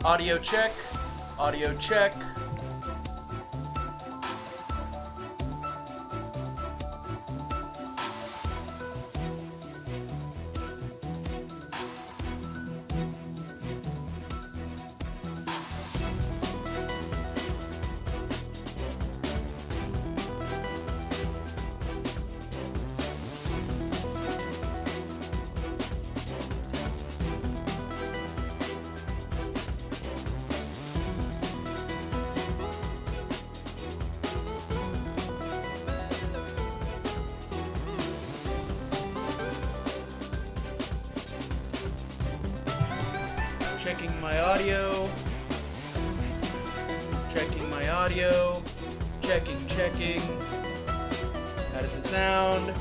Audio check. Audio check. Checking my audio. Checking my audio. Checking. How does it sound?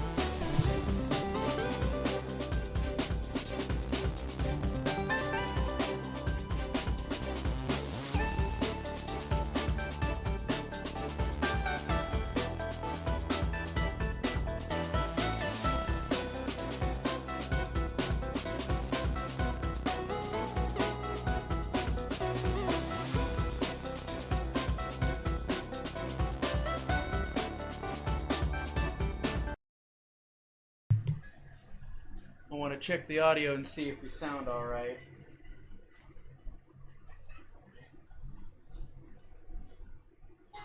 I want to check the audio and see if we sound alright.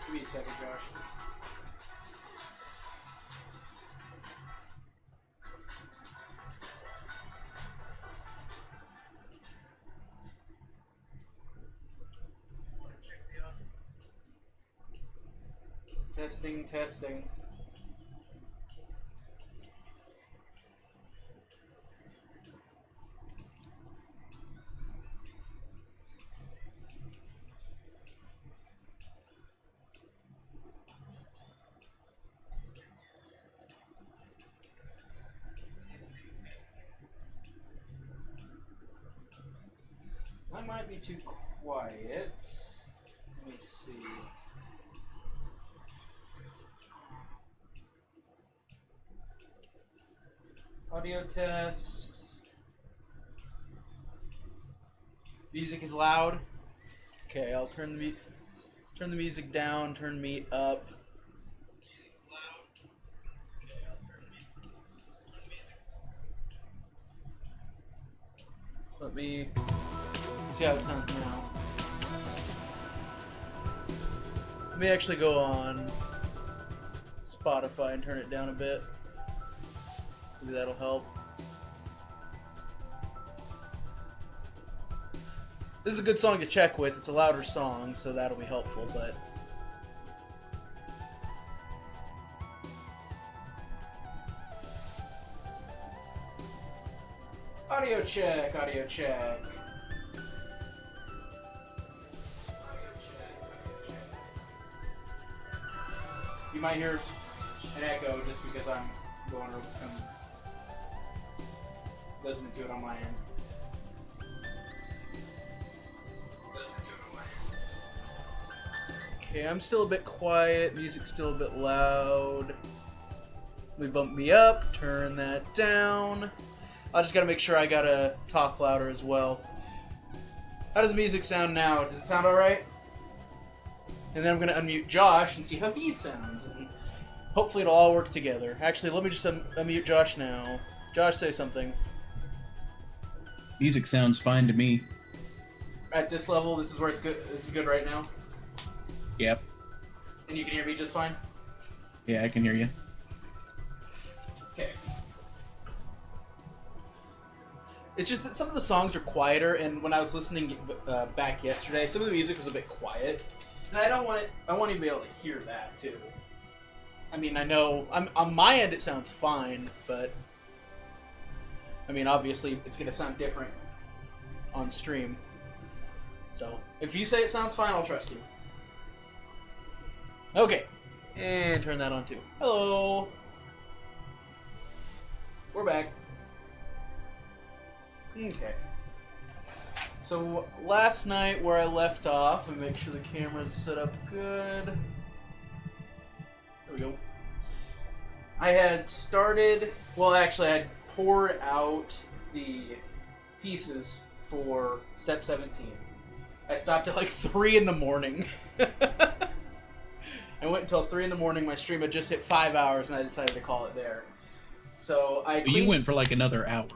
Give me a second, Josh. Testing. I might be too quiet. Let me see. Audio test. Music is loud. Okay, I'll turn the music down, turn me up. Music is loud. Okay, I'll turn the music. Let me see how it sounds now. Let me actually go on Spotify and turn it down a bit. Maybe that'll help. This is a good song to check with. It's a louder song, so that'll be helpful, but audio check. You might hear an echo just because I'm going over. Doesn't do it on my end. Okay, I'm still a bit quiet. Music's still a bit loud. We bump me up. Turn that down. I just gotta make sure I gotta talk louder as well. How does the music sound now? Does it sound alright? And then I'm gonna unmute Josh and see how he sounds. And hopefully it'll all work together. Actually, let me just unmute Josh now. Josh, say something. Music sounds fine to me. At this level, this is where it's good. This is good right now. Yep. And you can hear me just fine? Yeah, I can hear you. Okay. It's just that some of the songs are quieter, and when I was listening back yesterday, some of the music was a bit quiet, and I don't want it. I want you to be able to hear that too. I mean, I know on my end it sounds fine, but I mean, obviously it's gonna sound different on stream. So if you say it sounds fine, I'll trust you. Okay, and turn that on too. Hello. We're back. Okay. So last night where I left off, and make sure the camera's set up good. There we go. I had started, well actually I had poured out the pieces for step 17. I stopped at like 3 in the morning. I went until 3 in the morning. My stream had just hit 5 hours, and I decided to call it there. So I You went for like another hour.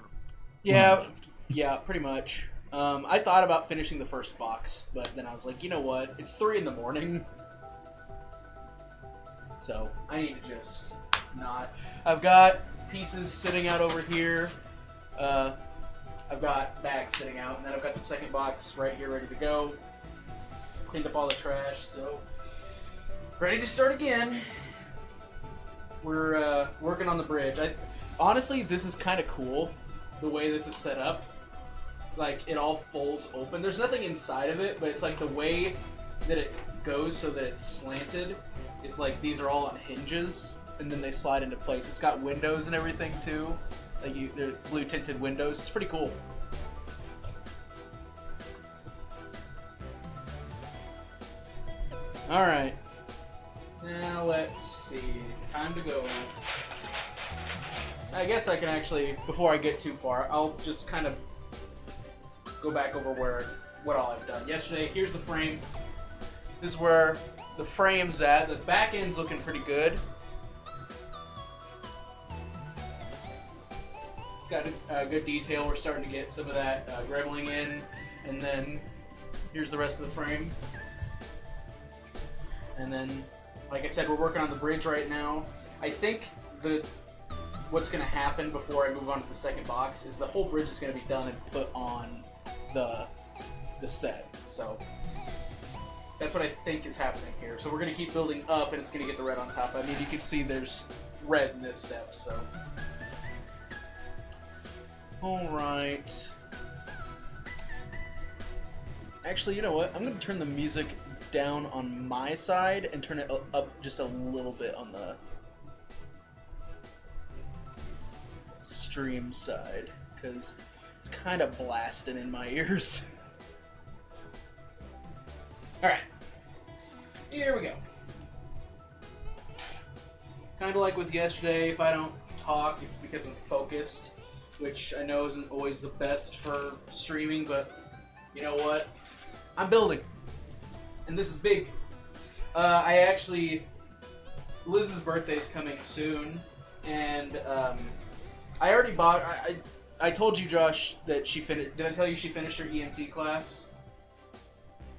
Yeah, yeah, pretty much. I thought about finishing the first box, but then I was like, you know what? It's 3 in the morning. So I need to just not. I've got pieces sitting out over here. I've got bags sitting out, and then I've got the second box right here ready to go. Cleaned up all the trash, so ready to start again. We're working on the bridge. Honestly, this is kind of cool, the way this is set up. Like, it all folds open. There's nothing inside of it, but it's like the way that it goes so that it's slanted is like these are all on hinges, and then they slide into place. It's got windows and everything, too. Like, they're blue tinted windows. It's pretty cool. Alright. Now, let's see. Time to go. I guess I can actually, before I get too far, I'll just kind of go back over what all I've done. Yesterday, here's the frame. This is where the frame's at. The back end's looking pretty good. It's got a good detail. We're starting to get some of that grebbling in. And then here's the rest of the frame. And then, like I said, we're working on the bridge right now. I think what's going to happen before I move on to the second box is the whole bridge is going to be done and put on the set. So that's what I think is happening here. So we're going to keep building up, and it's going to get the red on top. I mean, you can see there's red in this step, so. Alright. Actually, you know what? I'm going to turn the music down on my side and turn it up just a little bit on the stream side, because it's kind of blasting in my ears. Alright. Here we go. Kind of like with yesterday, if I don't talk, it's because I'm focused, which I know isn't always the best for streaming, but you know what? I'm building. And this is big. Liz's birthday's coming soon, and I already bought. I told you, Josh, that she finished. Did I tell you she finished her EMT class?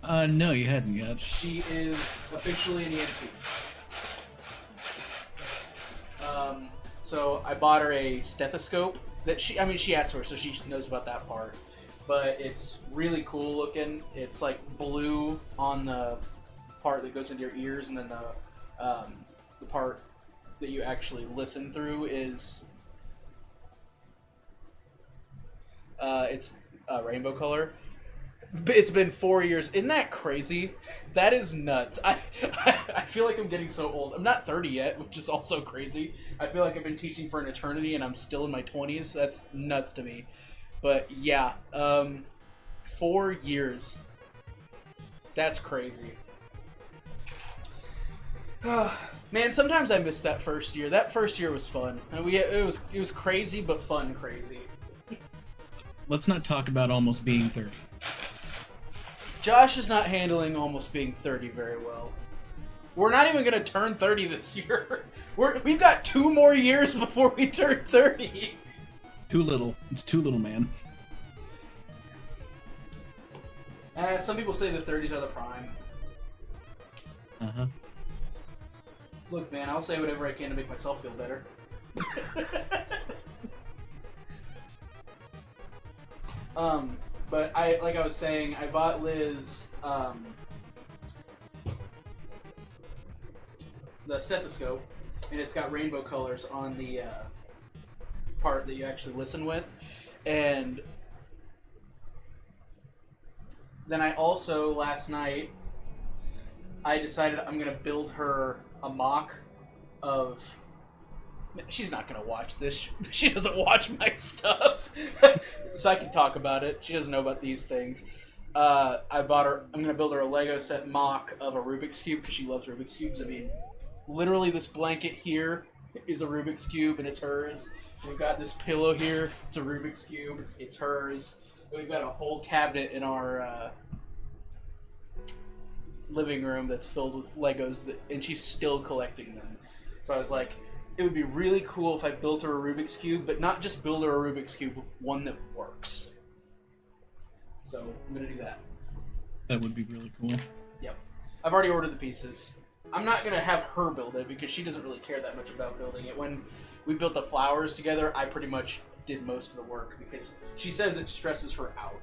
No, you hadn't yet. She is officially an EMT. So I bought her a stethoscope that she asked for, so she knows about that part. But it's really cool looking. It's like blue on the part that goes into your ears, and then the part that you actually listen through is it's rainbow color. It's been 4 years. Isn't that crazy? That is nuts. I feel like I'm getting so old. I'm not 30 yet, which is also crazy. I feel like I've been teaching for an eternity, and I'm still in my 20s. That's nuts to me. But yeah, 4 years. That's crazy. Man, sometimes I miss that first year. That first year was fun. It was crazy, but fun crazy. Let's not talk about almost being 30. Josh is not handling almost being 30 very well. We're not even gonna turn 30 this year. We've got 2 more years before we turn 30. Too little. It's too little, man. Some people say the 30s are the prime. Uh-huh. Look, man, I'll say whatever I can to make myself feel better. But like I was saying, I bought Liz the stethoscope, and it's got rainbow colors on the part that you actually listen with, and then I also last night I decided I'm gonna build her a mock of. She's not gonna watch this. She doesn't watch my stuff, so I can talk about it. She doesn't know about these things. I bought her. I'm gonna build her a Lego set mock of a Rubik's Cube because she loves Rubik's Cubes. I mean, literally, this blanket here is a Rubik's Cube and it's hers. We've got this pillow here. It's a Rubik's Cube. It's hers. We've got a whole cabinet in our living room that's filled with Legos, and she's still collecting them. So I was like, it would be really cool if I built her a Rubik's Cube, but not just build her a Rubik's Cube, one that works. So I'm going to do that. That would be really cool. Yep. I've already ordered the pieces. I'm not going to have her build it because she doesn't really care that much about building it. When we built the flowers together, I pretty much did most of the work because she says it stresses her out.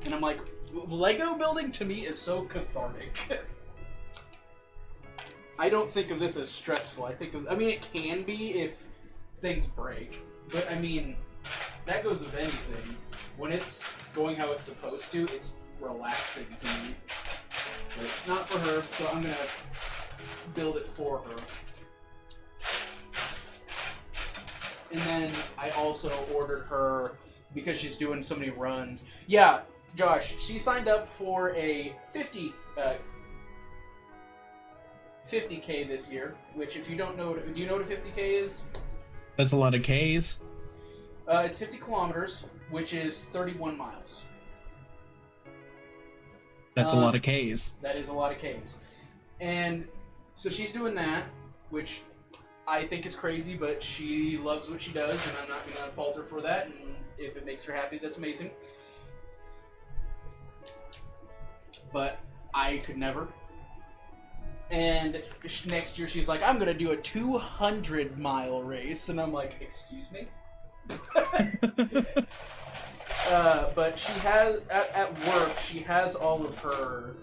And I'm like, Lego building to me is so cathartic. I don't think of this as stressful. I mean, it can be if things break. But, I mean, that goes with anything. When it's going how it's supposed to, it's relaxing to me. But it's not for her, so I'm going to build it for her. And then I also ordered her, because she's doing so many runs. Yeah, Josh, she signed up for a 50K this year, which if you don't know, do you know what a 50K is? That's a lot of Ks. It's 50 kilometers, which is 31 miles. That's a lot of Ks. That is a lot of Ks. And so she's doing that, which I think is crazy, but she loves what she does, and I'm not going to fault her for that, and if it makes her happy, that's amazing. But I could never. And next year she's like, I'm going to do a 200-mile race, and I'm like, excuse me? But she has, at work, she has all of her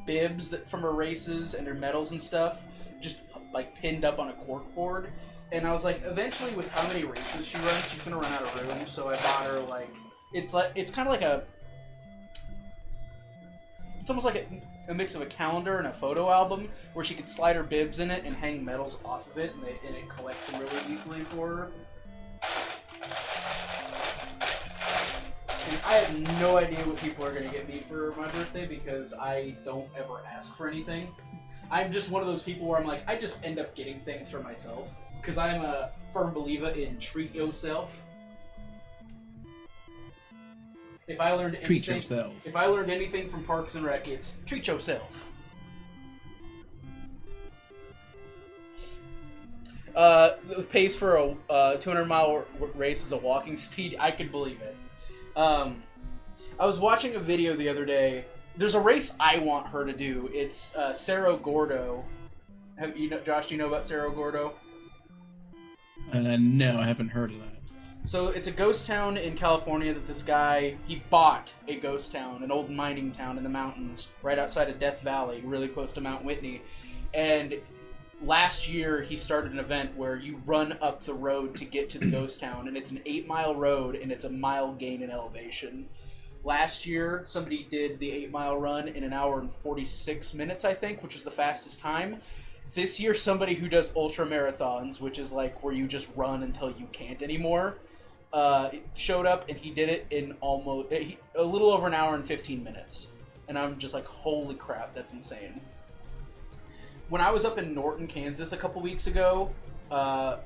bibs from her races and her medals and stuff just like pinned up on a cork board. And I was like, eventually with how many races she runs, she's going to run out of room. So I bought her it's kind of like it's almost like a mix of a calendar and a photo album where she could slide her bibs in it and hang medals off of it, and it collects them really easily for her. And I have no idea what people are going to get me for my birthday because I don't ever ask for anything. I'm just one of those people where I'm like, I just end up getting things for myself because I'm a firm believer in treat yourself. If I learned anything from Parks and Rec, it's treat yourself. The pace for a 200-mile race is a walking speed. I could believe it. I was watching a video the other day. There's a race I want her to do. It's Cerro Gordo. Josh, do you know about Cerro Gordo? No, I haven't heard of that. So it's a ghost town in California that this guy, he bought a ghost town, an old mining town in the mountains, right outside of Death Valley, really close to Mount Whitney. And last year he started an event where you run up the road to get to the ghost town, and it's an 8-mile road, and it's a mile gain in elevation. Last year, somebody did the 8-mile run in 1 hour and 46 minutes, I think, which was the fastest time. This year, somebody who does ultra marathons, which is like where you just run until you can't anymore, showed up, and he did it in a little over 1 hour and 15 minutes. And I'm just like, holy crap, that's insane. When I was up in Norton, Kansas a couple weeks ago,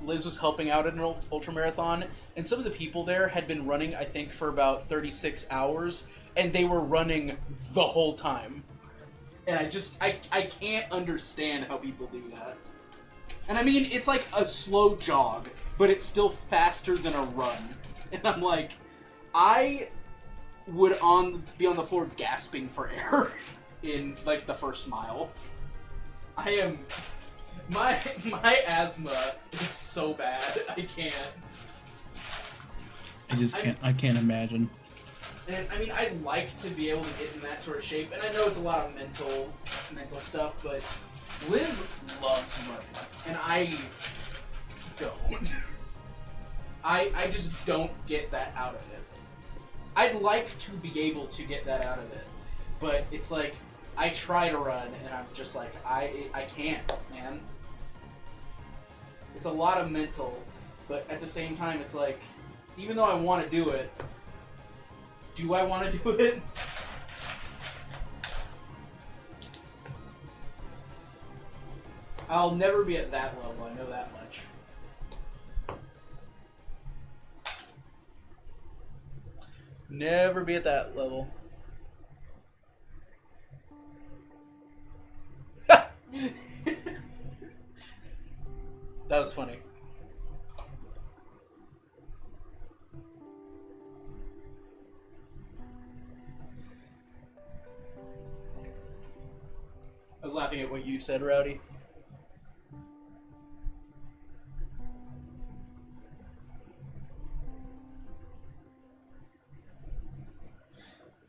Liz was helping out at an ultra marathon, and some of the people there had been running, I think, for about 36 hours, and they were running the whole time. And I can't understand how people do that. And I mean, it's like a slow jog, but it's still faster than a run. And I'm like, I would be on the floor gasping for air in like the first mile. My asthma is so bad. I can't. I can't imagine. And I mean, I'd like to be able to get in that sort of shape, and I know it's a lot of mental stuff, but Liz loves running, and I don't. I just don't get that out of it. I'd like to be able to get that out of it, but it's like, I try to run, and I'm just like, I can't, man. It's a lot of mental, but at the same time, it's like, even though I want to do it, do I want to do it? I'll never be at that level, I know that much. Never be at that level. That was funny. I was laughing at what you said, Rowdy.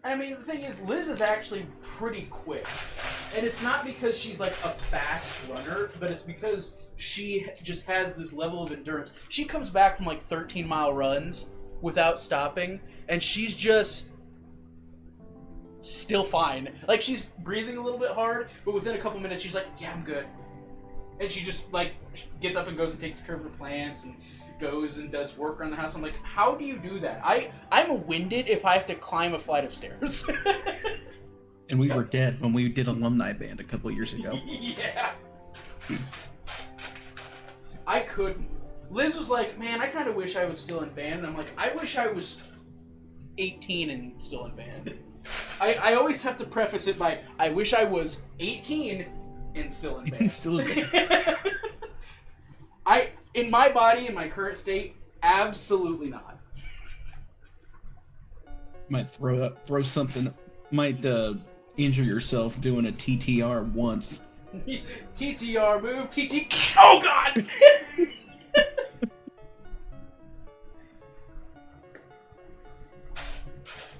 I mean, the thing is, Liz is actually pretty quick. And it's not because she's like a fast runner, but it's because she just has this level of endurance. She comes back from like 13-mile runs without stopping, and she's just still fine. Like, she's breathing a little bit hard, but within a couple minutes, she's like, yeah, I'm good. And she just, like, gets up and goes and takes care of her plants and goes and does work around the house. I'm like, how do you do that? I'm winded if I have to climb a flight of stairs. And we were dead when we did alumni band a couple years ago. Yeah. I couldn't. Liz was like, man, I kind of wish I was still in band. And I'm like, I wish I was 18 and still in band. I always have to preface it by, I wish I was 18 and still in band. Still in band. In my body, in my current state, absolutely not. Might throw something. Might injure yourself doing a TTR once. TTR move, TT. Oh God!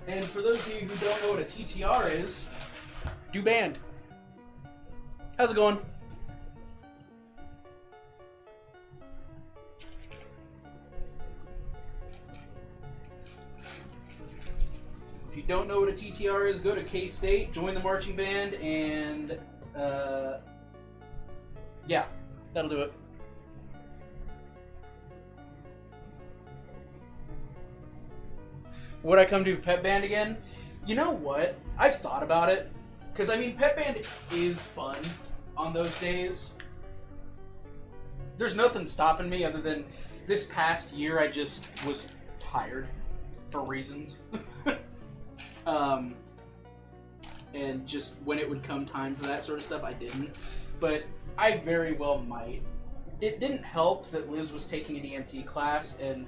And for those of you who don't know what a TTR is, do band. How's it going? If you don't know what a TTR is, go to K-State, join the marching band, and yeah, that'll do it. Would I come to pep band again? You know what? I've thought about it. Because, I mean, pep band is fun on those days. There's nothing stopping me other than this past year I just was tired for reasons. And just when it would come time for that sort of stuff, I didn't. But I very well might. It didn't help that Liz was taking an EMT class, and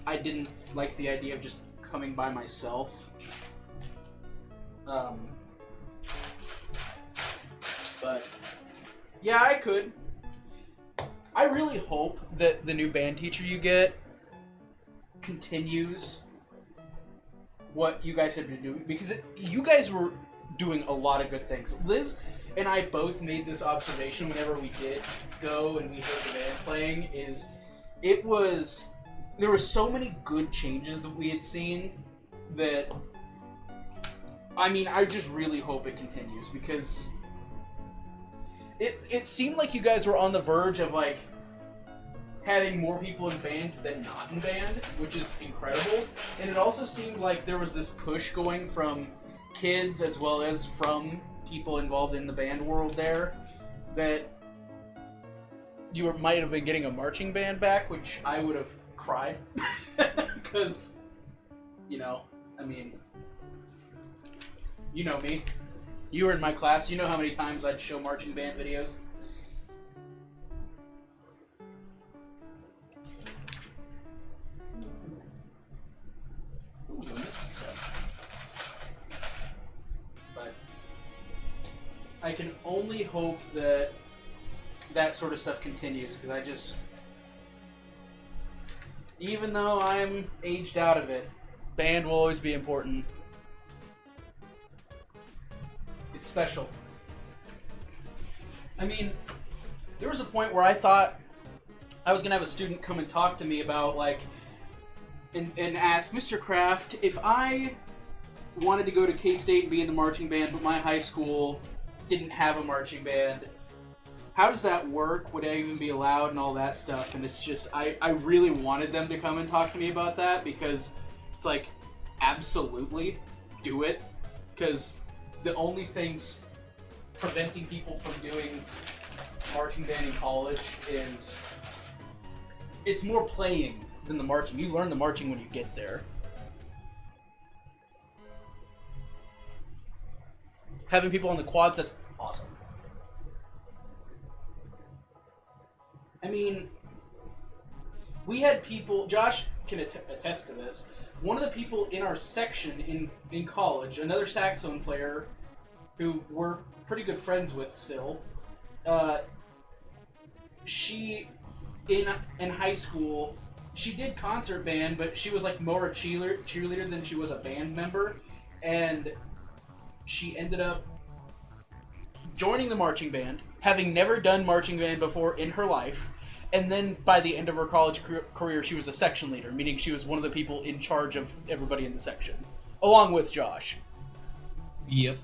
I didn't like the idea of just coming by myself. But yeah, I could. I really hope that the new band teacher you get continues what you guys have been doing, because you guys were doing a lot of good things. Liz and I both made this observation whenever we did go and we heard the band playing, there were so many good changes that we had seen that, I mean, I just really hope it continues, because it seemed like you guys were on the verge of, like, having more people in band than not in band, which is incredible. And it also seemed like there was this push going from kids as well as from people involved in the band world there, that you might have been getting a marching band back, which I would have cried. Because, you know, I mean, you know me. You were in my class. You know how many times I'd show marching band videos. Ooh, I missed stuff. But I can only hope that that sort of stuff continues, because I just, even though I'm aged out of it, band will always be important. It's special. I mean, there was a point where I thought I was going to have a student come and talk to me about, like, and ask, Mr. Kraft, if I wanted to go to K-State and be in the marching band, but my high school didn't have a marching band, how does that work? Would I even be allowed and all that stuff? And it's just, I really wanted them to come and talk to me about that, because it's like, absolutely, do it. Because the only things preventing people from doing marching band in college is, it's more playing than the marching. You learn the marching when you get there. Having people on the quads, that's awesome. I mean, we had people. Josh can attest to this. One of the people in our section in college, another saxophone player, who we're pretty good friends with still. She in high school, she did concert band, but she was like more a cheerleader than she was a band member, and she ended up joining the marching band, having never done marching band before in her life, and then by the end of her college career, she was a section leader, meaning she was one of the people in charge of everybody in the section, along with Josh. Yep.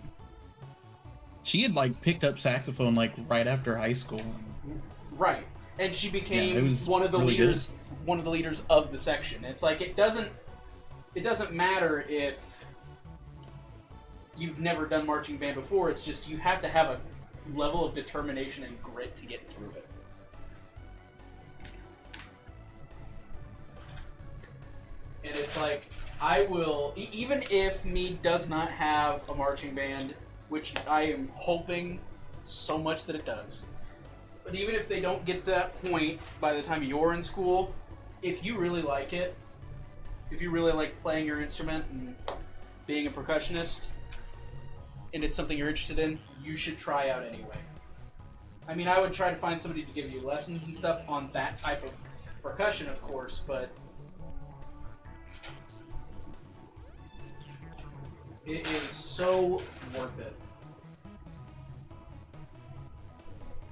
She had like picked up saxophone like right after high school. Right. And she became one of the really leaders one of the leaders of the section. It's like it doesn't matter if you've never done marching band before, it's just you have to have a level of determination and grit to get through it. And it's like, I will, even if Meade does not have a marching band, which I am hoping so much that it does, but even if they don't get to that point by the time you're in school, if you really like it, if you really like playing your instrument and being a percussionist, and it's something you're interested in, you should try out anyway. I mean, I would try to find somebody to give you lessons and stuff on that type of percussion, of course, but it is so worth it.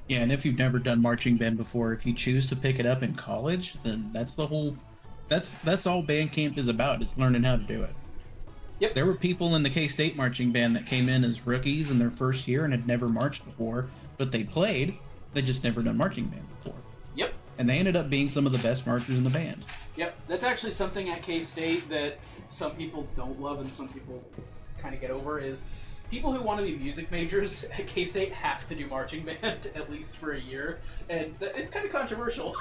Yeah, and if you've never done marching band before, if you choose to pick it up in college, then that's the whole... That's all band camp is about, is learning how to do it. Yep. There were people in the K-State marching band that came in as rookies in their first year and had never marched before, but they played, they just never done marching band before. Yep. And they ended up being some of the best marchers in the band. Yep. That's actually something at K-State that some people don't love and some people kind of get over, is people who want to be music majors at K-State have to do marching band at least for a year, and it's kind of controversial.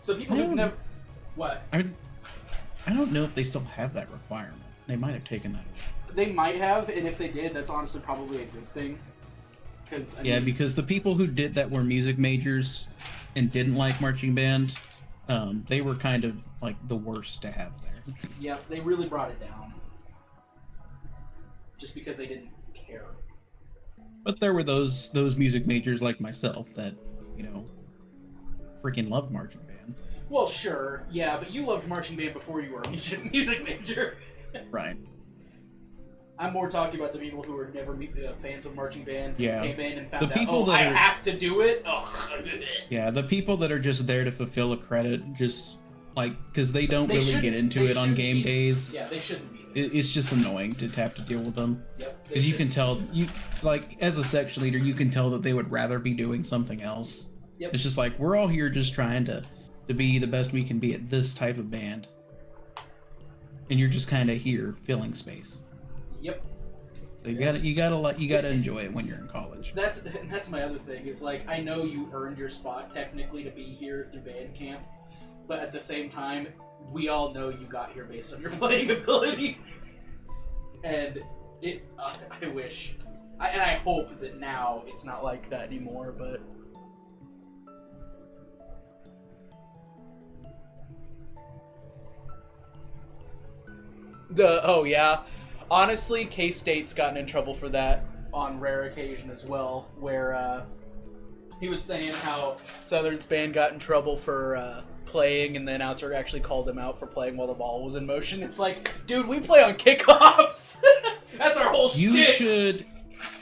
So people who've never... What? I don't know if they still have that requirement. They might have taken that away. They might have, and if they did, that's honestly probably a good thing. Because the people who did that were music majors and didn't like marching band, they were kind of like the worst to have there. Yeah, they really brought it down. Just because they didn't care. But there were those music majors like myself that, you know, freaking loved marching band. Well, sure, yeah, but you loved marching band before you were a music major. Right. I'm more talking about the people who were never fans of marching band, who came in and found I have to do it? Ugh. Yeah, the people that are just there to fulfill a credit, just, like, because they don't really get into it on game days. Yeah, they shouldn't be. It's just annoying to have to deal with them. Yep. Because you can tell, as a section leader, you can tell that they would rather be doing something else. Yep. It's just like, we're all here just trying to be the best we can be at this type of band. And you're just kind of here filling space. Yep. So you gotta enjoy it when you're in college. That's my other thing, is like, I know you earned your spot technically to be here through band camp, but at the same time, we all know you got here based on your playing ability. And I wish, and I hope that now it's not like that anymore, but... Honestly, K-State's gotten in trouble for that on rare occasion as well, where he was saying how Southern's band got in trouble for playing, and the announcer actually called him out for playing while the ball was in motion. It's like, dude, we play on kickoffs. That's our whole shtick.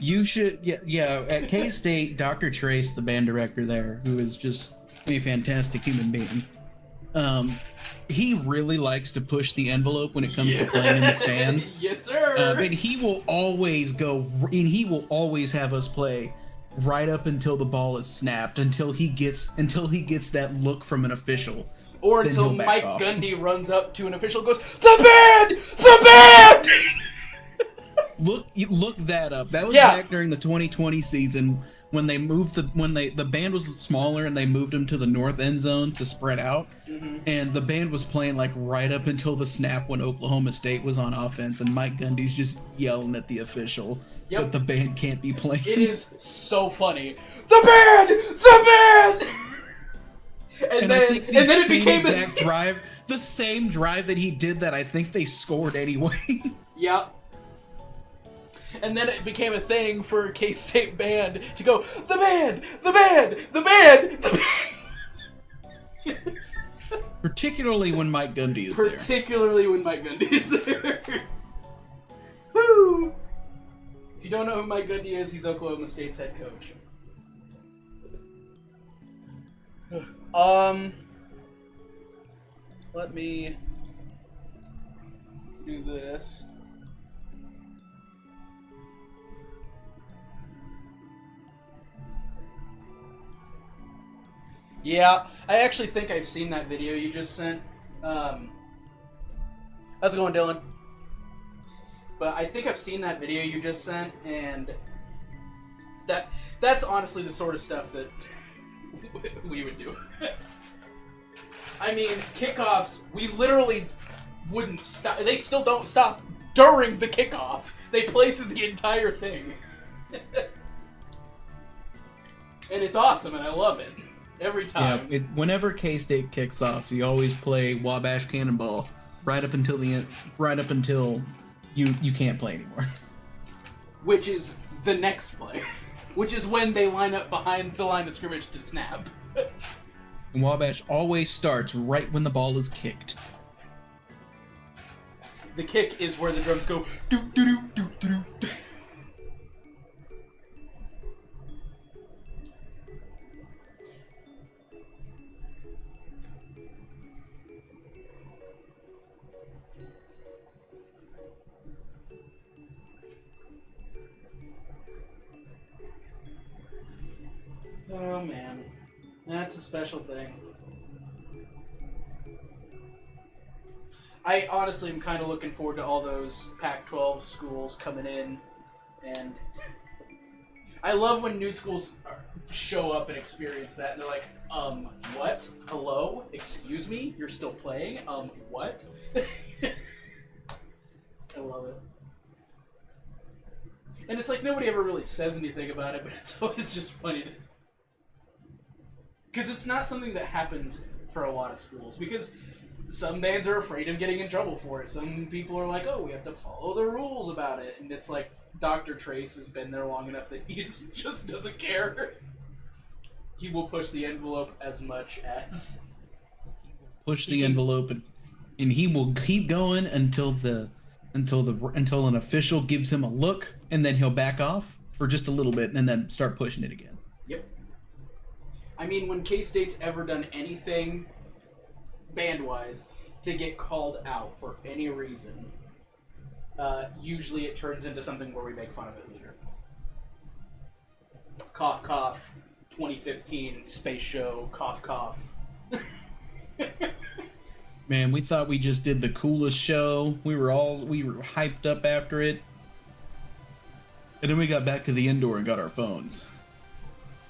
You should, yeah. At K-State, Dr. Trace, the band director there, who is just a fantastic human being, he really likes to push the envelope when it comes to playing in the stands. Yes, sir. And he will always have us play right up until the ball is snapped, until he gets that look from an official, or until Mike Gundy runs up to an official and goes, "The band!" Look that up. That was back during the 2020 season when they moved the band was smaller and they moved them to the north end zone to spread out, and the band was playing like right up until the snap when Oklahoma State was on offense, and Mike Gundy's just yelling at the official that the band can't be playing. It is so funny. The band, the band. And then it became the same drive that he did that I think they scored anyway. Yep. And then it became a thing for K-State band to go, the band, the band, the band, the band. Particularly when Mike Gundy is there. Particularly when Mike Gundy is there. Woo! If you don't know who Mike Gundy is, he's Oklahoma State's head coach. Let me do this. Yeah, I actually think I've seen that video you just sent. How's it going, Dylan? But I think I've seen that video you just sent, and that's honestly the sort of stuff that we would do. I mean, kickoffs, we literally wouldn't stop. They still don't stop during the kickoff. They play through the entire thing. And it's awesome, and I love it. Every time. Yeah, whenever K-State kicks off, you always play Wabash Cannonball right up until the end, right up until you can't play anymore. Which is the next play. Which is when they line up behind the line of scrimmage to snap. And Wabash always starts right when the ball is kicked. The kick is where the drums go doo doo doo doo doo. Oh man, that's a special thing. I honestly am kind of looking forward to all those Pac-12 schools coming in, and I love when new schools show up and experience that, and they're like, what? Hello? Excuse me? You're still playing? What? I love it. And it's like nobody ever really says anything about it, but it's always just funny to... Because it's not something that happens for a lot of schools. Because some bands are afraid of getting in trouble for it. Some people are like, oh, we have to follow the rules about it. And it's like, Dr. Trace has been there long enough that he just doesn't care. He will push the envelope as much as... Push the envelope, and he will keep going until an official gives him a look, and then he'll back off for just a little bit, and then start pushing it again. Yep. I mean, when K-State's ever done anything, band-wise, to get called out for any reason, usually it turns into something where we make fun of it later. Cough, cough, 2015 space show, cough, cough. Man, we thought we just did the coolest show. We were hyped up after it. And then we got back to the indoor and got our phones.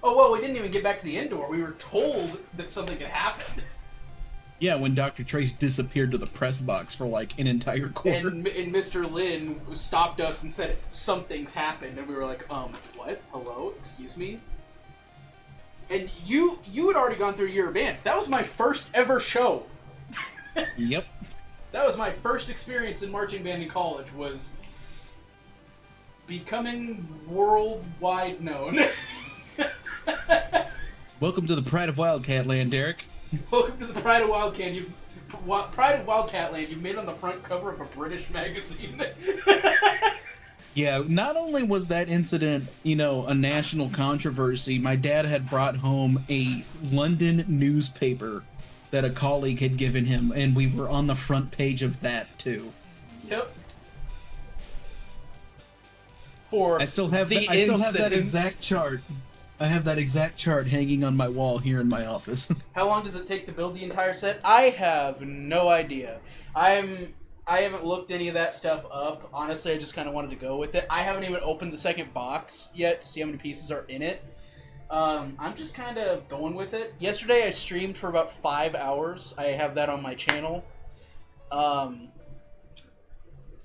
Oh, well, we didn't even get back to the indoor. We were told that something had happened. Yeah, when Dr. Trace disappeared to the press box for like an entire quarter. And Mr. Lin stopped us and said, something's happened. And we were like, what? Hello? Excuse me? And you had already gone through your band. That was my first ever show. Yep. That was my first experience in marching band in college, was becoming worldwide known. Welcome to the Pride of Wildcat Land, Derek. Welcome to the Pride of Wildcat. Pride of Wildcat Land. You've made it on the front cover of a British magazine. Yeah, not only was that incident, a national controversy, my dad had brought home a London newspaper that a colleague had given him, and we were on the front page of that, too. Yep. I still have that exact chart. I have that exact chart hanging on my wall here in my office. How long does it take to build the entire set? I have no idea. I haven't looked any of that stuff up. Honestly, I just kind of wanted to go with it. I haven't even opened the second box yet to see how many pieces are in it. I'm just kind of going with it. Yesterday I streamed for about 5 hours. I have that on my channel.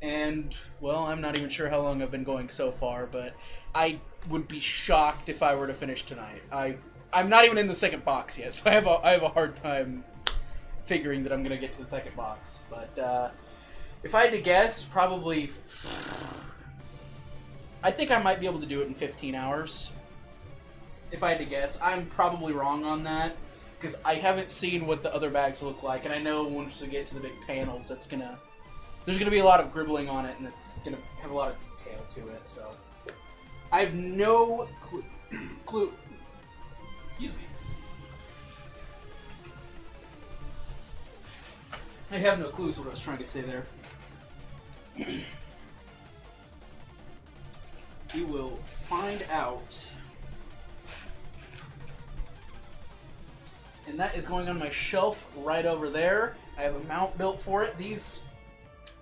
And, well, I'm not even sure how long I've been going so far, but I would be shocked if I were to finish tonight. I'm not even in the second box yet, so I have a hard time figuring that I'm going to get to the second box. But, if I had to guess, probably... I think I might be able to do it in 15 hours. If I had to guess. I'm probably wrong on that, because I haven't seen what the other bags look like, and I know once we get to the big panels, there's gonna be a lot of gribbling on it, and it's gonna have a lot of detail to it, so... I have no clue. Excuse me. I have no clue is what I was trying to say there. We will find out. And that is going on my shelf right over there. I have a mount built for it. I was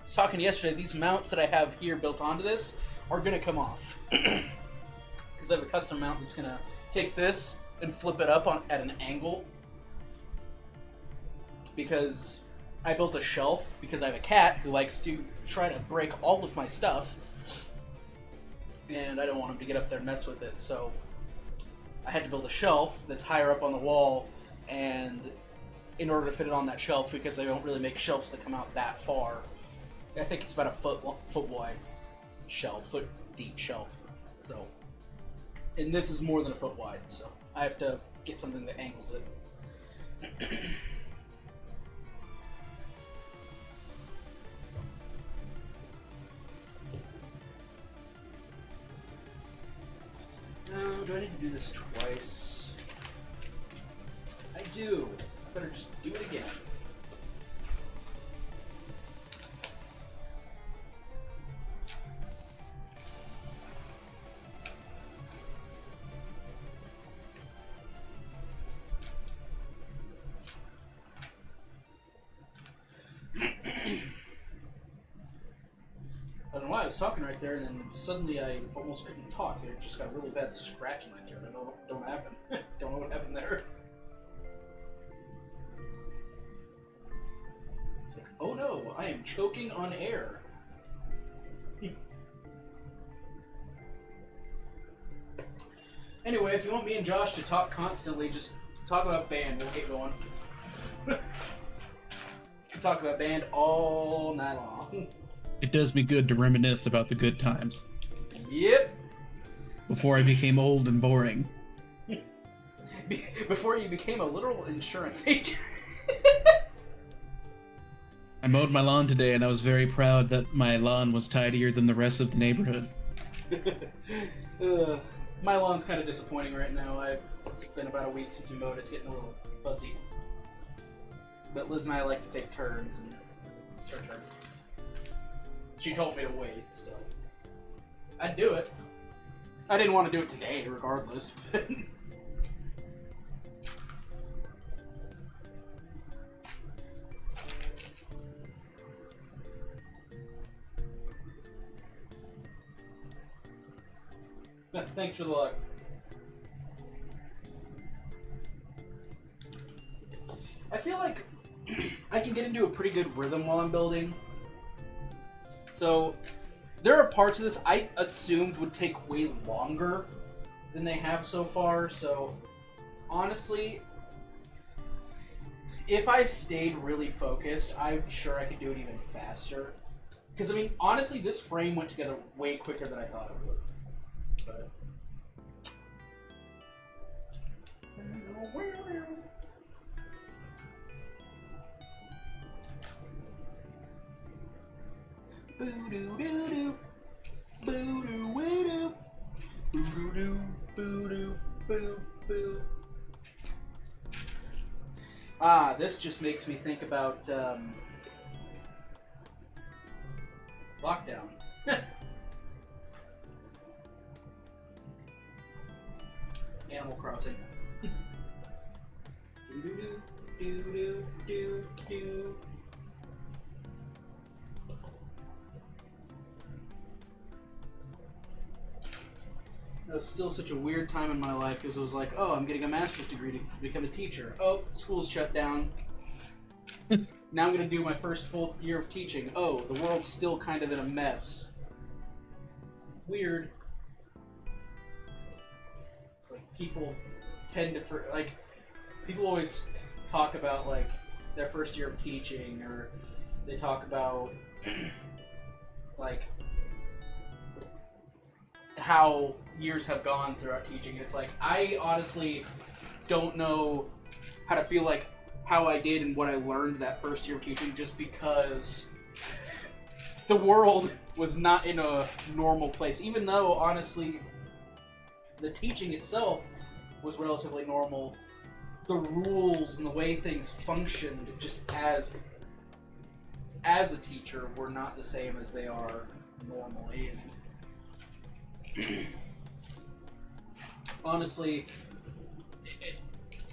talking yesterday, these mounts that I have here built onto this are going to come off. Because I have a custom mount that's going to take this and flip it up at an angle. Because I built a shelf, because I have a cat who likes to try to break all of my stuff. And I don't want him to get up there and mess with it, so I had to build a shelf that's higher up on the wall, and in order to fit it on that shelf, because they don't really make shelves that come out that far, I think it's about a foot wide shelf, foot deep shelf. So, and this is more than a foot wide, so I have to get something that angles it. Do I need to do this twice? I do. I better just do it again. I don't know why I was talking right there, and then suddenly I almost couldn't talk. It just got a really bad scratch in my throat. I don't happen. Don't know what happened there. It's like, oh no, I am choking on air. Anyway, if you want me and Josh to talk constantly, just talk about band. We'll get going. We'll talk about band all night long. It does me good to reminisce about the good times. Yep. Before I became old and boring. Before you became a literal insurance agent. I mowed my lawn today, and I was very proud that my lawn was tidier than the rest of the neighborhood. My lawn's kind of disappointing right now. It's been about a week since we mowed it. It's getting a little fuzzy. But Liz and I like to take turns, and it's her turn. She told me to wait, so I'd do it. I didn't want to do it today, regardless. Thanks for the luck. I feel like I can get into a pretty good rhythm while I'm building. So, there are parts of this I assumed would take way longer than they have so far, so honestly, if I stayed really focused, I'm sure I could do it even faster. Because, I mean, honestly, this frame went together way quicker than I thought it would. But... Boo-doo-doo-doo. Boo-doo-woo-doo. Boo-doo-doo. Boo-doo. Boo-boo. Ah, this just makes me think about, Lockdown. Animal Crossing. Do-do-do. Do-do-do-do-do. It was still such a weird time in my life because it was like, oh, I'm getting a master's degree to become a teacher. Oh, school's shut down. Now I'm going to do my first full year of teaching. Oh, the world's still kind of in a mess. Weird. It's like people tend to, people always talk about, like, their first year of teaching, or they talk about, like, how years have gone throughout teaching. It's like, I honestly don't know how to feel like how I did and what I learned that first year of teaching, just because the world was not in a normal place. Even though, honestly, the teaching itself was relatively normal, the rules and the way things functioned just as a teacher were not the same as they are normally. And honestly,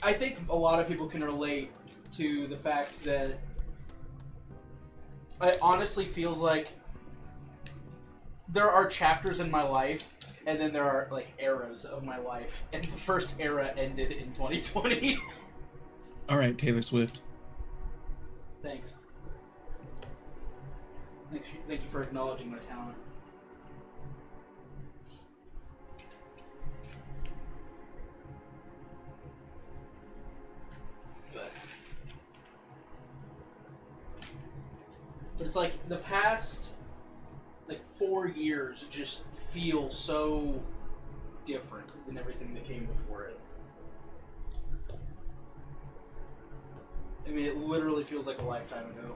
I think a lot of people can relate to the fact that it honestly feels like there are chapters in my life, and then there are, like, eras of my life, and the first era ended in 2020. All right, Taylor Swift. Thanks. Thank you for acknowledging my talent. But it's like the past, like, 4 years just feel so different than everything that came before it. I mean, it literally feels like a lifetime ago.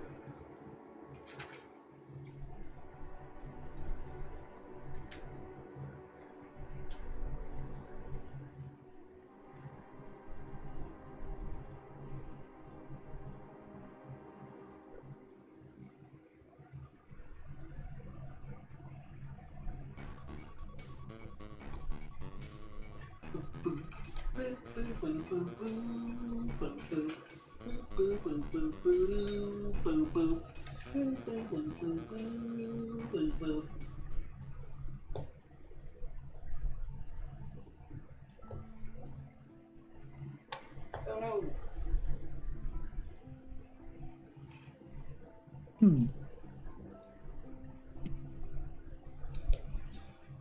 Oh no.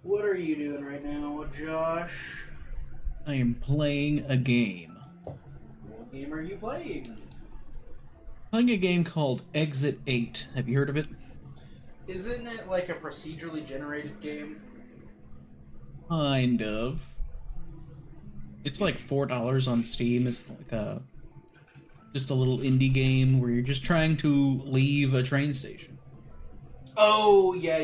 What are you doing right now, Josh? I am playing a game. What game are you playing? Playing a game called Exit 8. Have you heard of it? Isn't it like a procedurally generated game? Kind of. It's like $4 on Steam. It's like just a little indie game where you're just trying to leave a train station. Oh, yeah.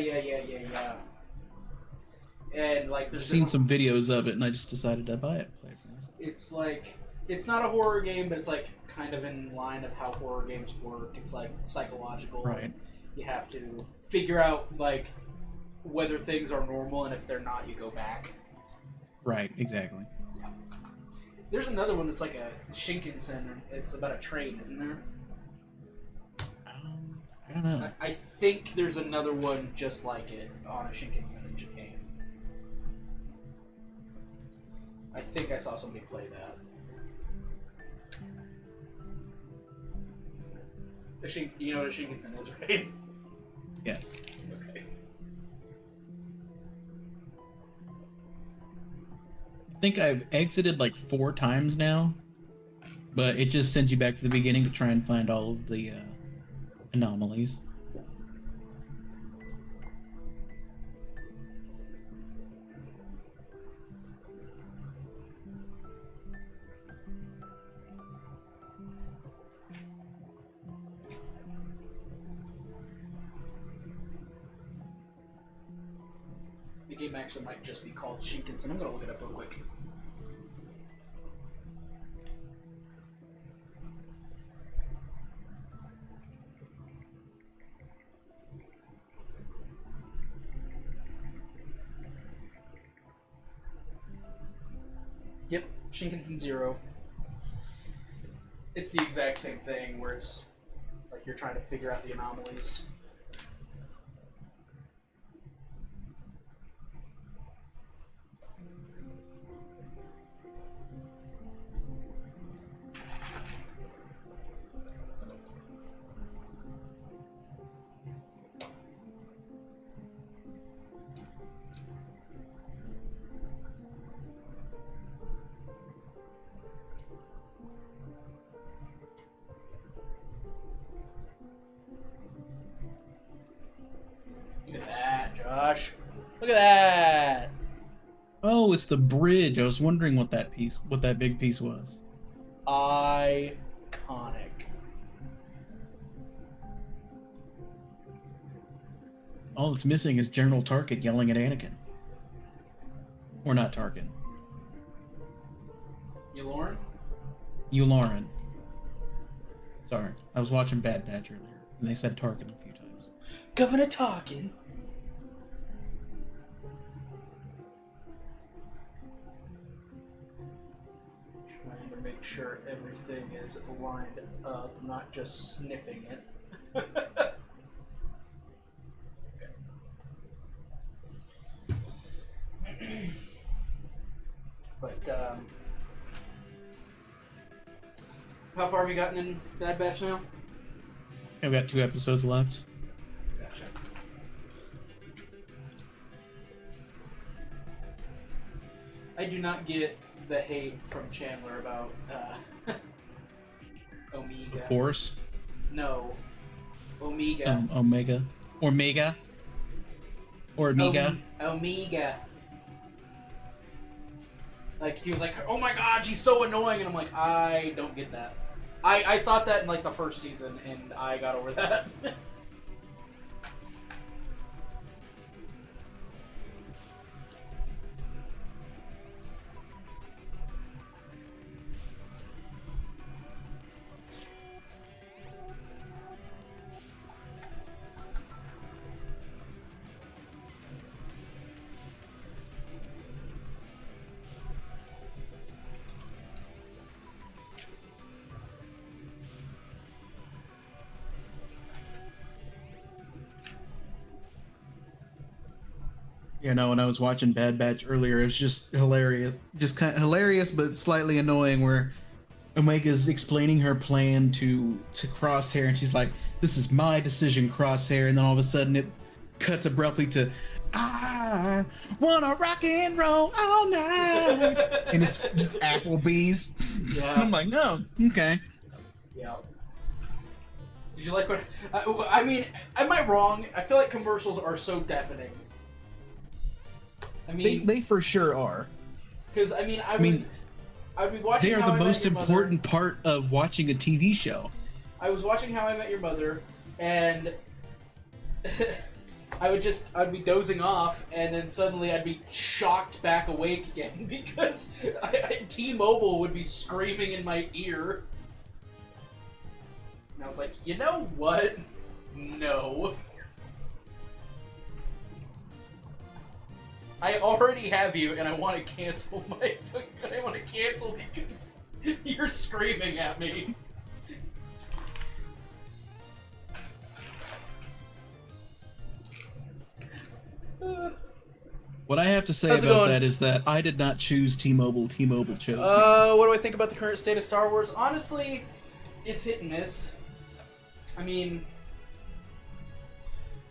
And, like, I've seen some videos of it, and I just decided to buy it and play it for myself. It's like, it's not a horror game, but it's like kind of in line of how horror games work. It's like psychological. Right. You have to figure out, like, whether things are normal, and if they're not, you go back. Right, exactly. Yeah. There's another one that's like a Shinkansen. It's about a train, isn't there? I don't know. I think there's another one just like it on a Shinkansen in Japan. I think I saw somebody play that. You know what a Shinkansen is, right? Yes. Okay. I think I've exited like 4 times now, but it just sends you back to the beginning to try and find all of the anomalies. The game actually might just be called Shinkansen. I'm gonna look it up real quick. Yep, Shinkansen Zero. It's the exact same thing where it's like you're trying to figure out the anomalies. gosh. Look at that. Oh, it's the bridge. I was wondering what that big piece was. Iconic. All it's missing is General Tarkin yelling at Anakin. Or not Tarkin. Yularen. Sorry, I was watching Bad Batch earlier, and they said Tarkin a few times. Governor Tarkin. Trying to make sure everything is lined up, not just sniffing it. Okay. But, how far have you gotten in Bad Batch now? I've got 2 episodes left. Gotcha. I do not get the hate from Chandler about Omega. The Force? No. Omega. Omega. Omega? Or Amiga? Omega. Like, he was like, oh my god, she's so annoying, and I'm like, I don't get that. I thought that in, like, the first season, and I got over that. You know, when I was watching Bad Batch earlier, it was just hilarious. Just kind of hilarious, but slightly annoying, where Omega's explaining her plan to Crosshair, and she's like, this is my decision, Crosshair, and then all of a sudden it cuts abruptly to, I wanna rock and roll all night, and it's just Applebee's. Yeah. I'm like, no, okay. Yeah. Did you like what... I mean, am I wrong? I feel like commercials are so deafening. I mean... They for sure are. Because, I mean, I'd be watching they are How the I Met most Your Mother. important part of watching a TV show. I was watching How I Met Your Mother, and I'd be dozing off, and then suddenly I'd be shocked back awake again because T-Mobile would be screaming in my ear. And I was like, you know what? No. I already have you, and I want to cancel I want to cancel because you're screaming at me. What I have to say How's it about going? that is that I did not choose T-Mobile. T-Mobile chose me. What do I think about the current state of Star Wars? Honestly, it's hit and miss. I mean,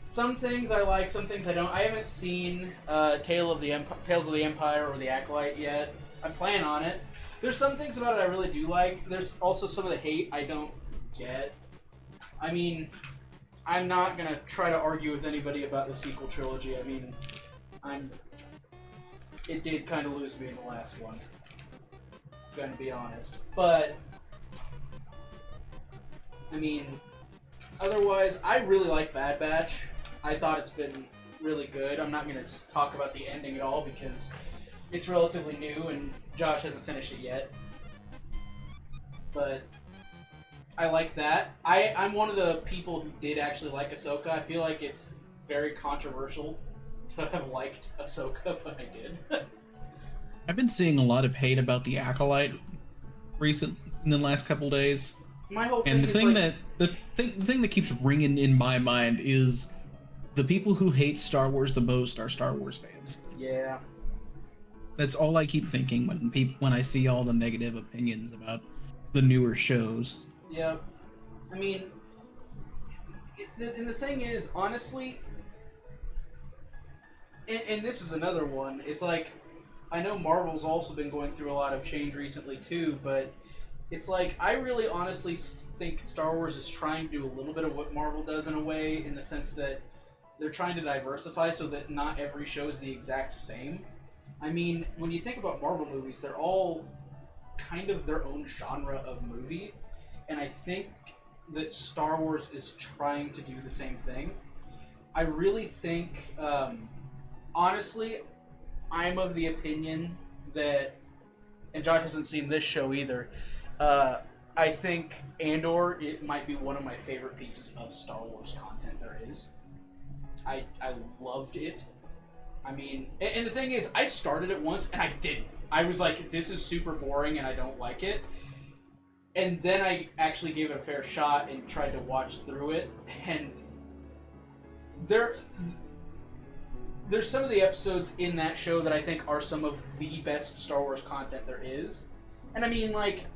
some things I like, some things I don't. I haven't seen Tales of the Empire or The Acolyte yet. I plan on it. There's some things about it I really do like. There's also some of the hate I don't get. I mean, I'm not gonna try to argue with anybody about the sequel trilogy. I mean, it did kind of lose me in the last one. Gonna be honest, but I mean, otherwise, I really like Bad Batch. I thought it's been really good. I'm not gonna talk about the ending at all because it's relatively new and Josh hasn't finished it yet. But I like that. I'm one of the people who did actually like Ahsoka. I feel like it's very controversial to have liked Ahsoka, but I did. I've been seeing a lot of hate about the Acolyte in the last couple days. My whole thing And the is thing like, the thing that keeps ringing in my mind is the people who hate Star Wars the most are Star Wars fans. yeah. That's all I keep thinking when I see all the negative opinions about the newer shows. Yeah. I mean, and the thing is, honestly, and this is another one, it's like, I know Marvel's also been going through a lot of change recently too, but it's like, I really honestly think Star Wars is trying to do a little bit of what Marvel does in a way, in the sense that they're trying to diversify so that not every show is the exact same. I mean, when you think about Marvel movies, they're all kind of their own genre of movie, and I think that Star Wars is trying to do the same thing. I really think, honestly, I'm of the opinion that, and John hasn't seen this show either, I think Andor, it might be one of my favorite pieces of Star Wars content there is. I loved it. I mean, and the thing is, I started it once and I didn't. I was like, this is super boring and I don't like it. And then I actually gave it a fair shot and tried to watch through it. And there's some of the episodes in that show that I think are some of the best Star Wars content there is. And I mean, like,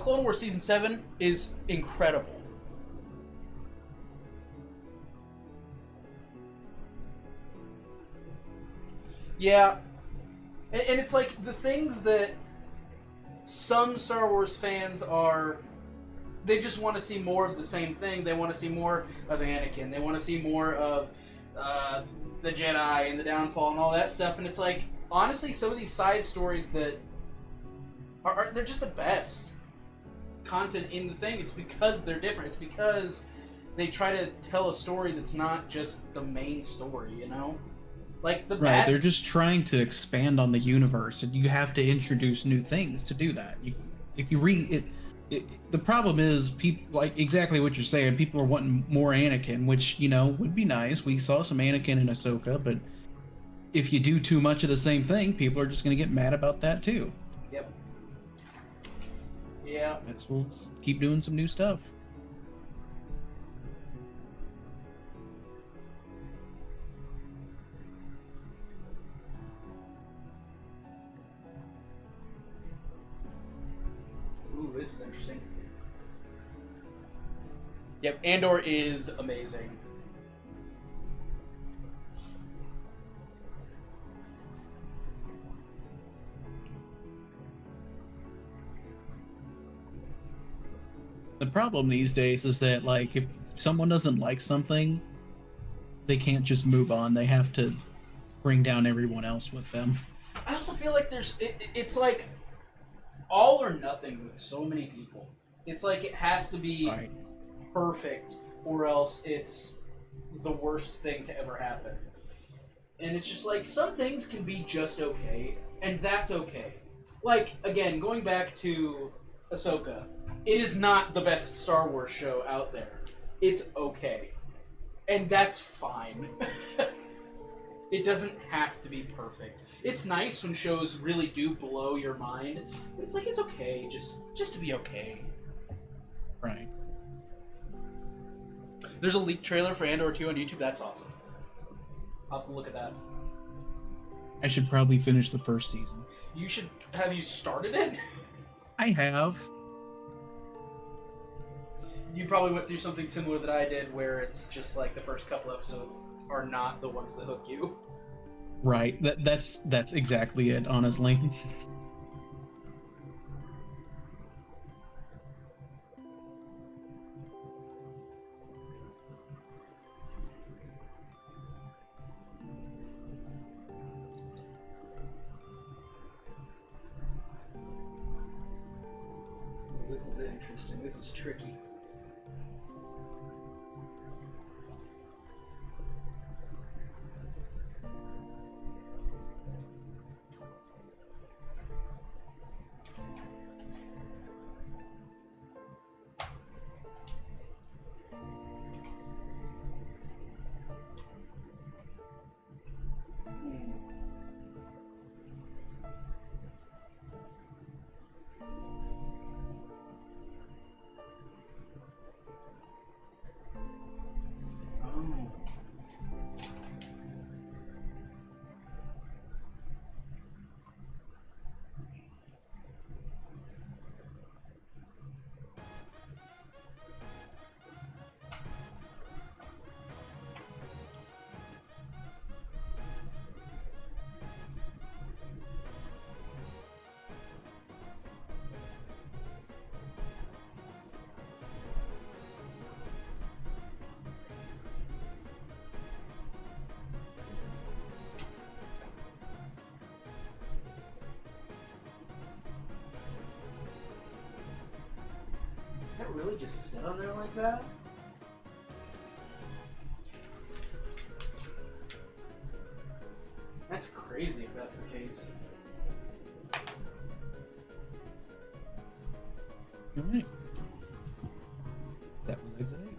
Clone Wars Season 7 is incredible. Yeah, and it's like the things that some Star Wars fans are, they just want to see more of the same thing. They want to see more of Anakin. They want to see more of the Jedi and the downfall and all that stuff. And it's like, honestly, some of these side stories that they're just the best content in the thing. It's because they're different. It's because they try to tell a story that's not just the main story, you know? Like right, they're just trying to expand on the universe, and you have to introduce new things to do that. If you read it, the problem is people, like exactly what you're saying. People are wanting more Anakin, which would be nice. We saw some Anakin in Ahsoka, but if you do too much of the same thing, people are just going to get mad about that too. Yep. Yeah. We'll keep doing some new stuff. Ooh, this is interesting. Yep, Andor is amazing. The problem these days is that, like, if someone doesn't like something, they can't just move on. They have to bring down everyone else with them. I also feel like it's like all or nothing with so many people. It's like it has to be right. Perfect, or else it's the worst thing to ever happen. And it's just like, some things can be just okay, and that's okay. Like, again, going back to Ahsoka, it is not the best Star Wars show out there. It's okay. And that's fine. It doesn't have to be perfect. It's nice when shows really do blow your mind, but it's like, it's okay just to be okay. Right. There's a leaked trailer for Andor 2 on YouTube. That's awesome. I'll have to look at that. I should probably finish the first season. You should. Have you started it? I have. You probably went through something similar that I did, where it's just like the first couple episodes are not the ones that hook you. Right. That's exactly it, honestly. This is interesting. This is tricky. it really just sit on there like that? That's crazy if that's the case. Alright. That was exit 8.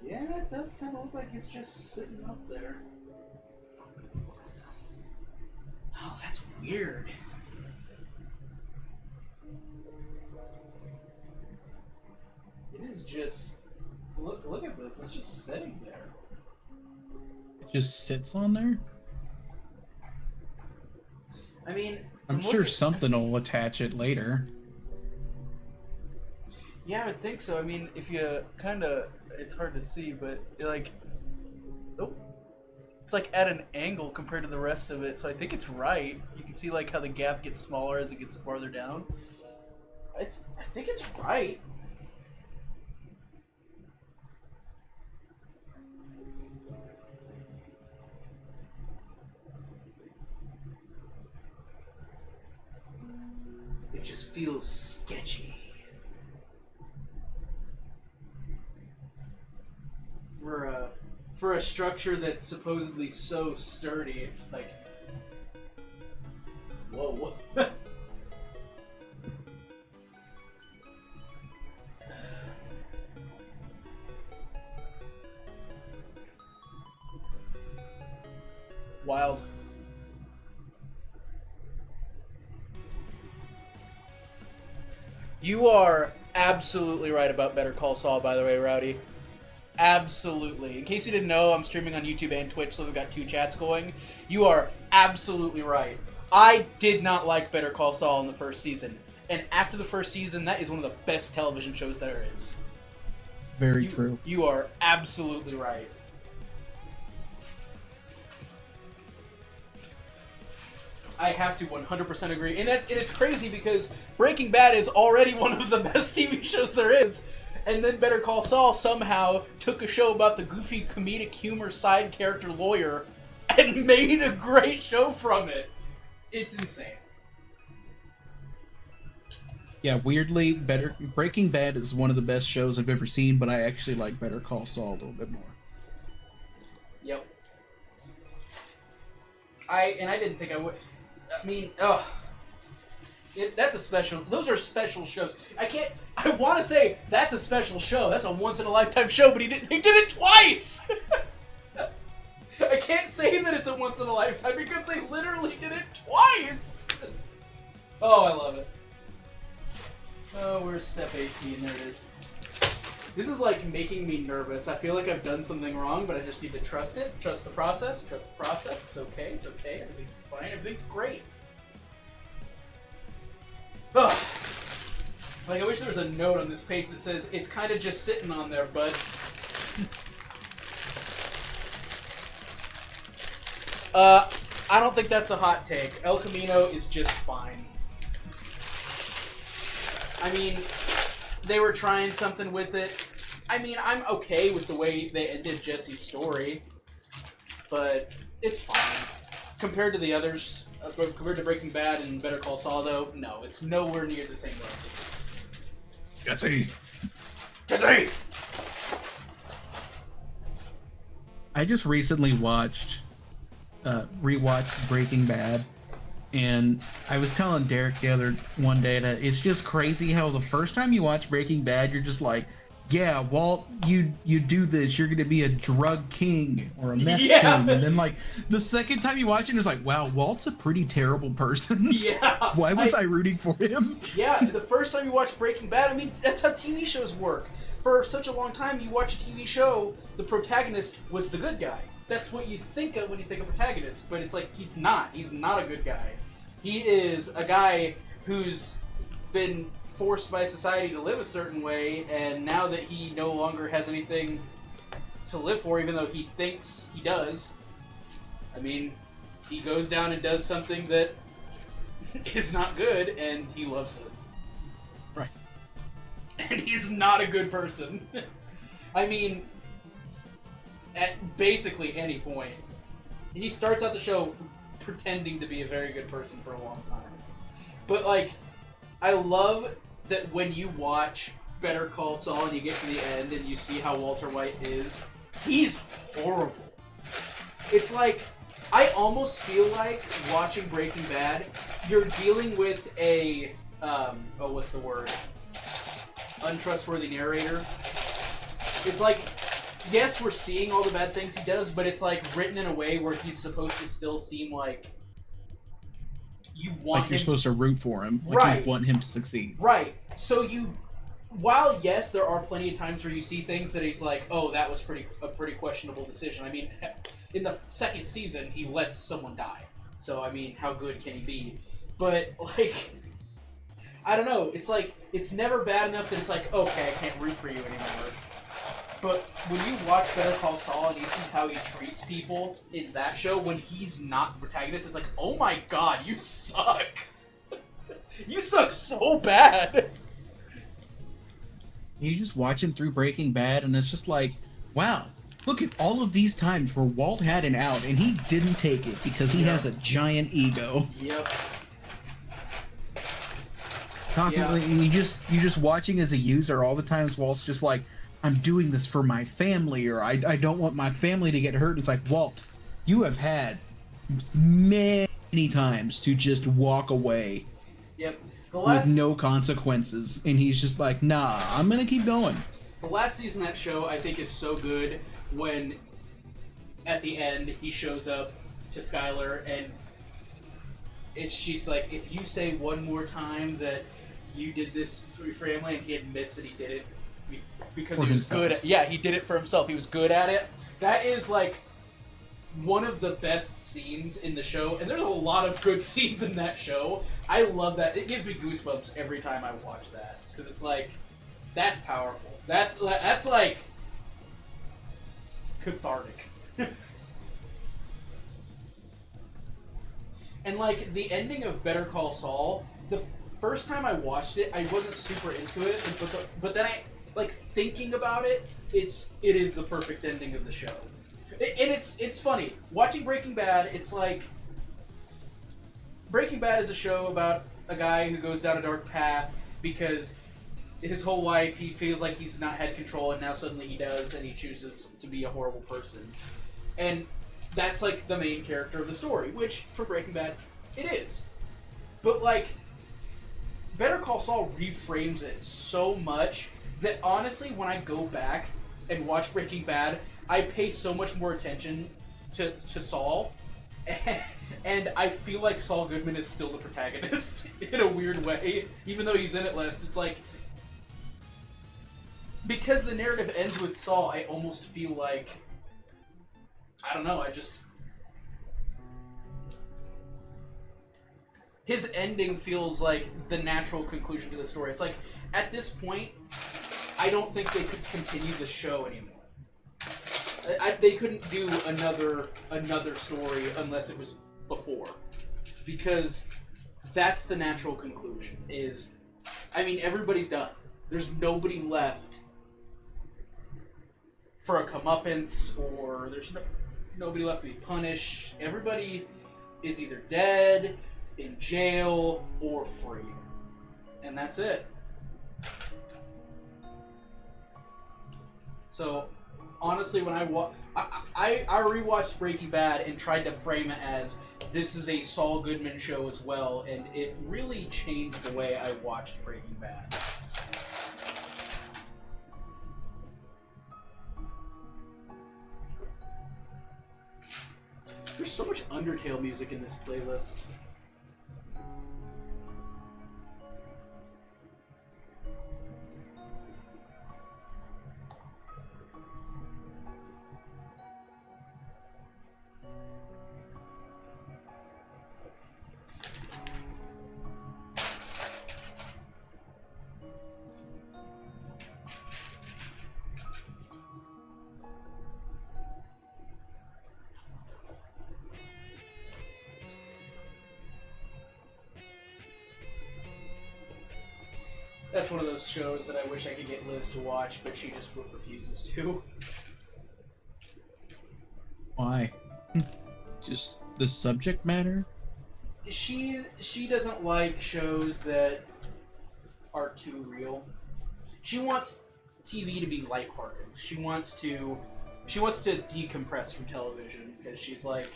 Yeah, it does kind of look like it's just sitting up there. Oh, that's weird. It is just... Look at this, it's just sitting there. It just sits on there? I mean... I'm sure something will attach it later. Yeah, I would think so. I mean, if you kind of... It's hard to see, but like... Oh. It's like at an angle compared to the rest of it, so I think it's right. You can see like how the gap gets smaller as it gets farther down. I think it's right. It just feels sketchy. For a structure that's supposedly so sturdy, it's like, whoa. Wild. You are absolutely right about Better Call Saul, by the way, Rowdy. Absolutely. In case you didn't know, I'm streaming on YouTube and Twitch, so we've got 2 chats going. You are absolutely right. I did not like Better Call Saul in the first season. And after the first season, that is one of the best television shows there is. Very true. You are absolutely right. I have to 100% agree. And it's crazy because Breaking Bad is already one of the best TV shows there is. And then Better Call Saul somehow took a show about the goofy comedic humor side character lawyer and made a great show from it. It's insane. Yeah, weirdly, Breaking Bad is one of the best shows I've ever seen, but I actually like Better Call Saul a little bit more. Yep. I didn't think I would. I mean, that's a special. Those are special shows. I want to say that's a special show. That's a once in a lifetime show, but he did it twice. I can't say that it's a once in a lifetime because they literally did it twice. Oh, I love it. Oh, where's step 18? There it is. This is like making me nervous. I feel like I've done something wrong, but I just need to trust it. Trust the process. Trust the process. It's okay. It's okay. Everything's fine. Everything's great. Ugh. Like, I wish there was a note on this page that says, it's kind of just sitting on there, bud. I don't think that's a hot take. El Camino is just fine. I mean, they were trying something with it. I mean, I'm okay with the way they ended Jesse's story, but it's fine. Compared to the others, compared to Breaking Bad and Better Call Saul, though, no, it's nowhere near the same level. Jesse! I just recently rewatched Breaking Bad, and I was telling Derek one day that it's just crazy how the first time you watch Breaking Bad, you're just like, yeah, Walt, you do this, you're gonna be a drug king or a meth Yeah. king, and then like the second time you watch it, it's like, wow, Walt's a pretty terrible person. Yeah. Why was I rooting for him? Yeah, the first time you watch Breaking Bad, I mean, that's how TV shows work. For such a long time, you watch a TV show, the protagonist was the good guy. That's what you think of when you think of protagonist, but it's like, he's not. He's not a good guy. He is a guy who's been forced by society to live a certain way, and now that he no longer has anything to live for, even though he thinks he does, I mean, he goes down and does something that is not good, and he loves it. Right. And he's not a good person. I mean, at basically any point. He starts out the show pretending to be a very good person for a long time. But, like, I love that when you watch Better Call Saul and you get to the end and you see how Walter White is, he's horrible. It's like, I almost feel like watching Breaking Bad, you're dealing with a, what's the word? Untrustworthy narrator. It's like, yes, we're seeing all the bad things he does, but it's like written in a way where he's supposed to still seem like you want like you're him supposed to root for him, like right. you want him to succeed. Right. So you, while yes, there are plenty of times where you see things that he's like, oh, that was a pretty questionable decision. I mean, in the second season, he lets someone die. So I mean, how good can he be? But like, I don't know. It's like, it's never bad enough that it's like, okay, I can't root for you anymore. But when you watch Better Call Saul and you see how he treats people in that show, when he's not the protagonist, it's like, oh my god, you suck. You suck so bad. You just watching through Breaking Bad, and it's just like, wow, look at all of these times where Walt had an out, and he didn't take it because he has a giant ego. Yep. You just watching as a user all the times. Walt's just like, I'm doing this for my family, or I don't want my family to get hurt. It's like, Walt, you have had many times to just walk away. Yep. With no consequences, and he's just like, nah, I'm gonna keep going. The last season of that show, I think, is so good when, at the end, he shows up to Skylar, and she's like, if you say one more time that you did this for your family, and he admits that he did it because he was good at, yeah, he did it for himself, he was good at it. That is, like, one of the best scenes in the show, and there's a lot of good scenes in that show. I love that. It gives me goosebumps every time I watch that, because it's like, that's powerful. That's like cathartic. And like the ending of Better Call Saul, the first time I watched it, I wasn't super into it, but then I like thinking about it. It is the perfect ending of the show. And it's funny. Watching Breaking Bad, it's like... Breaking Bad is a show about a guy who goes down a dark path because his whole life he feels like he's not had control, and now suddenly he does, and he chooses to be a horrible person. And that's like the main character of the story, which, for Breaking Bad, it is. But like, Better Call Saul reframes it so much that honestly, when I go back and watch Breaking Bad, I pay so much more attention to Saul, and I feel like Saul Goodman is still the protagonist in a weird way, even though he's in it less. It's like, because the narrative ends with Saul, I almost feel like, I don't know, his ending feels like the natural conclusion to the story. It's like, at this point, I don't think they could continue the show anymore. They couldn't do another story unless it was before, because that's the natural conclusion. Is, I mean, everybody's done. There's nobody left for a comeuppance, or there's nobody left to be punished. Everybody is either dead, in jail, or free, and that's it. So, honestly, when I rewatched Breaking Bad and tried to frame it as this is a Saul Goodman show as well, and it really changed the way I watched Breaking Bad. There's so much Undertale music in this playlist. That's one of those shows that I wish I could get Liz to watch, but she just refuses to. Why? Just the subject matter? She doesn't like shows that are too real. She wants TV to be lighthearted. She wants to decompress from television because she's like,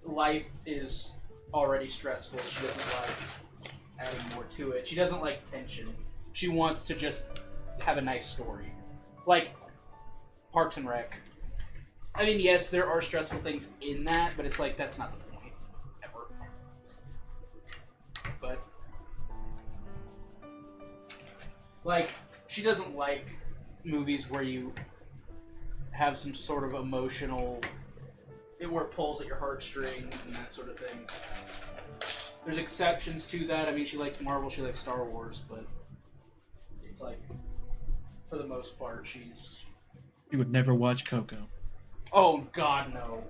life is already stressful. She doesn't like adding more to it. She doesn't like tension. She wants to just have a nice story. Like Parks and Rec. I mean, yes, there are stressful things in that, but it's like, that's not the point. Ever. But, like, she doesn't like movies where you have some sort of emotional, where it pulls at your heartstrings and that sort of thing. There's exceptions to that. I mean, she likes Marvel, she likes Star Wars, but it's like, for the most part, she's... You would never watch Coco. Oh, God, no.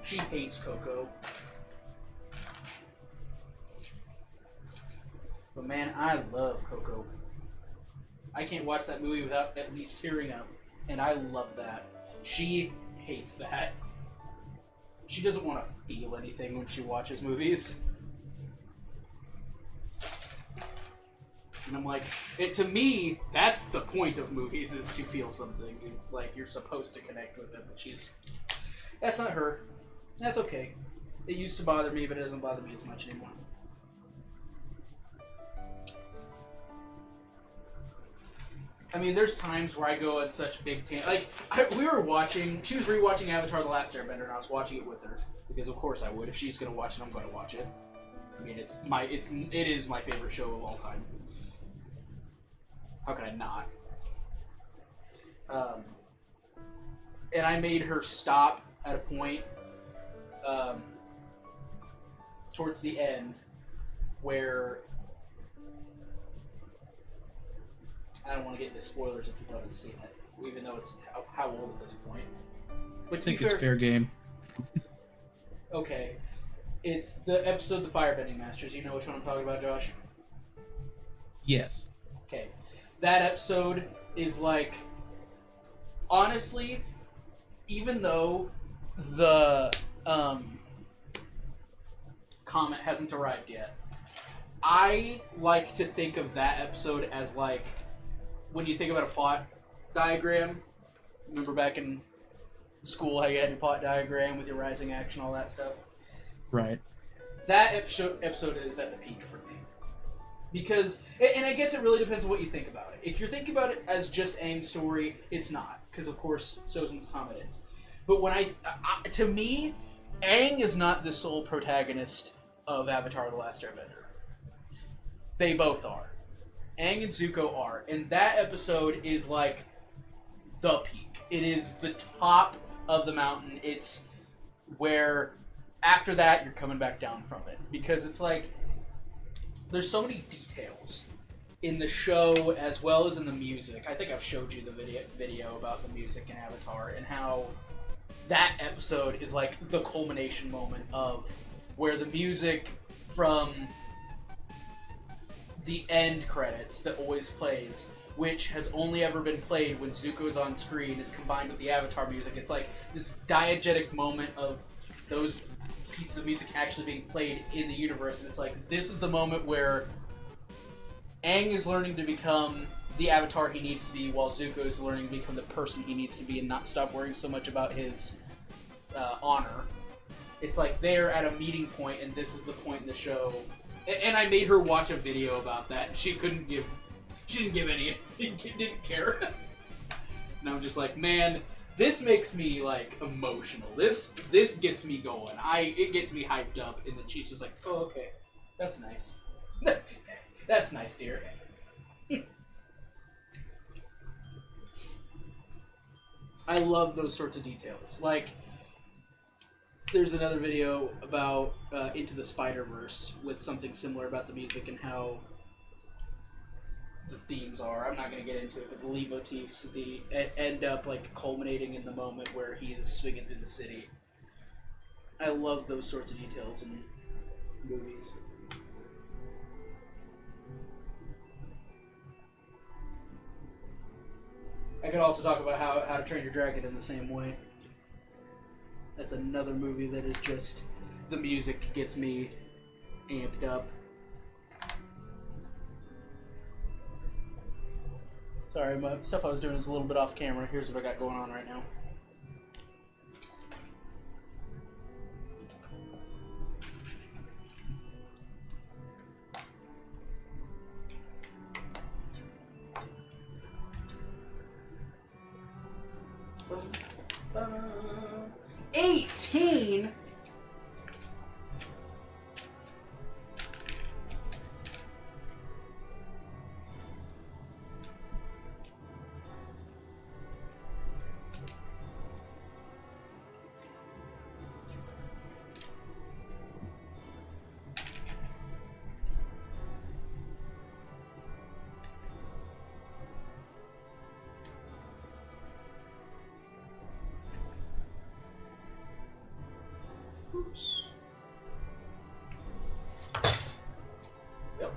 She hates Coco. But man, I love Coco. I can't watch that movie without at least tearing up, and I love that. She hates that. She doesn't want to feel anything when she watches movies. And I'm like, to me, that's the point of movies, is to feel something. It's like, you're supposed to connect with it, but that's not her. That's okay. It used to bother me, but it doesn't bother me as much anymore. I mean, there's times where I go on such big like, she was rewatching Avatar: The Last Airbender, and I was watching it with her, because of course I would. If she's gonna watch it, I'm gonna watch it. I mean, it is my favorite show of all time. How could I not? And I made her stop at a point towards the end where I don't want to get into spoilers if people haven't seen it, even though it's how old at this point. But I think it's fair game. Okay. It's the episode The Firebending Masters. You know which one I'm talking about, Josh? Yes. Okay. That episode is like, honestly, even though the comet hasn't arrived yet, I like to think of that episode as like, when you think about a plot diagram, remember back in school how you had your plot diagram with your rising action, all that stuff? Right. That episode is at the peak for me. Because, and I guess it really depends on what you think about it. If you're thinking about it as just Aang's story, it's not. Because, of course, Sozin's Comet is. But when to me, Aang is not the sole protagonist of Avatar: The Last Airbender. They both are. Aang and Zuko are. And that episode is like the peak. It is the top of the mountain. It's where, after that, you're coming back down from it. Because it's like, there's so many details in the show as well as in the music. I think I've showed you the video about the music in Avatar and how that episode is like the culmination moment of where the music from the end credits that always plays, which has only ever been played when Zuko's on screen, is combined with the Avatar music. It's like this diegetic moment of those pieces of music actually being played in the universe, and it's like, this is the moment where Aang is learning to become the Avatar he needs to be, while Zuko is learning to become the person he needs to be and not stop worrying so much about his honor. It's like they're at a meeting point, and this is the point in the show. And I made her watch a video about that. She didn't give any, didn't care. And I'm just like, man, This makes me like emotional. This gets me going. It gets me hyped up, and then she's just like, "Oh, okay, that's nice. That's nice, dear." I love those sorts of details. Like, there's another video about Into the Spider-Verse with something similar about the music and how the themes are. I'm not going to get into it, but the leitmotifs end up like culminating in the moment where he is swinging through the city. I love those sorts of details in movies. I could also talk about how to Train Your Dragon in the same way. That's another movie that is just, the music gets me amped up. Sorry, my stuff I was doing is a little bit off camera. Here's what I got going on right now. Uh, 18? Oops. Yep.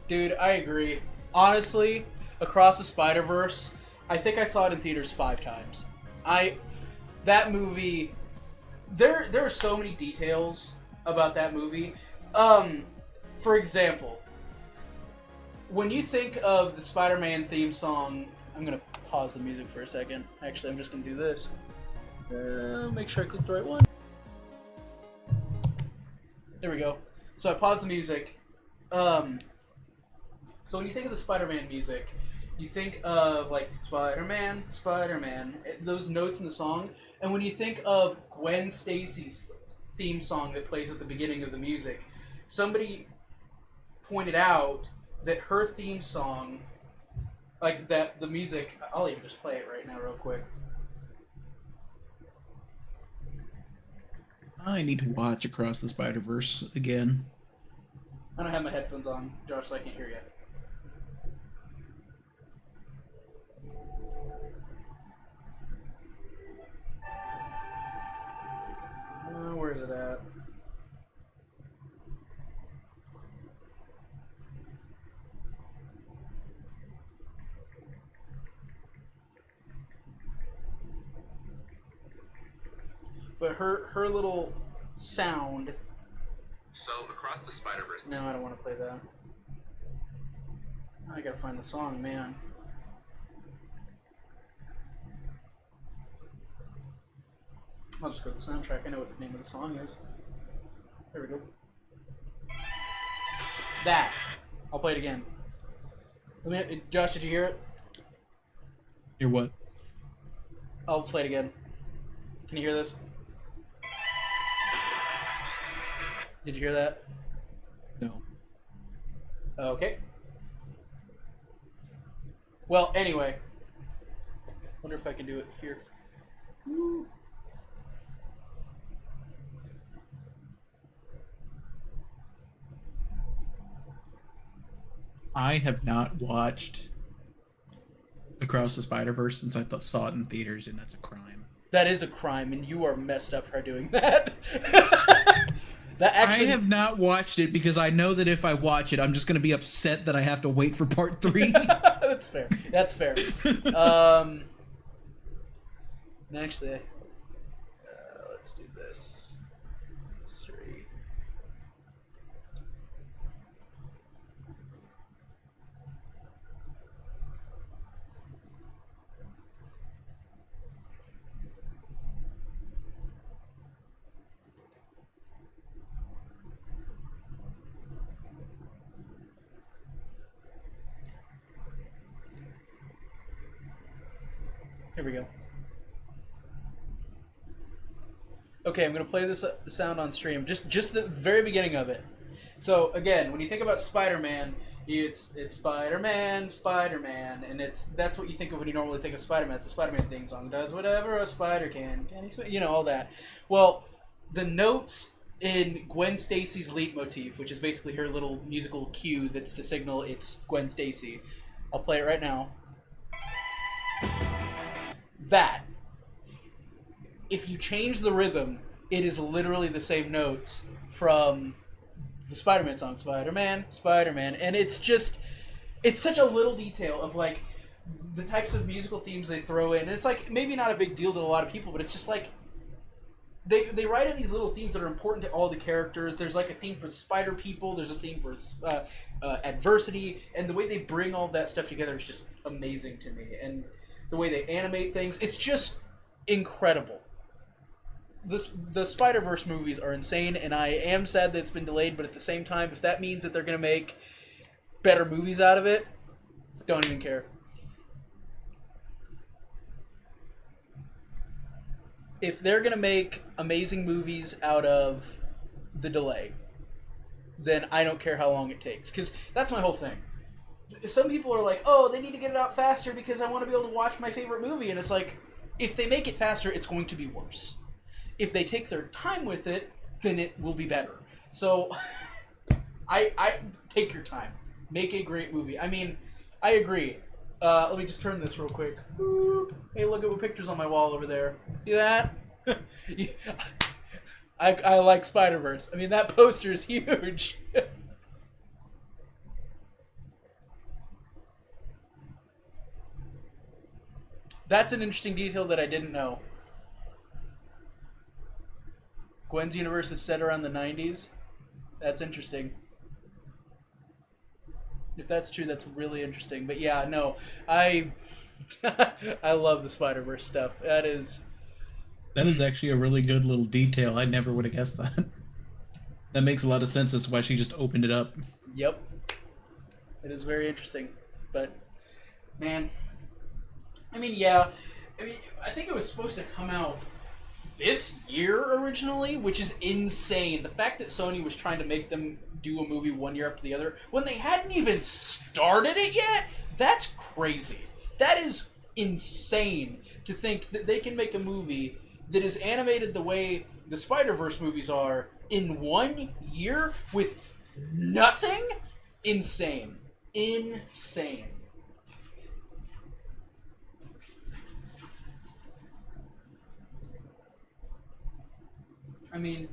Dude, I agree. Honestly, Across the Spider-Verse, I think I saw it in theaters 5 times. That movie, there are so many details about that movie. For example, when you think of the Spider-Man theme song, I'm gonna pause the music for a second. Actually, I'm just gonna do this. Make sure I click the right one. There we go. So I paused the music. So when you think of the Spider-Man music, you think of like Spider-Man, Spider-Man, those notes in the song, and when you think of Gwen Stacy's theme song that plays at the beginning of the music, somebody pointed out that her theme song, like that, the music, I'll even just play it right now real quick. I need to watch Across the Spider-Verse again. I don't have my headphones on, Josh, so I can't hear you. Where is it at? But her little sound. So, Across the Spider-Verse. No, I don't want to play that. I gotta find the song, man. I'll just go to the soundtrack. I know what the name of the song is. There we go. That. I'll play it again. Josh, did you hear it? Hear what? I'll play it again. Can you hear this? Did you hear that? No. Okay. Well, anyway. Wonder if I can do it here. I have not watched Across the Spider-Verse since I saw it in theaters, and that's a crime. That is a crime, and you are messed up for doing that. That actually, I have not watched it because I know that if I watch it, I'm just going to be upset that I have to wait for part 3. That's fair. That's fair. And actually, let's do this. History. Here we go. Okay, I'm gonna play this sound on stream. Just the very beginning of it. So again, when you think about Spider-Man, it's Spider-Man, Spider-Man, and that's what you think of when you normally think of Spider-Man. It's a Spider-Man theme song. Does whatever a spider can he? You know, all that. Well, the notes in Gwen Stacy's leitmotif, which is basically her little musical cue that's to signal it's Gwen Stacy. I'll play it right now. That, if you change the rhythm, it is literally the same notes from the Spider-Man song, Spider-Man, Spider-Man, and it's such a little detail of like the types of musical themes they throw in, and it's like maybe not a big deal to a lot of people, but it's just like they write in these little themes that are important to all the characters. There's like a theme for spider people, there's a theme for adversity, and the way they bring all that stuff together is just amazing to me, and the way they animate things, it's just incredible. The Spider-Verse movies are insane, and I am sad that it's been delayed, but at the same time, if that means that they're going to make better movies out of it, don't even care. If they're going to make amazing movies out of the delay, then I don't care how long it takes, because that's my whole thing. Some people are like, oh, they need to get it out faster because I want to be able to watch my favorite movie, and it's like, if they make it faster, it's going to be worse. If they take their time with it, then it will be better. So, I take your time. Make a great movie. I mean, I agree. Let me just turn this real quick. Hey, look at what picture's on my wall over there. See that? I like Spider-Verse. I mean, that poster is huge. That's an interesting detail that I didn't know. Gwen's universe is set around the 90s. That's interesting. If that's true, that's really interesting. But yeah, no, I love the Spider-Verse stuff. That is actually a really good little detail. I never would have guessed that. That makes a lot of sense as to why she just opened it up. Yep. It is very interesting. But, man, I mean, yeah. I think it was supposed to come out this year originally, which is insane. The fact that Sony was trying to make them do a movie 1 year after the other when they hadn't even started it yet, that's crazy. That is insane to think that they can make a movie that is animated the way the Spider-Verse movies are in 1 year with nothing. Insane. Insane. I mean,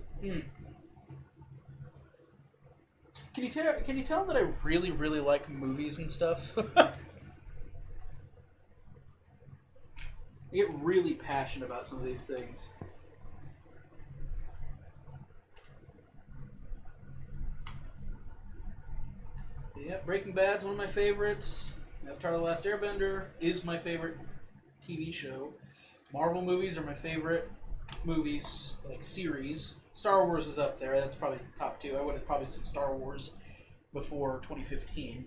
Can you tell that I really, really like movies and stuff? I get really passionate about some of these things. Yeah, Breaking Bad's one of my favorites. Avatar: The Last Airbender is my favorite TV show. Marvel movies are my favorite movies, like series. Star Wars is up there. That's probably top 2. I would have probably said Star Wars before 2015.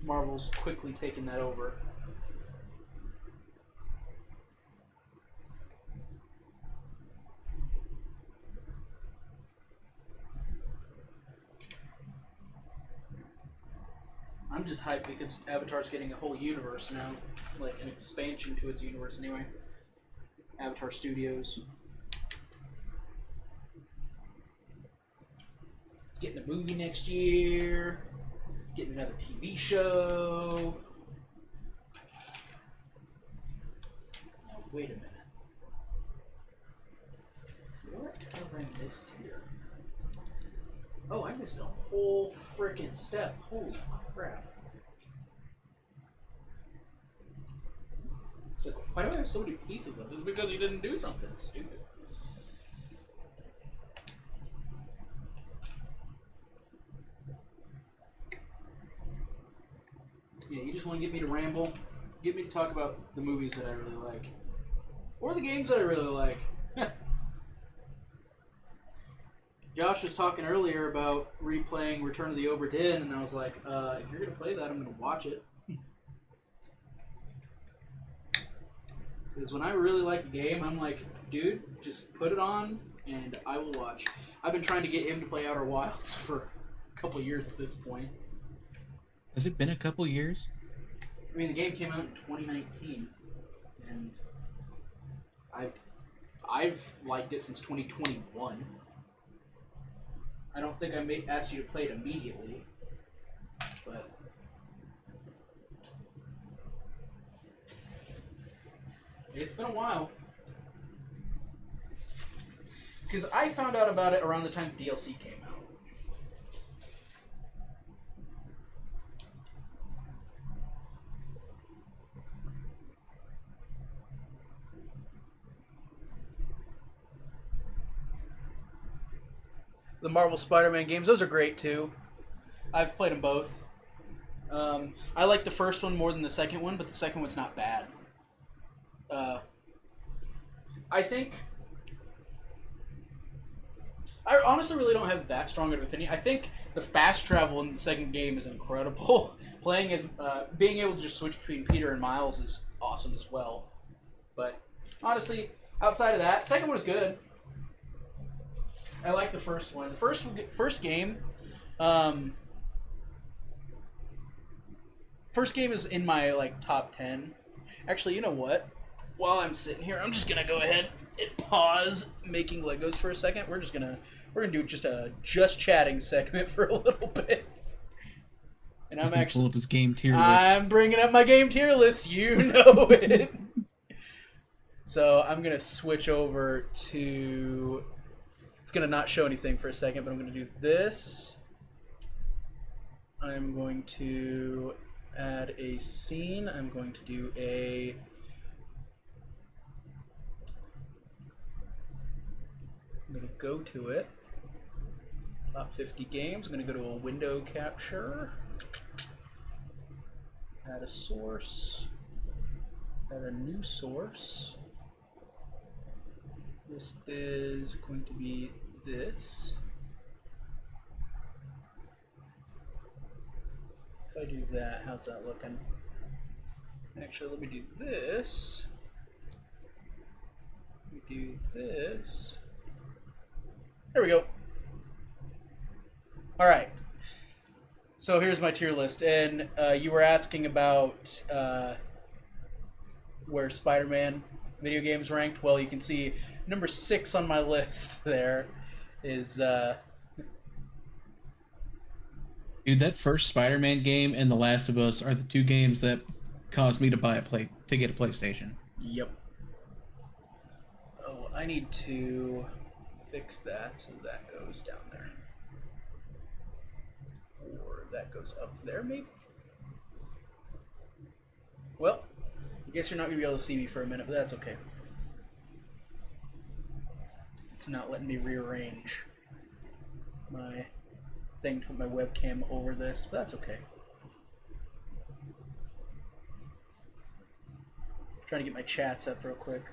Marvel's quickly taken that over. I'm just hyped because Avatar's getting a whole universe now, like an expansion to its universe anyway. Avatar Studios. Getting a movie next year. Getting another TV show. Now, wait a minute. What have I missed here? Oh, I missed a whole freaking step. Holy crap. It's like, why do I have so many pieces of this? Because you didn't do something stupid. Yeah, you just want to get me to ramble, get me to talk about the movies that I really like. Or the games that I really like. Josh was talking earlier about replaying Return of the Obra Dinn, and I was like, if you're going to play that, I'm going to watch it. Because when I really like a game, I'm like, dude, just put it on, and I will watch. I've been trying to get him to play Outer Wilds for a couple years at this point. Has it been a couple years? I mean, the game came out in 2019, and I've liked it since 2021. I don't think I asked you to play it immediately, but it's been a while. Because I found out about it around the time the DLC came out. The Marvel Spider-Man games, those are great too. I've played them both. I like the first one more than the second one, but the second one's not bad. I think... I honestly really don't have that strong of an opinion. I think the fast travel in the second game is incredible. Playing as... being able to just switch between Peter and Miles is awesome as well. But, honestly, outside of that, second one is good. I like the first one. The first game, first game is in my top 10. Actually, you know what? While I'm sitting here, I'm just gonna go ahead and pause making Legos for a second. We're gonna do just a chatting segment for a little bit. And I'm actually pull up his game tier list. I'm bringing up my game tier list. You know it. So I'm gonna switch over to. It's going to not show anything for a second, but I'm going to do this. I'm going to add a scene. I'm going to do a... I'm going to go to it. Top 50 games. I'm going to go to a window capture. Add a source. Add a new source. This is going to be this. If I do that, how's that looking? Actually, let me do this. Let me do this. There we go. Alright. So here's my tier list. And you were asking about where Spider-Man video games ranked. Well, you can see number 6 on my list there is Dude, that first Spider-Man game and The Last of Us are the two games that caused me to get a PlayStation. Yep. Oh, I need to fix that so that goes down there. Or that goes up there, maybe? Well, I guess you're not going to be able to see me for a minute, but that's okay. It's not letting me rearrange my thing to put my webcam over this, but that's okay. Trying to get my chats up real quick.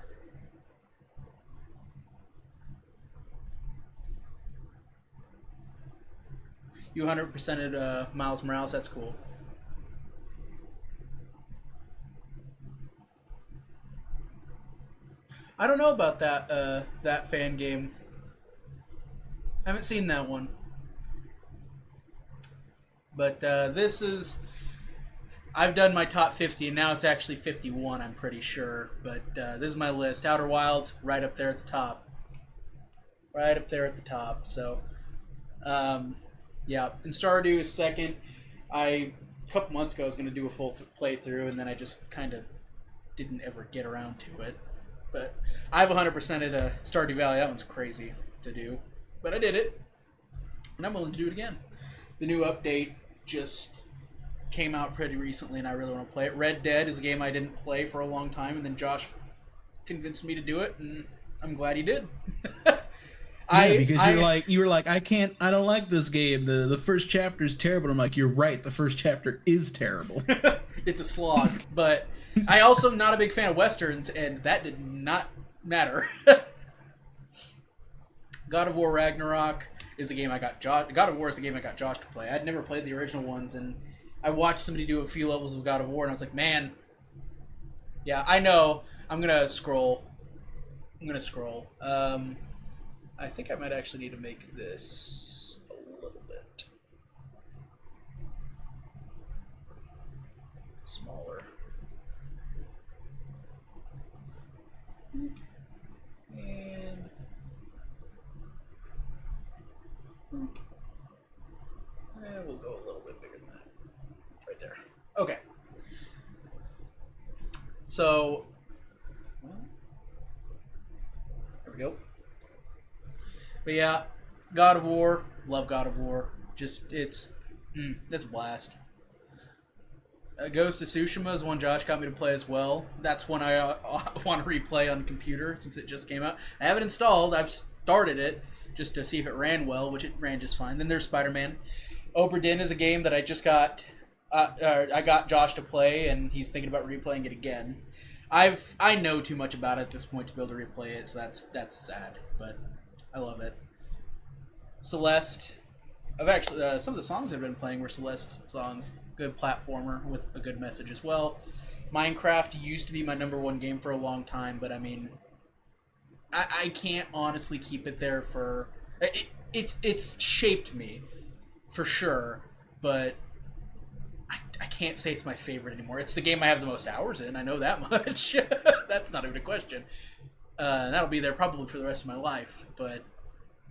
You 100%ed Miles Morales, that's cool. I don't know about that fan game. I haven't seen that one. But this is I've done my top 50, and now it's actually 51, I'm pretty sure. But this is my list. Outer Wilds, right up there at the top. Right up there at the top. So, yeah. And Stardew is second. A couple months ago, I was going to do a full playthrough, and then I just kind of didn't ever get around to it. But I've 100%ed a Stardew Valley. That one's crazy to do. But I did it, and I'm willing to do it again. The new update just came out pretty recently, and I really want to play it. Red Dead is a game I didn't play for a long time, and then Josh convinced me to do it, and I'm glad he did. Because you were like, I don't like this game. The first chapter is terrible. I'm like, you're right. The first chapter is terrible. It's a slog, but I also am not a big fan of westerns, and that did not matter. God of War Ragnarok is a game I got Josh. God of War is a game I got Josh to play. I'd never played the original ones, and I watched somebody do a few levels of God of War, and I was like, man, yeah, I know. I'm gonna scroll. I think I might actually need to make this a little bit smaller. And we'll go a little bit bigger than that. Right there. Okay. So, there we go. But yeah, God of War, love God of War. Just, it's a blast. Ghost of Tsushima is one Josh got me to play as well. That's one I want to replay on computer since it just came out. I have it installed. I've started it just to see if it ran well, which it ran just fine. Then there's Spider-Man. Obra Dinn is a game that I just got. I got Josh to play, and he's thinking about replaying it again. I know too much about it at this point to be able to replay it, so that's sad, but I love it. Celeste. I've actually some of the songs I've been playing were Celeste songs. Good platformer with a good message as well. Minecraft used to be my number one game for a long time, but I mean, I can't honestly keep it there for. It's shaped me, for sure, but I can't say it's my favorite anymore. It's the game I have the most hours in. I know that much. That's not even a question. That'll be there probably for the rest of my life, but.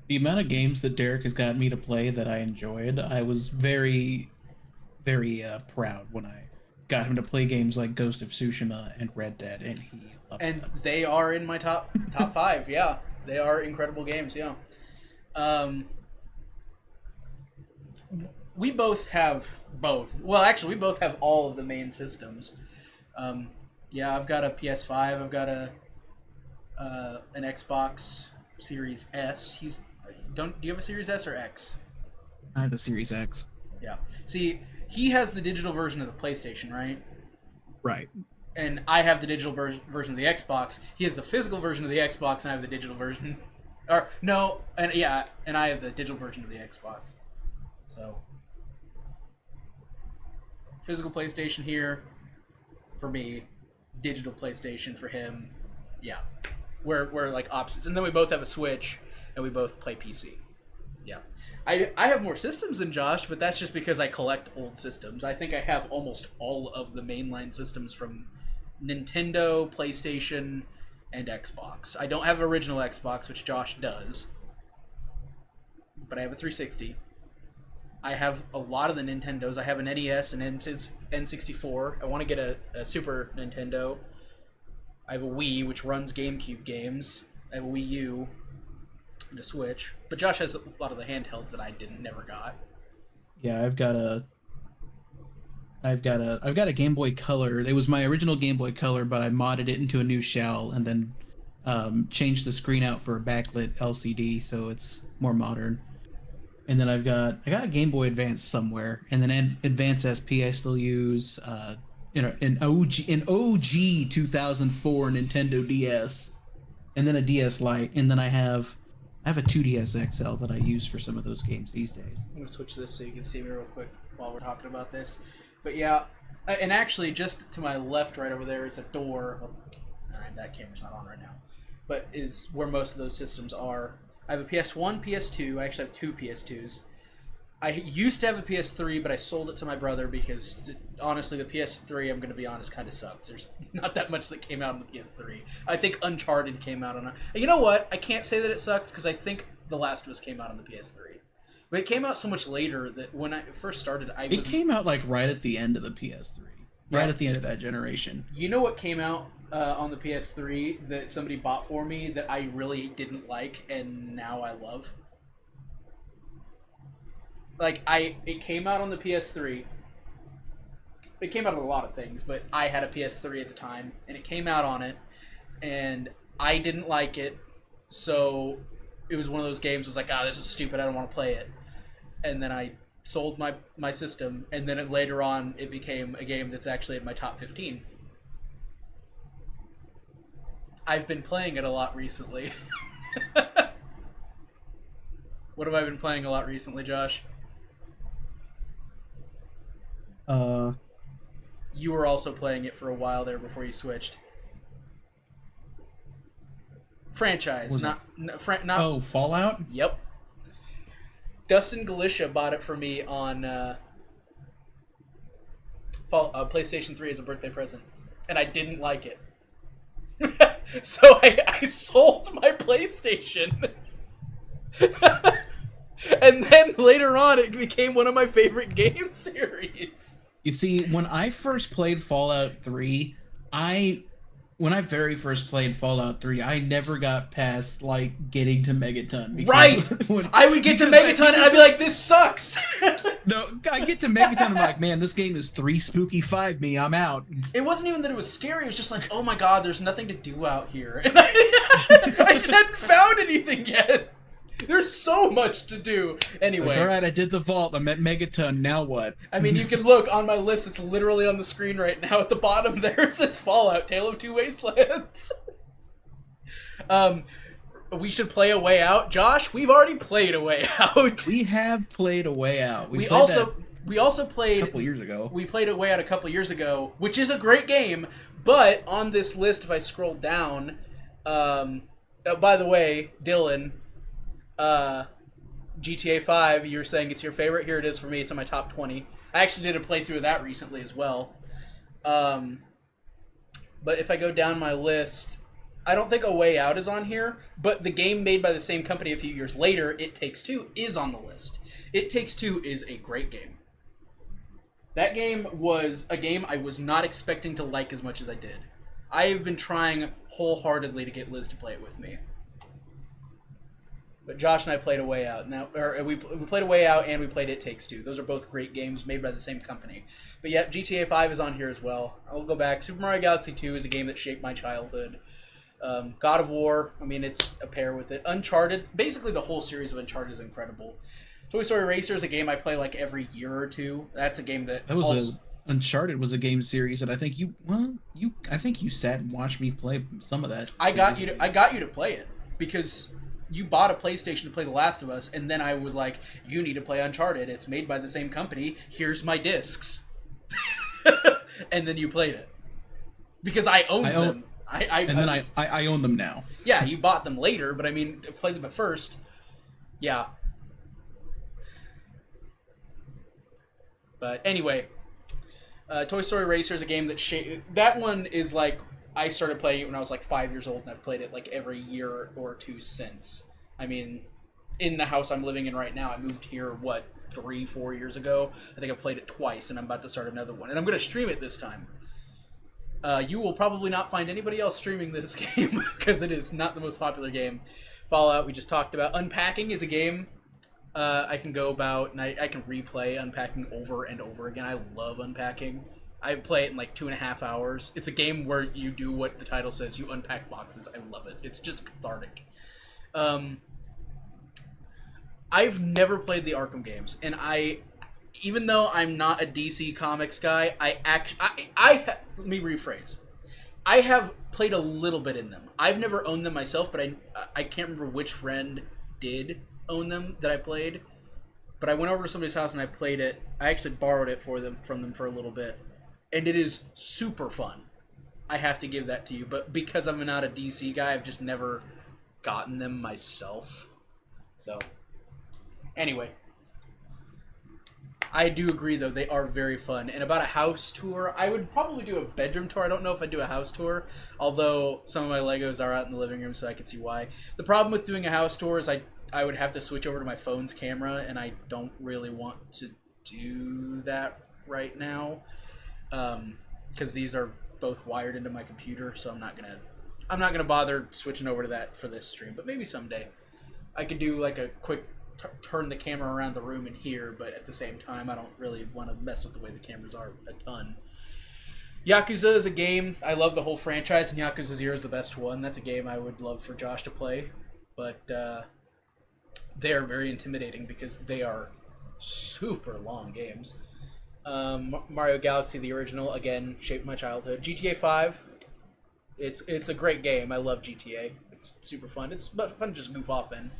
The amount of games that Derek has gotten me to play that I enjoyed, I was very, very proud when I got him to play games like Ghost of Tsushima and Red Dead, and he loved them. And they are in my top 5. Yeah, they are incredible games. Yeah. We both have both. Well, actually, we both have all of the main systems. Yeah, I've got a PS5. I've got an Xbox Series S. Do you have a Series S or X? I have a Series X. Yeah. See, he has the digital version of the PlayStation, right? Right. And I have the digital version of the Xbox. He has the physical version of the Xbox, and I have the digital version. Or no, and I have the digital version of the Xbox. So, physical PlayStation here for me, digital PlayStation for him. Yeah, we're like opposites, and then we both have a Switch, and we both play PC. Yeah, I have more systems than Josh, but that's just because I collect old systems. I think I have almost all of the mainline systems from Nintendo, PlayStation, and Xbox. I don't have an original Xbox, which Josh does, but I have a 360. I have a lot of the Nintendos. I have an NES and N64. I want to get a Super Nintendo. I have a Wii, which runs GameCube games. I have a Wii U and a Switch. But Josh has a lot of the handhelds that I never got. Yeah, I've got a Game Boy Color. It was my original Game Boy Color, but I modded it into a new shell and then changed the screen out for a backlit LCD, so it's more modern. And then I got a Game Boy Advance somewhere, and then Advance SP I still use. An OG 2004 Nintendo DS, and then a DS Lite, and then I have a 2DS XL that I use for some of those games these days. I'm gonna switch this so you can see me real quick while we're talking about this. But yeah, and actually just to my left, right over there is a door. All right, that camera's not on right now, but is where most of those systems are. I have a PS1, PS2. I actually have two PS2s. I used to have a PS3, but I sold it to my brother because, honestly, the PS3, I'm going to be honest, kind of sucks. There's not that much that came out on the PS3. I think Uncharted came out on it. You know what? I can't say that it sucks because I think The Last of Us came out on the PS3. But it came out so much later that when I first started, It came out like right at the end of the PS3. Right at the end of that generation. You know what came out on the PS3 that somebody bought for me that I really didn't like and now I love? Like, it came out on the PS3. It came out on a lot of things, but I had a PS3 at the time, and it came out on it, and I didn't like it, so it was one of those games was like, this is stupid, I don't want to play it. And then I sold my system, and then later on, it became a game that's actually in my top 15. I've been playing it a lot recently. What have I been playing a lot recently, Josh? You were also playing it for a while there before you switched. Franchise, not Fallout? Yep. Dustin Galicia bought it for me on PlayStation 3 as a birthday present, and I didn't like it. So I sold my PlayStation. And then later on, it became one of my favorite game series. You see, when I first played Fallout 3, when I very first played Fallout 3, I never got past, like, getting to Megaton. Right! I would get to Megaton and I'd be like, this sucks! No, I get to Megaton and I'm like, man, this game is 3 spooky 5 me, I'm out. It wasn't even that it was scary, it was just like, oh my god, there's nothing to do out here. And I just hadn't found anything yet. There's so much to do. Anyway. Like, alright, I did the vault. I'm at Megaton. Now what? I mean, you can look on my list. It's literally on the screen right now. At the bottom there, it says Fallout, Tale of Two Wastelands. We should play A Way Out. Josh, we've already played A Way Out. We have played A Way Out. We also played... a couple years ago. We played A Way Out a couple years ago, which is a great game. But on this list, if I scroll down... by the way, Dylan... GTA 5, you were saying it's your favorite. Here it is for me. It's in my top 20. I actually did a playthrough of that recently as well. But if I go down my list, I don't think A Way Out is on here, but the game made by the same company a few years later, It Takes Two, is on the list. It Takes Two is a great game. That game was a game I was not expecting to like as much as I did. I have been trying wholeheartedly to get Liz to play it with me. But Josh and I played A Way Out. Now, we played A Way Out and we played It Takes Two. Those are both great games made by the same company. But yeah, GTA 5 is on here as well. I'll go back. Super Mario Galaxy 2 is a game that shaped my childhood. God of War, I mean, it's a pair with it. Uncharted, basically the whole series of Uncharted is incredible. Toy Story Racer is a game I play like every year or two. That's a game that Uncharted was a game series that I think you sat and watched me play some of that. I got you to play it because you bought a PlayStation to play The Last of Us, and then I was like, you need to play Uncharted. It's made by the same company. Here's my discs. And then you played it. Because I owned them. I own them now. Yeah, you bought them later, but I mean, played them at first. Yeah. But anyway, Toy Story Racer is a game that one is like, I started playing it when I was like 5 years old, and I've played it like every year or two since. I mean, in the house I'm living in right now, I moved here, 3-4 years ago? I think I played it twice, and I'm about to start another one. And I'm going to stream it this time. You will probably not find anybody else streaming this game, because it is not the most popular game. Fallout, we just talked about. Unpacking is a game I can go about, and I can replay Unpacking over and over again. I love Unpacking. I play it in like 2.5 hours. It's a game where you do what the title says. You unpack boxes. I love it. It's just cathartic. I've never played the Arkham games, and even though I'm not a DC Comics guy, let me rephrase. I have played a little bit in them. I've never owned them myself, but I can't remember which friend did own them that I played. But I went over to somebody's house and I played it. I actually borrowed it from them for a little bit. And it is super fun. I have to give that to you. But because I'm not a DC guy, I've just never gotten them myself. So, anyway. I do agree, though. They are very fun. And about a house tour, I would probably do a bedroom tour. I don't know if I'd do a house tour, although some of my Legos are out in the living room, so I can see why. The problem with doing a house tour is I would have to switch over to my phone's camera, and I don't really want to do that right now, because these are both wired into my computer, so I'm not gonna bother switching over to that for this stream. But maybe someday I could do like a quick turn the camera around the room in here, but at the same time I don't really want to mess with the way the cameras are a ton. Yakuza is a game. I love the whole franchise, and Yakuza 0 is the best one. That's a game I would love for Josh to play, but they are very intimidating because they are super long games. Mario Galaxy, the original, again, shaped my childhood. GTA 5, it's a great game. I love GTA. It's super fun. It's fun to just goof off in.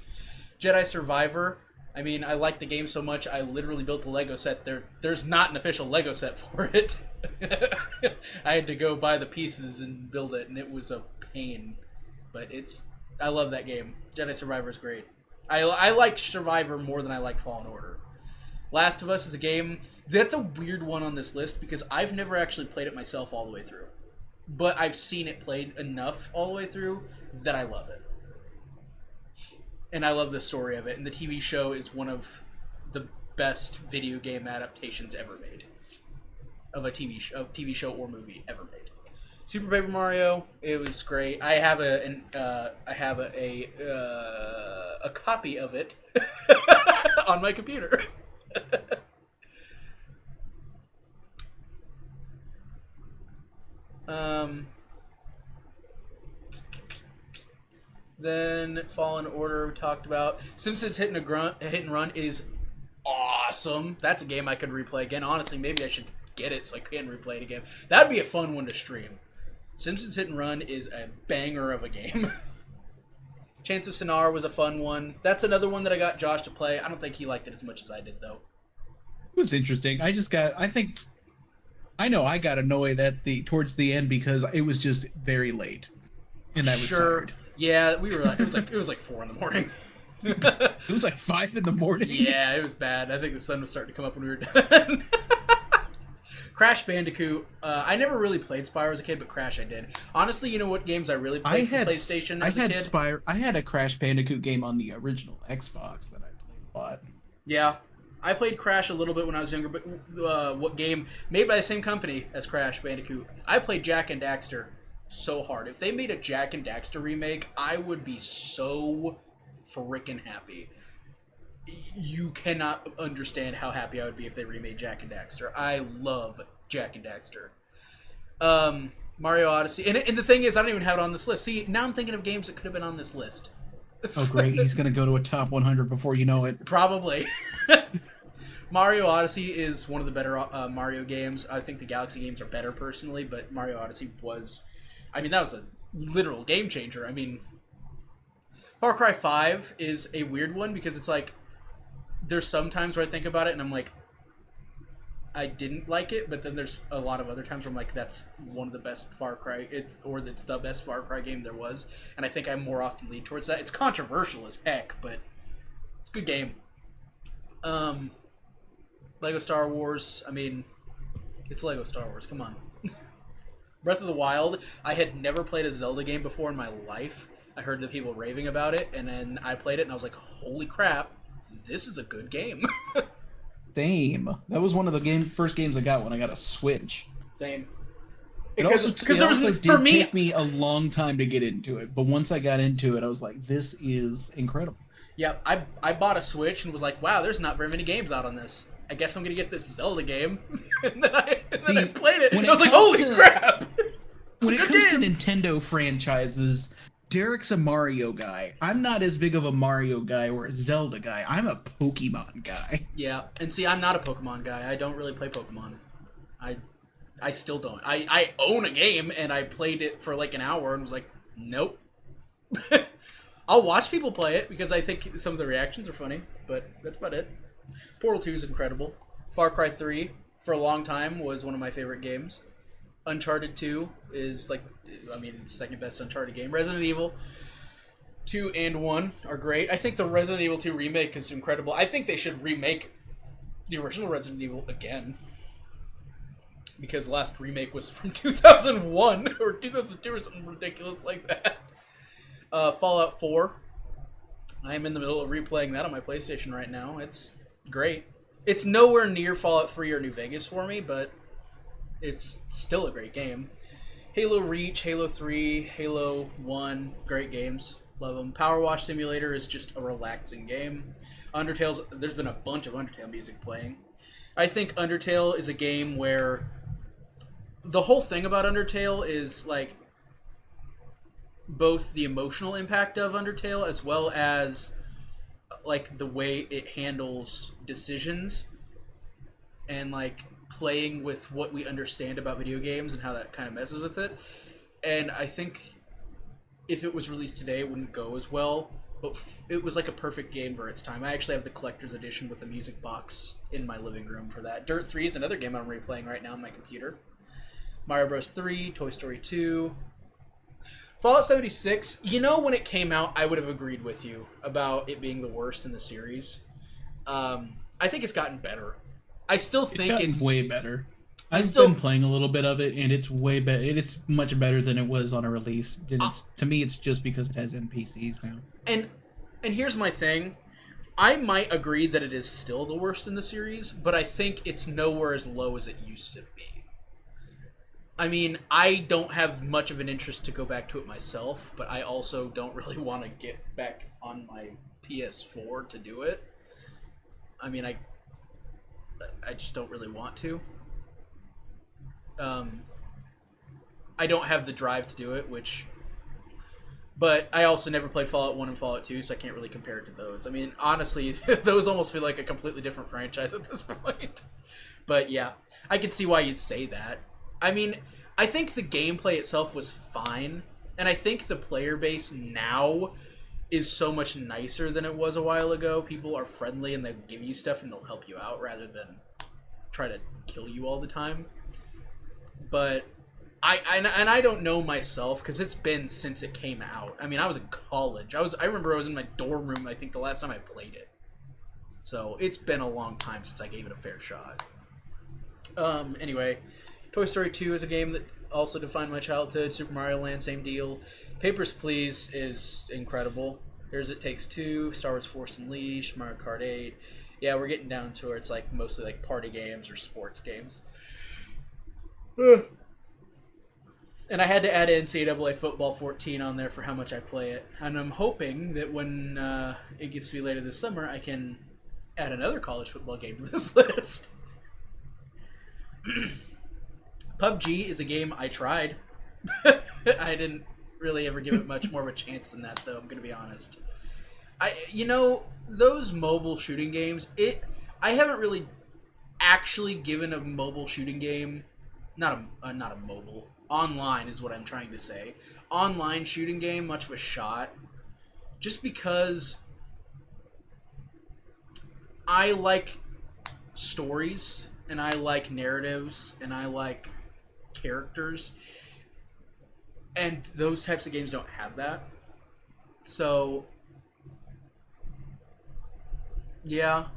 Jedi Survivor, I mean, I like the game so much, I literally built a Lego set. There's not an official Lego set for it. I had to go buy the pieces and build it, and it was a pain. But I love that game. Jedi Survivor is great. I like Survivor more than I like Fallen Order. Last of Us is a game that's a weird one on this list because I've never actually played it myself all the way through. But I've seen it played enough all the way through that I love it. And I love the story of it. And the TV show is one of the best video game adaptations ever made. Of a TV show or movie ever made. Super Paper Mario, it was great. I have a copy of it on my computer. Then Fallen Order we talked about. Simpsons Hit and Run is awesome. That's a game I could replay again. Honestly, maybe I should get it so I can replay it again. That'd be a fun one to stream. Simpsons Hit and Run is a banger of a game. Chance of Sonar was a fun one. That's another one that I got Josh to play. I don't think he liked it as much as I did, though. It was interesting. I know I got annoyed towards the end because it was just very late, and I was tired. Yeah, we were. It was like 4 a.m. It was like 5 a.m. Yeah, it was bad. I think the sun was starting to come up when we were done. Crash Bandicoot. I never really played Spyro as a kid, but Crash I did. Honestly, you know what games I really played for PlayStation as a kid? I had a Crash Bandicoot game on the original Xbox that I played a lot. Yeah. I played Crash a little bit when I was younger, but what game made by the same company as Crash Bandicoot? I played Jak and Daxter so hard. If they made a Jak and Daxter remake, I would be so freaking happy. You cannot understand how happy I would be if they remade Jak and Daxter. I love Jak and Daxter. Mario Odyssey. And the thing is, I don't even have it on this list. See, now I'm thinking of games that could have been on this list. Oh, great. He's going to go to a top 100 before you know it. Probably. Mario Odyssey is one of the better Mario games. I think the Galaxy games are better personally, but Mario Odyssey was... I mean, that was a literal game changer. I mean, Far Cry 5 is a weird one because it's like... There's some times where I think about it and I'm like, I didn't like it, but then there's a lot of other times where I'm like, that's one of the best Far Cry, it's the best Far Cry game there was, and I think I more often lean towards that. It's controversial as heck, but it's a good game. Lego Star Wars, I mean, it's Lego Star Wars, come on. Breath of the Wild, I had never played a Zelda game before in my life. I heard the people raving about it, and then I played it, and I was like, holy crap. This is a good game. Same. That was one of the first games I got when I got a Switch. Same. It also did take me a long time to get into it, but once I got into it, I was like, this is incredible. Yeah, I bought a Switch and was like, wow, there's not very many games out on this. I guess I'm going to get this Zelda game. and then I played it, and I was like, holy crap! When it comes to Nintendo franchises... Derek's a Mario guy. I'm not as big of a Mario guy or a Zelda guy. I'm a Pokemon guy. Yeah, and see, I'm not a Pokemon guy. I don't really play Pokemon. I still don't. I own a game, and I played it for like an hour and was like, nope. I'll watch people play it because I think some of the reactions are funny, but that's about it. Portal 2 is incredible. Far Cry 3, for a long time, was one of my favorite games. Uncharted 2 is like, I mean, it's the second best Uncharted game. Resident Evil 2 and 1 are great. I think the Resident Evil 2 remake is incredible. I think they should remake the original Resident Evil again, because the last remake was from 2001 or 2002 or something ridiculous like that. Fallout 4. I'm in the middle of replaying that on my PlayStation right now. It's great. It's nowhere near Fallout 3 or New Vegas for me, but it's still a great game. Halo Reach, Halo 3, Halo 1, great games. Love them. Power Wash Simulator is just a relaxing game. There's been a bunch of Undertale music playing. I think Undertale is a game where the whole thing about Undertale is like both the emotional impact of Undertale as well as like the way it handles decisions and like playing with what we understand about video games and how that kind of messes with it. And I think if it was released today, it wouldn't go as well. But it was like a perfect game for its time. I actually have the collector's edition with the music box in my living room for that. Dirt 3 is another game I'm replaying right now on my computer. Mario Bros. 3, Toy Story 2. Fallout 76, you know, when it came out, I would have agreed with you about it being the worst in the series. I think it's gotten better. I still think it's way better. I've still been playing a little bit of it, and it's way better. It's much better than it was on a release. And to me, it's just because it has NPCs now. And here's my thing. I might agree that it is still the worst in the series, but I think it's nowhere as low as it used to be. I mean, I don't have much of an interest to go back to it myself, but I also don't really want to get back on my PS4 to do it. I mean, I just don't really want to. I don't have the drive to do it, but I also never played Fallout 1 and Fallout 2, so I can't really compare it to those. I mean, honestly, those almost feel like a completely different franchise at this point. But yeah, I can see why you'd say that. I mean, I think the gameplay itself was fine, and I think the player base now is so much nicer than it was a while ago. People are friendly, and they give you stuff, and they'll help you out rather than try to kill you all the time. But I don't know myself because it's been since it came out. I mean, I was in college. I remember I was in my dorm room, I think, the last time I played it. So it's been a long time since I gave it a fair shot. Anyway, Toy Story 2 is a game that also defined my childhood. Super Mario Land, same deal. Papers, Please is incredible. Here's It Takes Two, Star Wars Force Unleashed, Mario Kart 8. Yeah, we're getting down to where it's like mostly like party games or sports games. And I had to add NCAA Football 14 on there for how much I play it. And I'm hoping that when it gets to be later this summer, I can add another college football game to this list. PUBG is a game I tried. I didn't really ever give it much more of a chance than that, though, I'm going to be honest. Those mobile shooting games, I haven't really actually given a mobile shooting game, not a mobile, online is what I'm trying to say, online shooting game much of a shot, just because I like stories, and I like narratives, and I like characters, and those types of games don't have that. So yeah,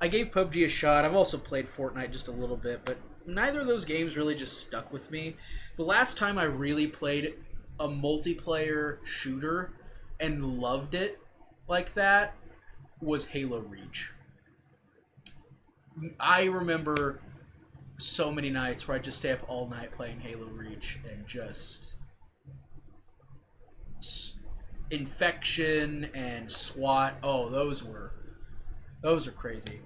I gave PUBG a shot. I've also played Fortnite just a little bit, but neither of those games really just stuck with me. The last time I really played a multiplayer shooter and loved it like that was Halo Reach. I remember so many nights where I'd just stay up all night playing Halo Reach and just Infection and SWAT. Oh, those are crazy.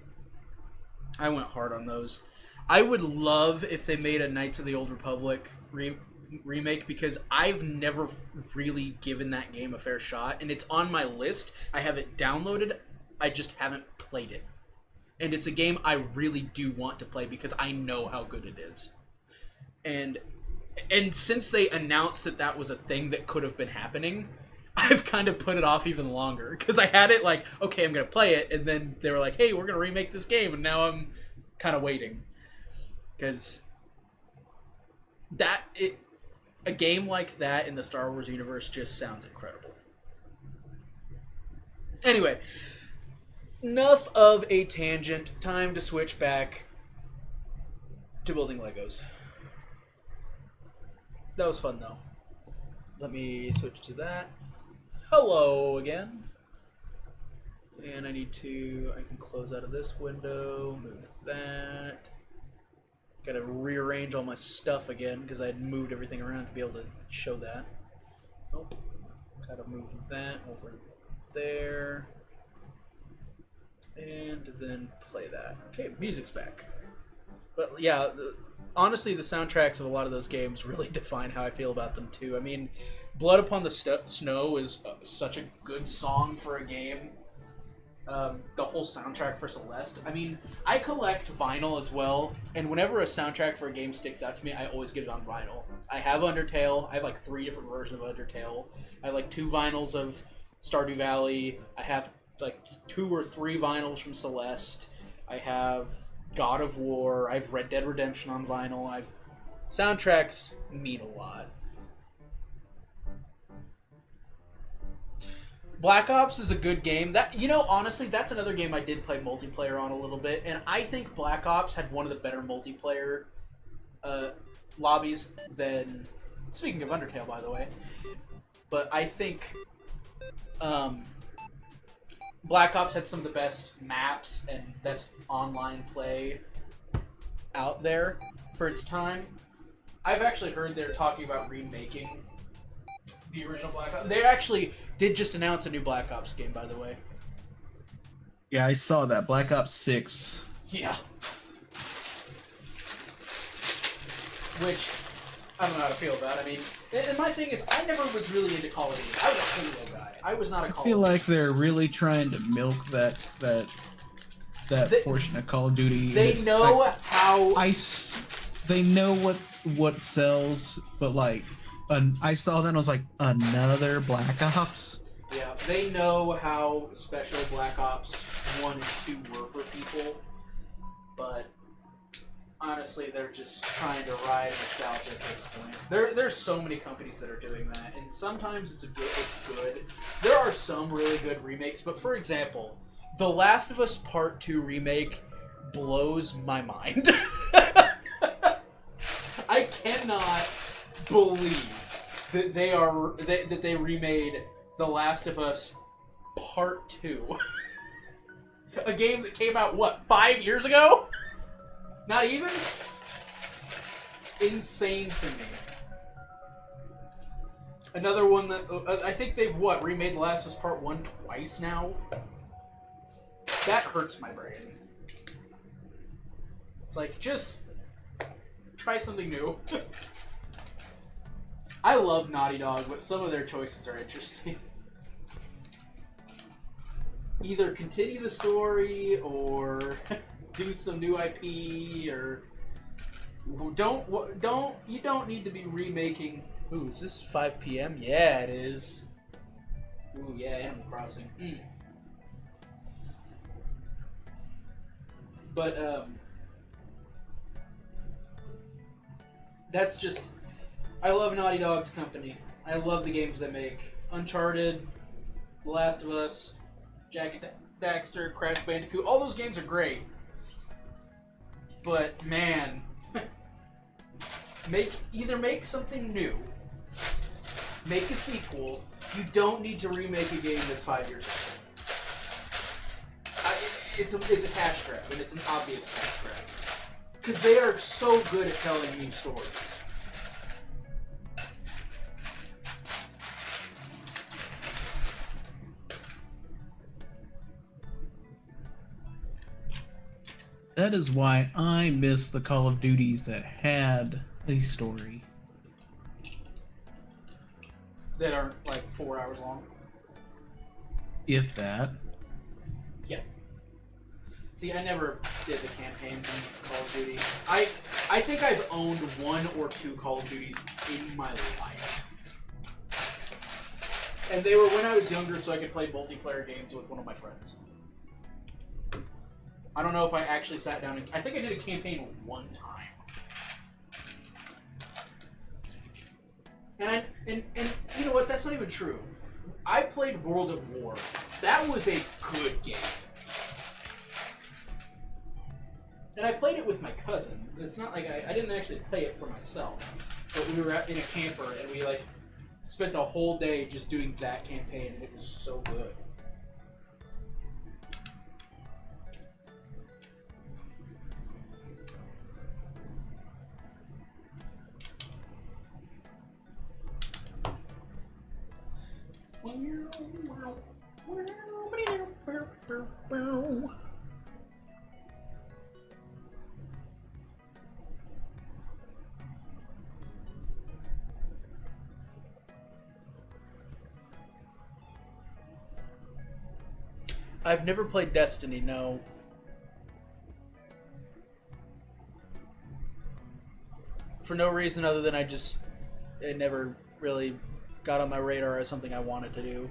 I went hard on those. I would love if they made a Knights of the Old Republic remake, because I've never really given that game a fair shot, and it's on my list. I have it downloaded. I just haven't played it. And it's a game I really do want to play because I know how good it is. And since they announced that was a thing that could have been happening, I've kind of put it off even longer, because I had it like, okay, I'm going to play it, and then they were like, hey, we're going to remake this game, and now I'm kind of waiting. Because a game like that in the Star Wars universe just sounds incredible. Anyway, enough of a tangent. Time to switch back to building Legos. That was fun, though. Let me switch to that. Hello again. And I can close out of this window, move that. Gotta rearrange all my stuff again because I had moved everything around to be able to show that. Nope. Gotta move that over there. And then play that. Okay, music's back. But yeah, honestly, the soundtracks of a lot of those games really define how I feel about them too. I mean, Blood Upon the Snow is such a good song for a game. The whole soundtrack for Celeste. I mean, I collect vinyl as well, and whenever a soundtrack for a game sticks out to me, I always get it on vinyl. I have Undertale. I have like 3 different versions of Undertale. I have like 2 vinyls of Stardew Valley. I have like 2 or 3 vinyls from Celeste. I have God of War. I have Red Dead Redemption on vinyl. Soundtracks mean a lot. Black Ops is a good game. That, you know, honestly, that's another game I did play multiplayer on a little bit, and I think Black Ops had one of the better multiplayer lobbies than... Speaking of Undertale, by the way. But I think Black Ops had some of the best maps and best online play out there for its time. I've actually heard they're talking about remaking the original Black Ops. They actually did just announce a new Black Ops game, by the way. Yeah, I saw that. Black Ops 6. Yeah. Which, I don't know how to feel about. I mean, and my thing is, I never was really into Call of Duty. I was a Halo guy. I was not a Call of Duty. I feel like they're really trying to milk that portion of Call of Duty. They know like, how... They know what sells, but like... I saw that and I was like, another Black Ops? Yeah, they know how special Black Ops 1 and 2 were for people, but honestly, they're just trying to ride nostalgia at this point. There's so many companies that are doing that, and sometimes it's good. There are some really good remakes, but for example, The Last of Us Part 2 remake blows my mind. I cannot believe that they remade The Last of Us Part 2. A game that came out, what, 5 years ago? Not even? Insane to me. Another one that, I think they've, remade The Last of Us Part 1 twice now? That hurts my brain. It's like, just try something new. I love Naughty Dog, but some of their choices are interesting. Either continue the story, or do some new IP, or you don't need to be remaking. Ooh, is this 5 p.m.? Yeah, it is. Ooh, yeah, Animal Crossing. But that's just... I love Naughty Dog's company. I love the games they make. Uncharted, The Last of Us, Jak and Daxter, Crash Bandicoot. All those games are great. But, man... Either make something new, make a sequel. You don't need to remake a game that's 5 years old. It's a cash grab, and it's an obvious cash grab. Because they are so good at telling new stories. That is why I miss the Call of Duties that had a story. That aren't like 4 hours long. If that. Yeah. See, I never did the campaign in Call of Duty. I think I've owned 1 or 2 Call of Duties in my life. And they were when I was younger, so I could play multiplayer games with one of my friends. I don't know if I actually sat down and... I think I did a campaign 1 time. And you know what? That's not even true. I played World of War. That was a good game. And I played it with my cousin. It's not like I didn't actually play it for myself. But we were in a camper, and we, like, spent the whole day just doing that campaign, and it was so good. I've never played Destiny, no. For no reason other than it never really got on my radar as something I wanted to do.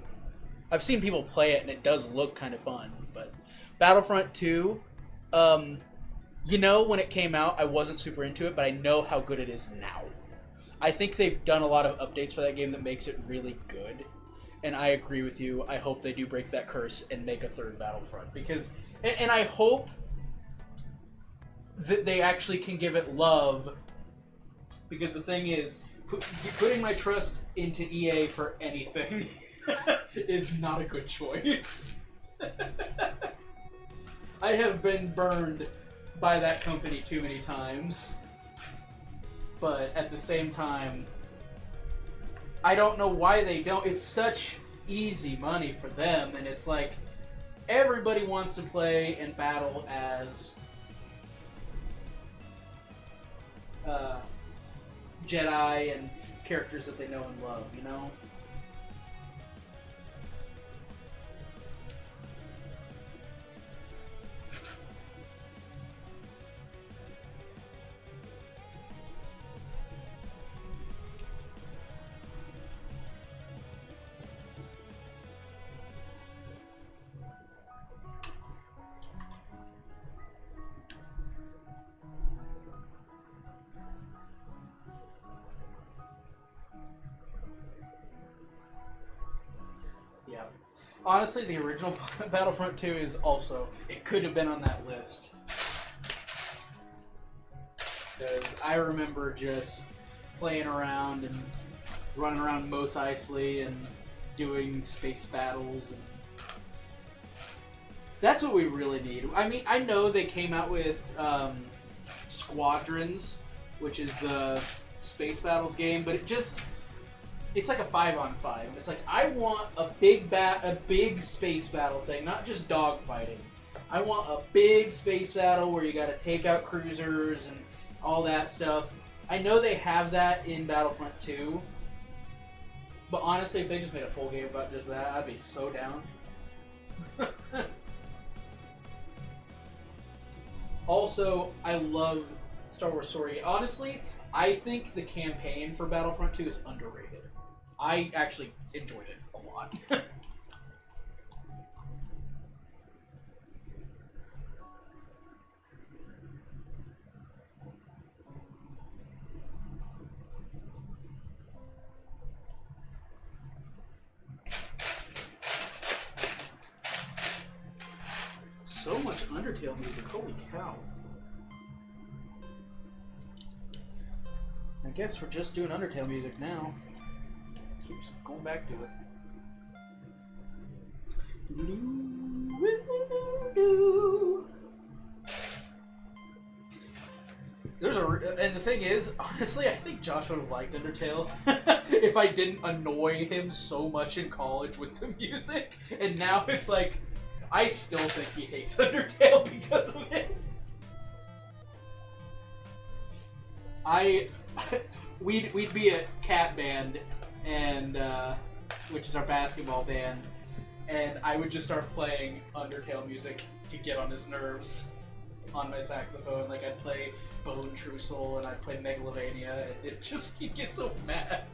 I've seen people play it and it does look kind of fun, but Battlefront 2, when it came out, I wasn't super into it, but I know how good it is now. I think they've done a lot of updates for that game that makes it really good. And I agree with you. I hope they do break that curse and make a third Battlefront. And I hope that they actually can give it love. Because the thing is, putting my trust into EA for anything is not a good choice. I have been burned by that company too many times. But at the same time, I don't know why they don't. It's such easy money for them, and it's like everybody wants to play and battle as Jedi and characters that they know and love, you know? Yeah. Honestly, the original Battlefront 2 is also... It could have been on that list. Because I remember just playing around and running around Mos Eisley and doing space battles. And that's what we really need. I mean, I know they came out with Squadrons, which is the space battles game, but it's like a 5-on-5. It's like, I want a big space battle thing, not just dogfighting. I want a big space battle where you gotta take out cruisers and all that stuff. I know they have that in Battlefront 2, but honestly, if they just made a full game about just that, I'd be so down. Also, I love Star Wars Story. Honestly, I think the campaign for Battlefront 2 is underrated. I actually enjoyed it a lot. So much Undertale music, holy cow. I guess we're just doing Undertale music now. Keeps going back to it. And the thing is, honestly, I think Josh would have liked Undertale if I didn't annoy him so much in college with the music. And now it's like, I still think he hates Undertale because of it. We'd be a cat band, and which is our basketball band, and I would just start playing Undertale music to get on his nerves on my saxophone. Like, I'd play Bone True Soul and I'd play Megalovania, and he'd get so mad.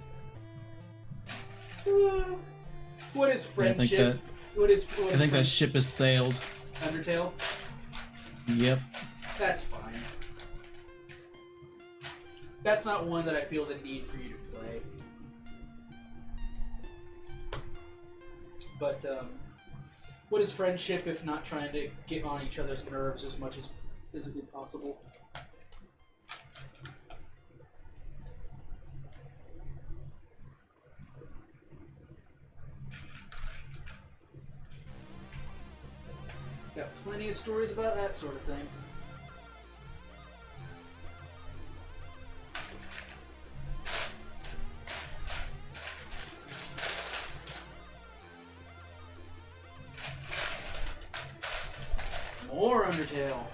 What is friendship? I think that ship has sailed. Undertale? Yep. That's fine. That's not one that I feel the need for you to play. But, what is friendship if not trying to get on each other's nerves as much as physically possible. Got plenty of stories about that sort of thing. More Undertale.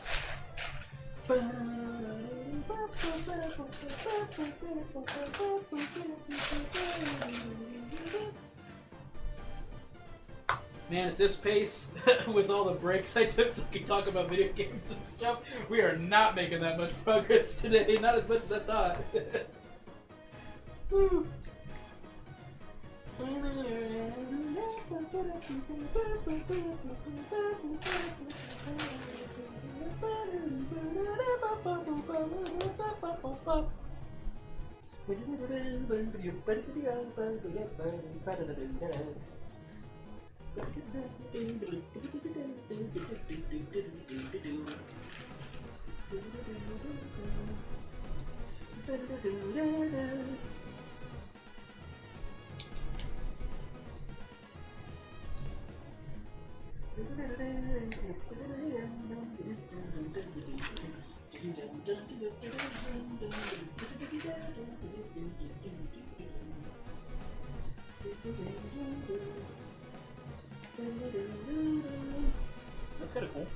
Man, at this pace, with all the breaks I took so we can talk about video games and stuff, we are not making that much progress today. Not as much as I thought. Woo. That's kind of cool.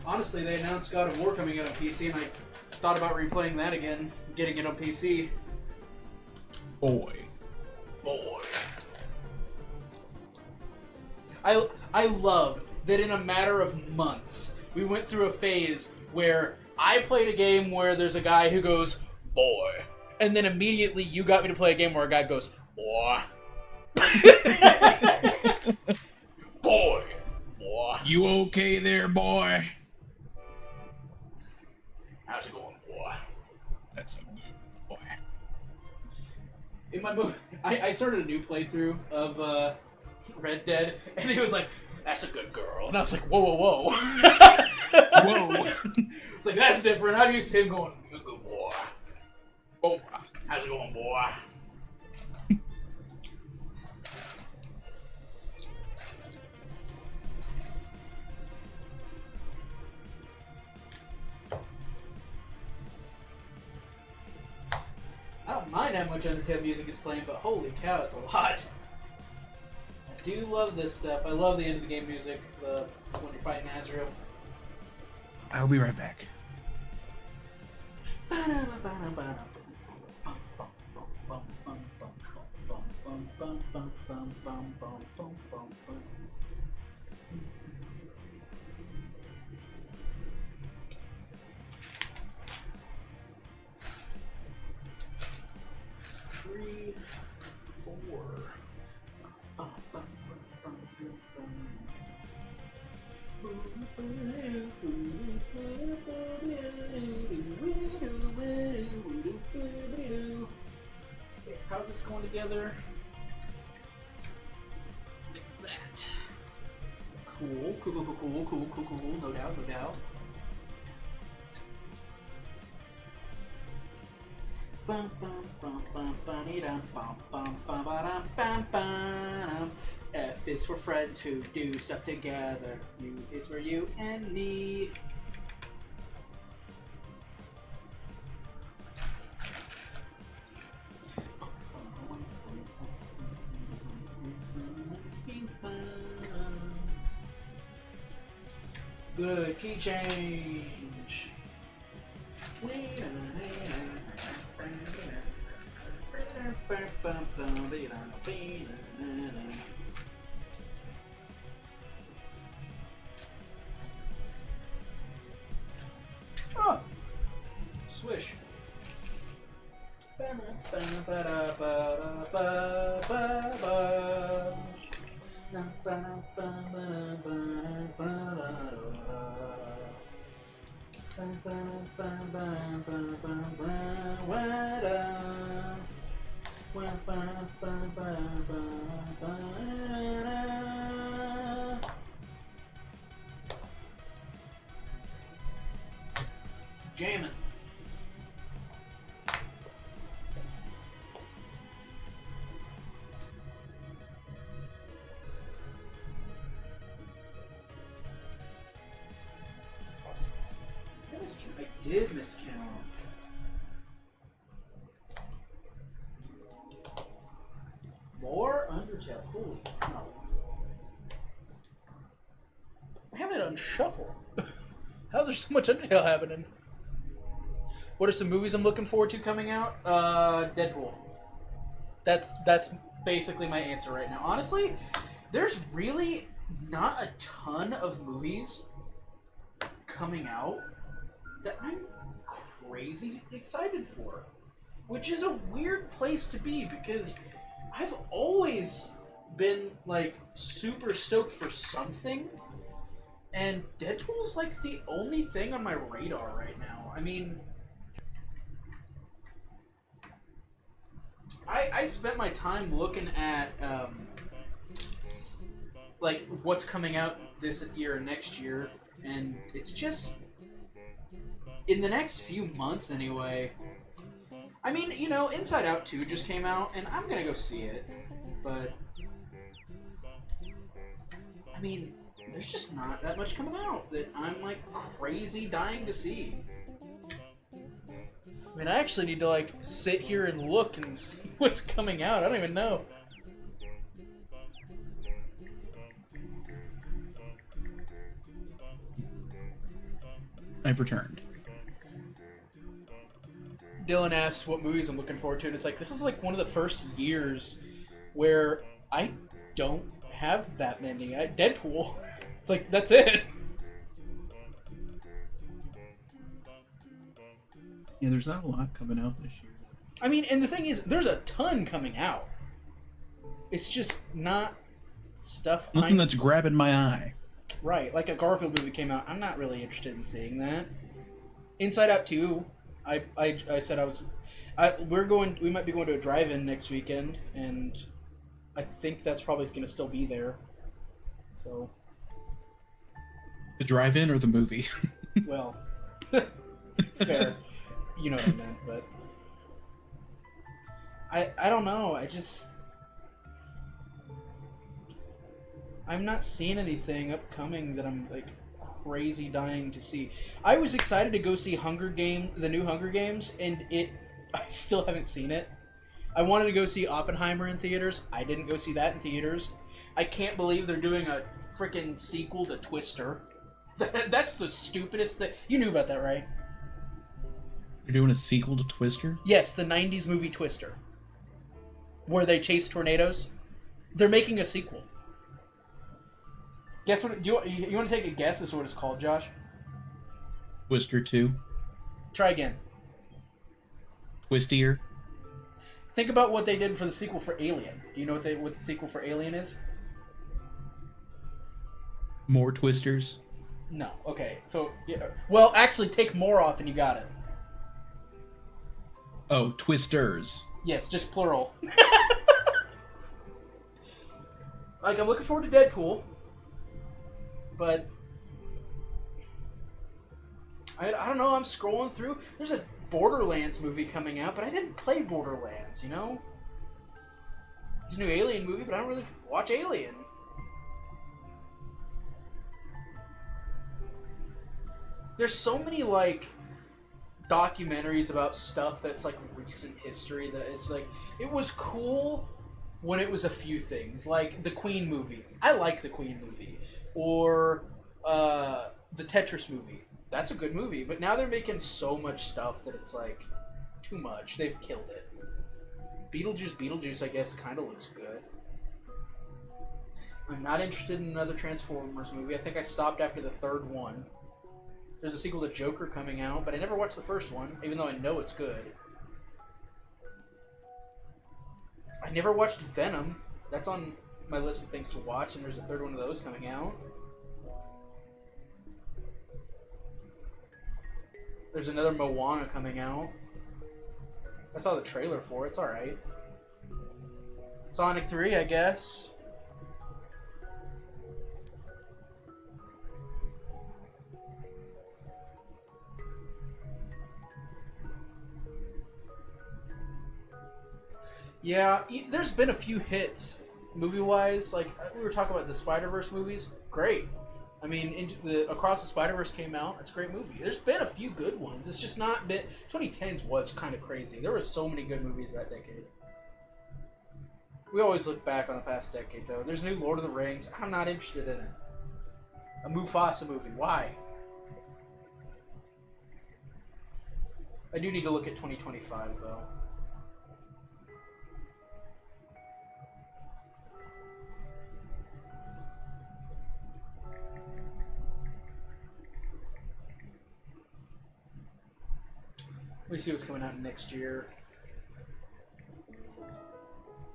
Honestly, they announced God of War coming out on PC, and I thought about replaying that again, getting it on PC. Boy. I love that in a matter of months, we went through a phase where I played a game where there's a guy who goes, boy. And then immediately you got me to play a game where a guy goes, boy. Boy. You okay there, boy? How's it going, boy? That's a good boy. In my book, I started a new playthrough of Red Dead, and he was like, that's a good girl. And I was like, whoa, whoa, whoa. Whoa. It's like, that's different. I'm used to him going, you're a good boy. Oh, How's it going, boy? I don't mind how much Undertale music is playing, but holy cow, it's a lot. I do love this stuff. I love the end of the game music, when you're fighting Azrael. I'll be right back. Three, four. Okay, how's this going together? Like that. Cool, cool, no doubt, no doubt. Bum bum bum bum ba-dee-dum, bum bum bum ba-dum, bum bum. F is for friends who do stuff together. U is for you and me. Good key change. Oh, swish. Jamming. I did miscount. More Undertale. Holy cow. I have it on shuffle. How's there so much Undertale happening? What are some movies I'm looking forward to coming out? Deadpool. That's basically my answer right now. Honestly, there's really not a ton of movies coming out that I'm crazy excited for. Which is a weird place to be because I've always been like super stoked for something, and Deadpool's like the only thing on my radar right now. I mean, I spent my time looking at like what's coming out this year and next year, and it's just in the next few months anyway. I mean, you know, Inside Out 2 just came out, and I'm gonna go see it, but I mean, there's just not that much coming out that I'm like crazy dying to see. I mean, I actually need to like sit here and look and see what's coming out. I don't even know. I've returned. Dylan asks what movies I'm looking forward to, and it's like, this is like one of the first years where I don't have that many. Deadpool. It's like, that's it. Yeah, there's not a lot coming out this year. I mean, and the thing is, there's a ton coming out. It's just not stuff. Nothing that's grabbing my eye. Right, like a Garfield movie came out. I'm not really interested in seeing that. Inside Out 2, I said I was. We might be going to a drive-in next weekend, and I think that's probably going to still be there. So. The drive-in or the movie? Well, fair. You know what I meant, but I don't know. I'm not seeing anything upcoming that I'm like crazy dying to see. I was excited to go see the new Hunger Games, and I still haven't seen it. I wanted to go see Oppenheimer in theaters. I didn't go see that in theaters. I can't believe they're doing a freaking sequel to Twister. That's the stupidest thing. You knew about that, right? You're doing a sequel to Twister? Yes, the 90s movie Twister. Where they chase tornadoes. They're making a sequel. Guess what? You want to take a guess as to what it's called, Josh? Twister 2. Try again. Twistier. Think about what they did for the sequel for Alien. Do you know what the sequel for Alien is? More Twisters. No. Okay. So, yeah. Well, actually, take more off and you got it. Oh, Twisters. Yes, just plural. Like, I'm looking forward to Deadpool, but I don't know. I'm scrolling through. There's a Borderlands movie coming out, but I didn't play Borderlands, you know? There's a new Alien movie, but I don't really watch Alien. There's so many, like, documentaries about stuff that's, like, recent history that it's, like, it was cool when it was a few things. Like, the Queen movie. I like the Queen movie. Or, the Tetris movie. That's a good movie. But now they're making so much stuff that it's, like, too much. They've killed it. Beetlejuice, I guess, kind of looks good. I'm not interested in another Transformers movie. I think I stopped after the third one. There's a sequel to Joker coming out, but I never watched the first one, even though I know it's good. I never watched Venom. That's on my list of things to watch, and there's a third one of those coming out. There's another Moana coming out. I saw the trailer for it. It's alright. Sonic 3, I guess. Yeah, there's been a few hits movie-wise. Like, we were talking about the Spider-Verse movies. Great. I mean, Across the Spider-Verse came out. It's a great movie. There's been a few good ones. It's just not been... 2010s was kind of crazy. There were so many good movies that decade. We always look back on the past decade, though. There's a new Lord of the Rings. I'm not interested in it. A Mufasa movie. Why? I do need to look at 2025, though. Let me see what's coming out next year.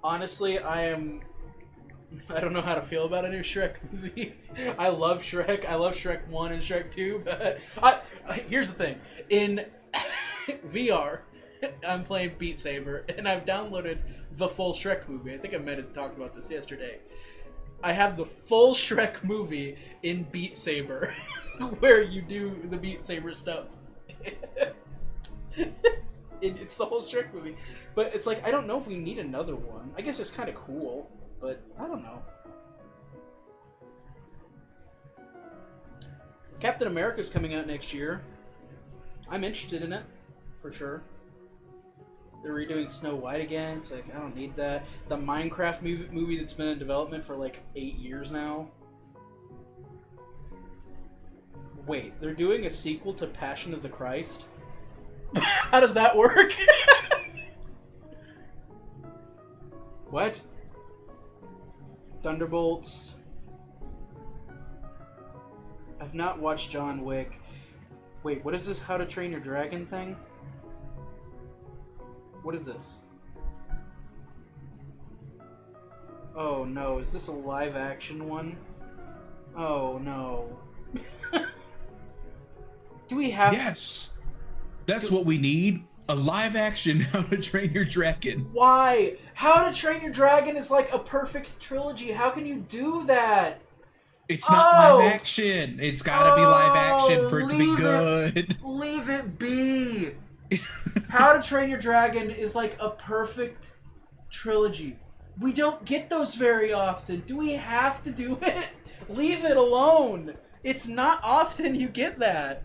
Honestly, I don't know how to feel about a new Shrek movie. I love Shrek. I love Shrek 1 and Shrek 2, but here's the thing. In VR, I'm playing Beat Saber, and I've downloaded the full Shrek movie. I think I meant to talk about this yesterday. I have the full Shrek movie in Beat Saber, where you do the Beat Saber stuff. It's the whole Shrek movie. But it's like, I don't know if we need another one. I guess it's kind of cool, but I don't know. Captain America's coming out next year. I'm interested in it, for sure. They're redoing Snow White again. It's like, I don't need that. The Minecraft movie that's been in development for like 8 years now. Wait, they're doing a sequel to Passion of the Christ? How does that work? What? Thunderbolts. I've not watched John Wick. Wait, what is this How to Train Your Dragon thing? What is this? Oh no, is this a live action one? Oh no. Do we have... Yes! That's what we need. A live action How to Train Your Dragon. Why? How to Train Your Dragon is like a perfect trilogy. How can you do that? It's not live action. It's gotta be live action for it to be good. Leave it be. How to Train Your Dragon is like a perfect trilogy. We don't get those very often. Do we have to do it? Leave it alone. It's not often you get that.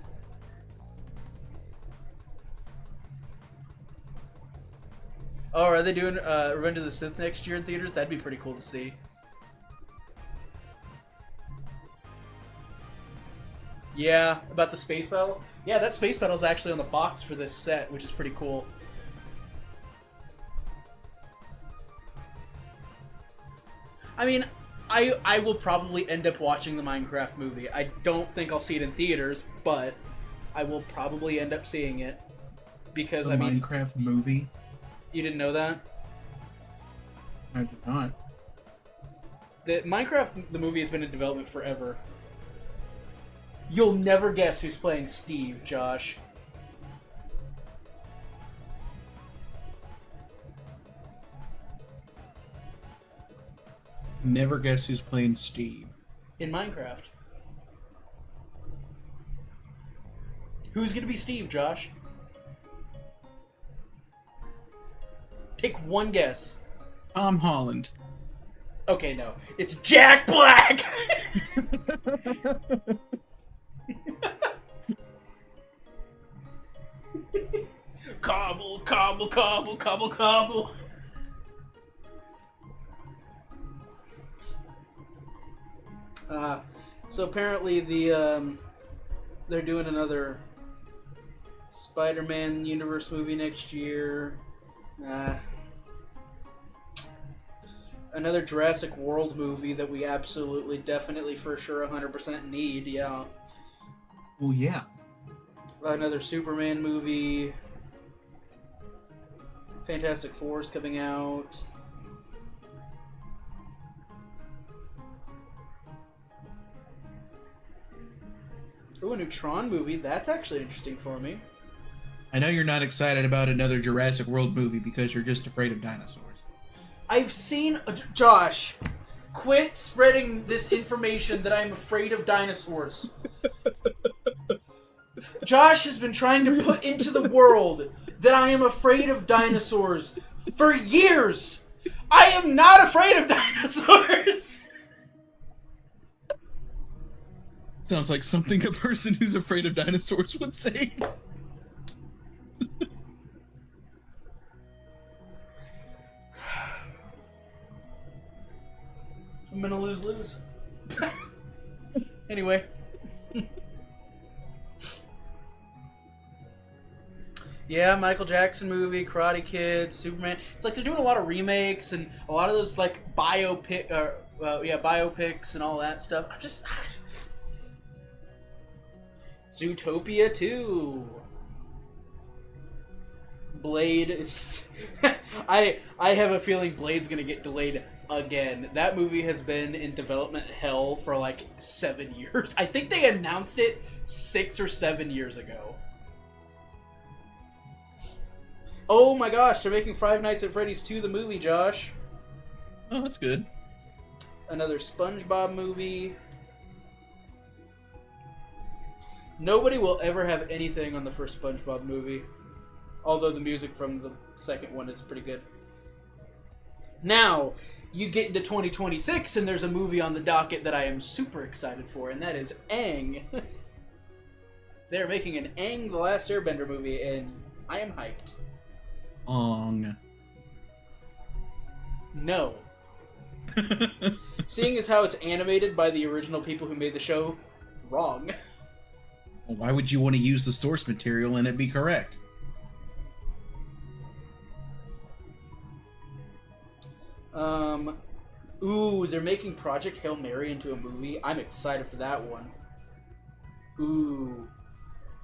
Oh, are they doing Revenge of the Sith next year in theaters? That'd be pretty cool to see. Yeah, about the space battle? Yeah, that space battle is actually on the box for this set, which is pretty cool. I mean, I will probably end up watching the Minecraft movie. I don't think I'll see it in theaters, but I will probably end up seeing it. Because, the Minecraft movie? You didn't know that? I did not. The Minecraft, the movie, has been in development forever. You'll never guess who's playing Steve, Josh. Never guess who's playing Steve. In Minecraft. Who's gonna be Steve, Josh? Take one guess. Tom Holland. Okay, no. It's Jack Black! Cobble, cobble, cobble, cobble, cobble. So apparently they're doing another Spider-Man universe movie next year. Another Jurassic World movie that we absolutely, definitely, for sure, 100% need, yeah. Well, yeah. Another Superman movie. Fantastic Four's coming out. Ooh, a new Tron movie. That's actually interesting for me. I know you're not excited about another Jurassic World movie because you're just afraid of dinosaurs. I've seen... Josh, quit spreading this information that I'm afraid of dinosaurs. Josh has been trying to put into the world that I am afraid of dinosaurs for years. I am not afraid of dinosaurs. Sounds like something a person who's afraid of dinosaurs would say. I'm gonna lose. Anyway. Yeah, Michael Jackson movie, Karate Kid, Superman. It's like they're doing a lot of remakes and a lot of those like biopics and all that stuff. I'm just Zootopia 2. Blade is I have a feeling Blade's gonna get delayed again. That movie has been in development hell for like 7 years. I think they announced it 6 or 7 years ago. Oh my gosh, they're making Five Nights at Freddy's 2 the movie, Josh. Oh, that's good. Another SpongeBob movie. Nobody will ever have anything on the first SpongeBob movie. Although the music from the second one is pretty good. Now, you get into 2026 and there's a movie on the docket that I am super excited for, and that is Aang. They're making an Aang the Last Airbender movie, and I am hyped. Ong. No. Seeing as how it's animated by the original people who made the show, wrong. Well, why would you want to use the source material and it be correct? Ooh, they're making Project Hail Mary into a movie. I'm excited for that one. Ooh.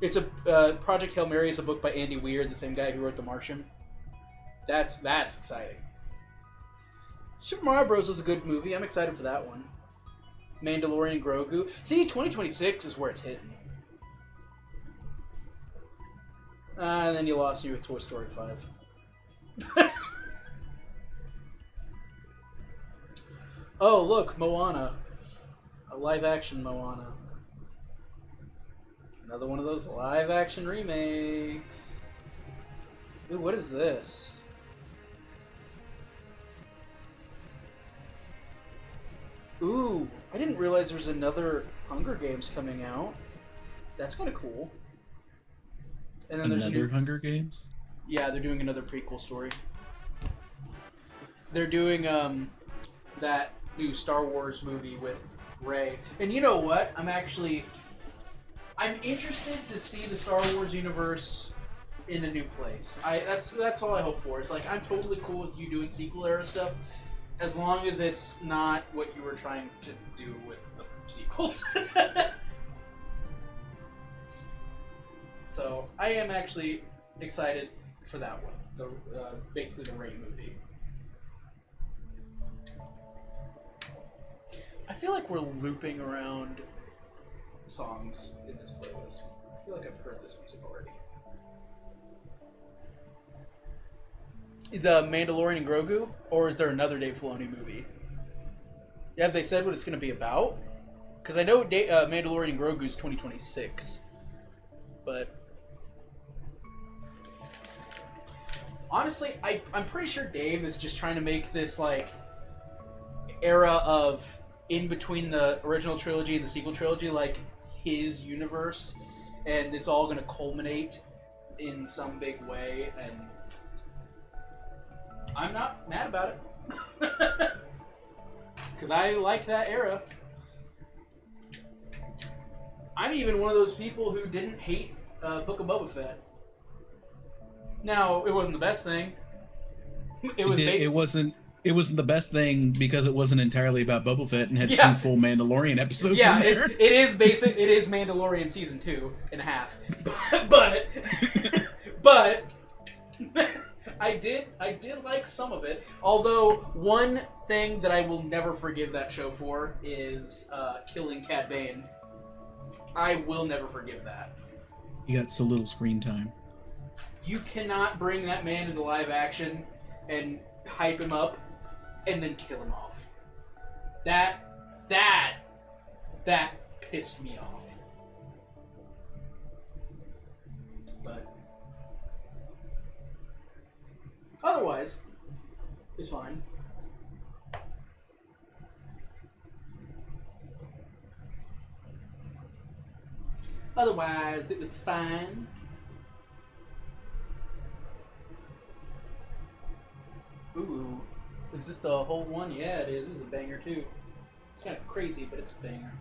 It's a, Project Hail Mary is a book by Andy Weir, the same guy who wrote The Martian. That's exciting. Super Mario Bros. Was a good movie. I'm excited for that one. Mandalorian Grogu. See, 2026 is where it's hitting. And then you lost me with Toy Story 5. Oh, look, Moana. A live-action Moana. Another one of those live-action remakes. Ooh, what is this? Ooh, I didn't realize there was another Hunger Games coming out. That's kind of cool. And then there's another Hunger Games? Yeah, they're doing another prequel story. They're doing that new Star Wars movie with Rey. And you know what? I'm interested to see the Star Wars universe in a new place. That's all I hope for. It's like I'm totally cool with you doing sequel era stuff, as long as it's not what you were trying to do with the sequels. So I am actually excited for that one. Basically the Rey movie. I feel like we're looping around songs in this playlist. I feel like I've heard this music already. The Mandalorian and Grogu? Or is there another Dave Filoni movie? Yeah, have they said what it's going to be about? Because I know Mandalorian and Grogu is 2026. But honestly, I'm pretty sure Dave is just trying to make this like era of in between the original trilogy and the sequel trilogy like his universe, and it's all going to culminate in some big way, and I'm not mad about it. Because I like that era. I'm even one of those people who didn't hate Book of Boba Fett. Now, it wasn't the best thing. It wasn't the best thing because it wasn't entirely about Boba Fett and had 2 full Mandalorian episodes in there. it is basic. It is Mandalorian season 2 and a half. But I did like some of it. Although one thing that I will never forgive that show for is killing Cad Bane. I will never forgive that. He got so little screen time. You cannot bring that man into live action and hype him up and then kill him off. That pissed me off. But otherwise, it's fine. Otherwise, it was fine. Ooh, is this the whole one? Yeah, it is. This is a banger too. It's kind of crazy, but it's a banger.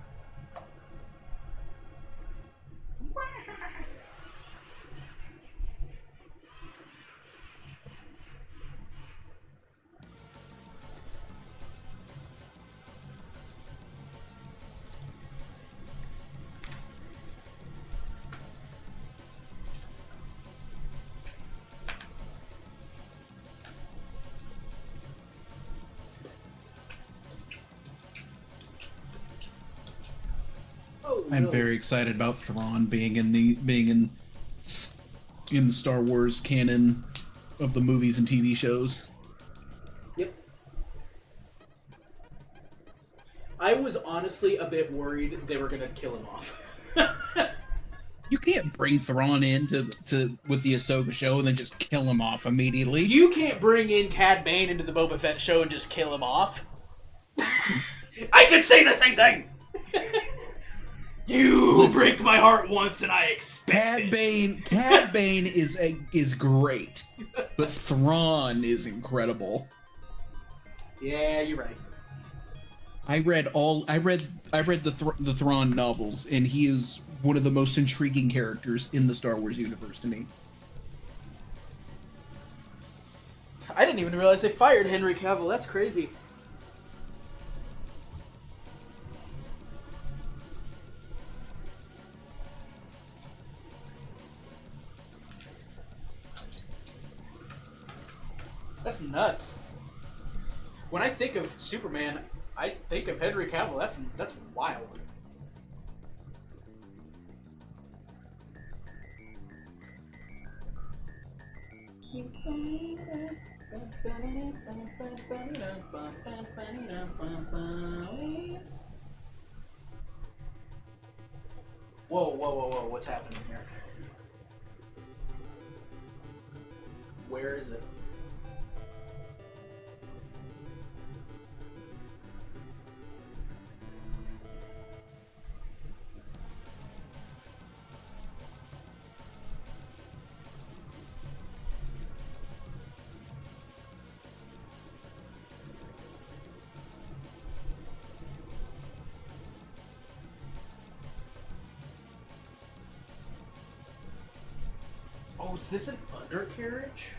I'm very excited about Thrawn being in the Star Wars canon of the movies and TV shows. Yep. I was honestly a bit worried they were gonna kill him off. You can't bring Thrawn in to with the Ahsoka show and then just kill him off immediately. You can't bring in Cad Bane into the Boba Fett show and just kill him off. I could say the same thing. You break my heart once, and I expect it. Cad Bane is great, but Thrawn is incredible. Yeah, you're right. I read the Thrawn novels, and he is one of the most intriguing characters in the Star Wars universe to me. I didn't even realize they fired Henry Cavill. That's crazy. That's nuts. When I think of Superman, I think of Henry Cavill. That's wild. Whoa, what's happening here? Where is it? Oh, is this an undercarriage?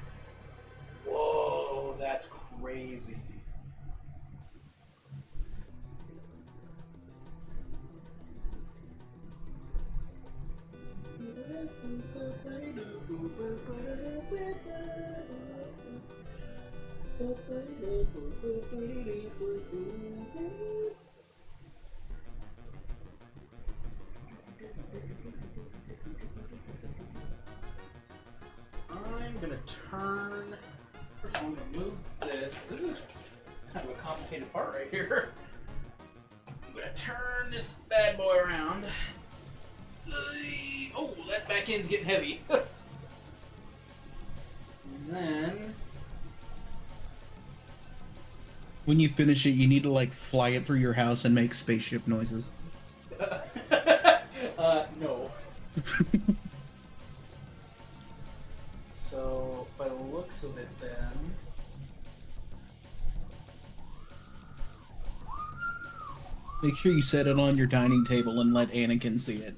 Whoa, that's crazy. I'm gonna turn. First, I'm gonna move this because this is kind of a complicated part right here. I'm gonna turn this bad boy around. Oh, that back end's getting heavy. And then, when you finish it, you need to like fly it through your house and make spaceship noises. no. So, by the looks of it, then. Make sure you set it on your dining table and let Anakin see it.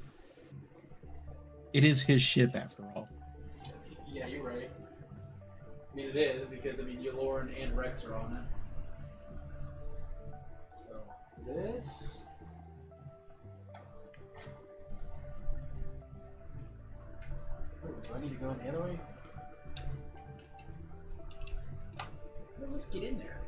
It is his ship, after all. Yeah, you're right. I mean, it is, because, I mean, Yulorn and Rex are on it. So, this. Oh, do I need to go in the other way? How does this get in there?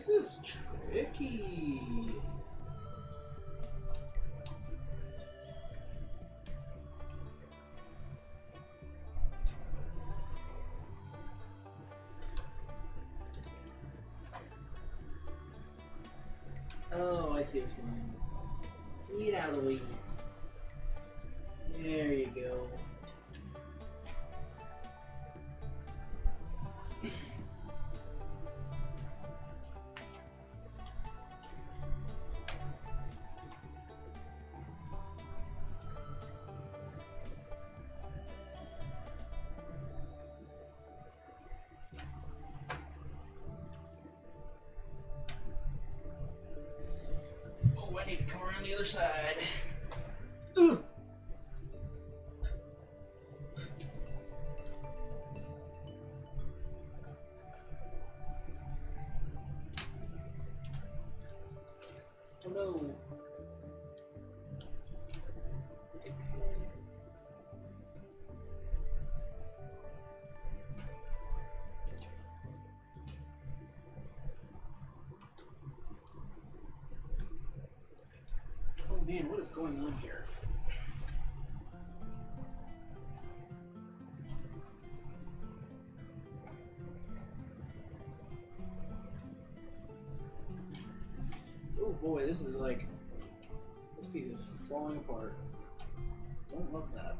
This is tricky. Oh, I see what's going on. Get out of the way. There you go. Oh, I need to come around the other side. Ugh. Oh no. Oh man, what is going on here? Oh boy, this is like, this piece is falling apart. Don't love that.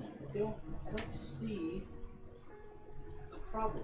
I don't see the problem.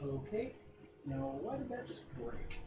Okay, now why did that just break?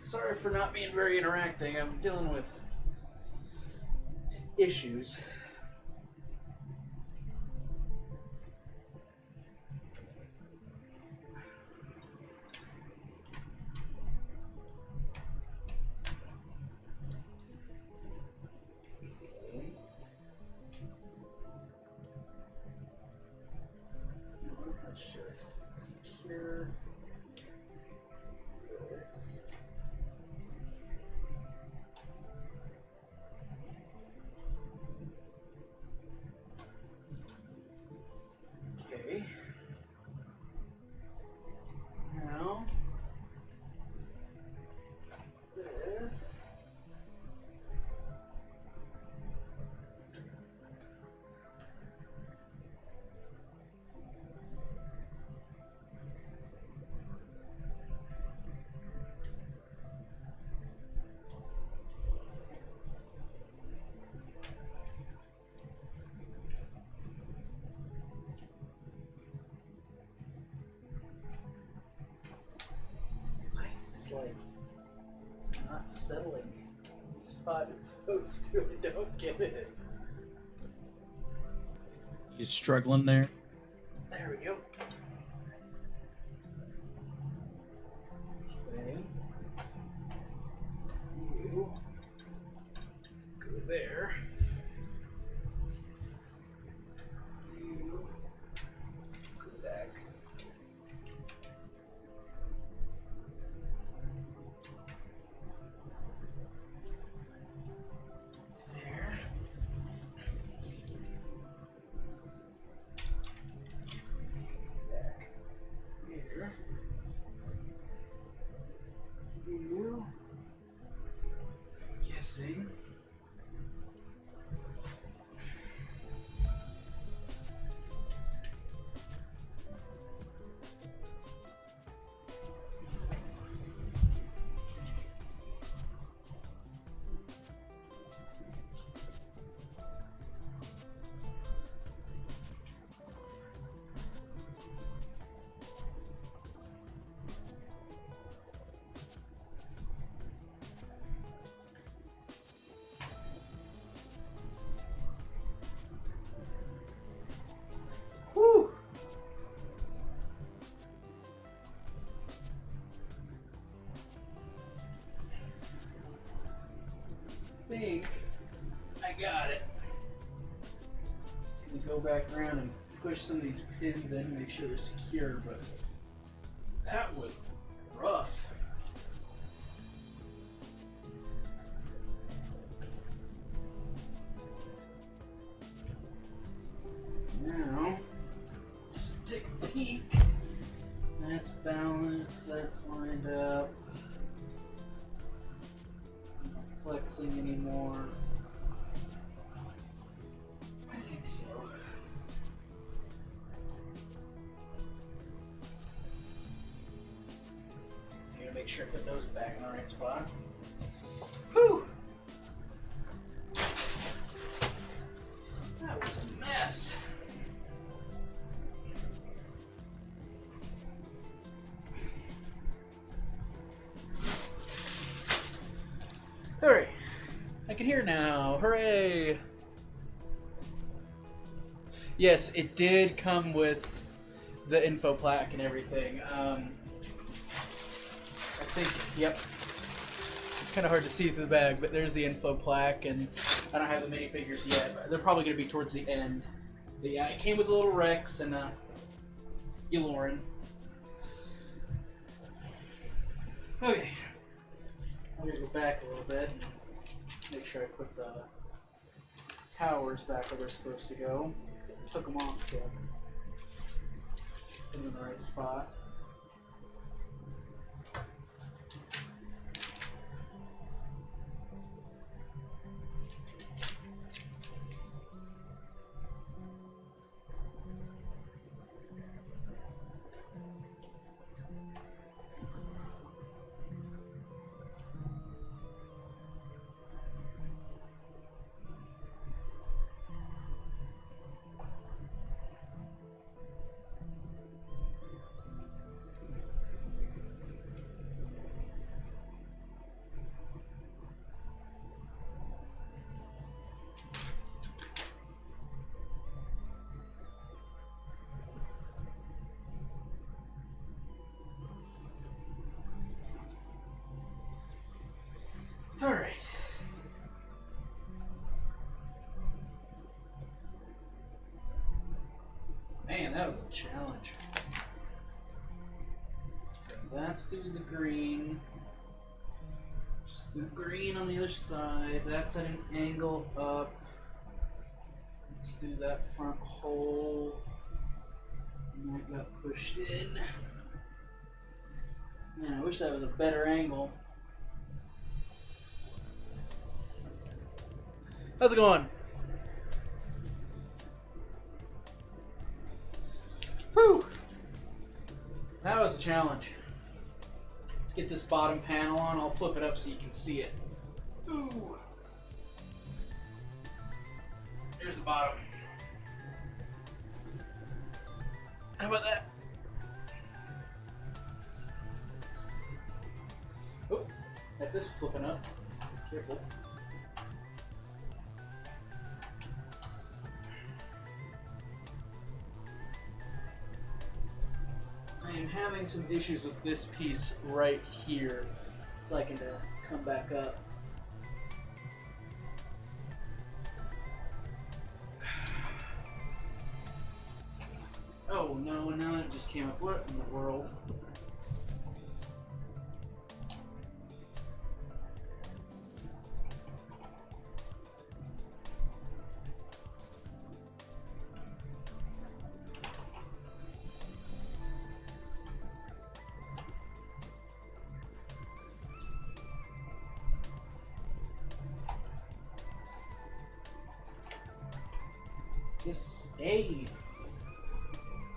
Sorry for not being very interacting. I'm dealing with issues. Let's just secure this. Okay. Now, this. Why is this like not settling in the spot it's supposed to? I don't get it. She's struggling there. There we go. Okay. see. Whew. Think I got it. Just gonna go back around and push some of these pins in, make sure they're secure, but that was rough. Now, just take a peek. That's balanced, that's lined up. I'm not flexing anymore. I think so. I'm gonna make sure I put those back in the right spot. Whew! That was a mess. Hurry! I can hear now. Hooray! Yes, it did come with the info plaque and everything. I think, yep. It's kind of hard to see through the bag, but there's the info plaque, and I don't have the minifigures yet. But they're probably going to be towards the end. But yeah, it came with a little Rex and Elorin. Okay. I'm going to go back a little bit and make sure I put the towers back where they're supposed to go. I took them off to put them in the right spot. Alright. Man, that was a challenge. So that's through the green. Just the green on the other side. That's at an angle up. Let's do that front hole. And that got pushed in. Man, I wish that was a better angle. How's it going? Whew! That was a challenge. To get this bottom panel on, I'll flip it up so you can see it. Ooh! Here's the bottom. How about that? Oh, got this flipping up. Careful. I am having some issues with this piece right here. It's liking to come back up. Oh no, and now it just came up. What in the world? Just stay.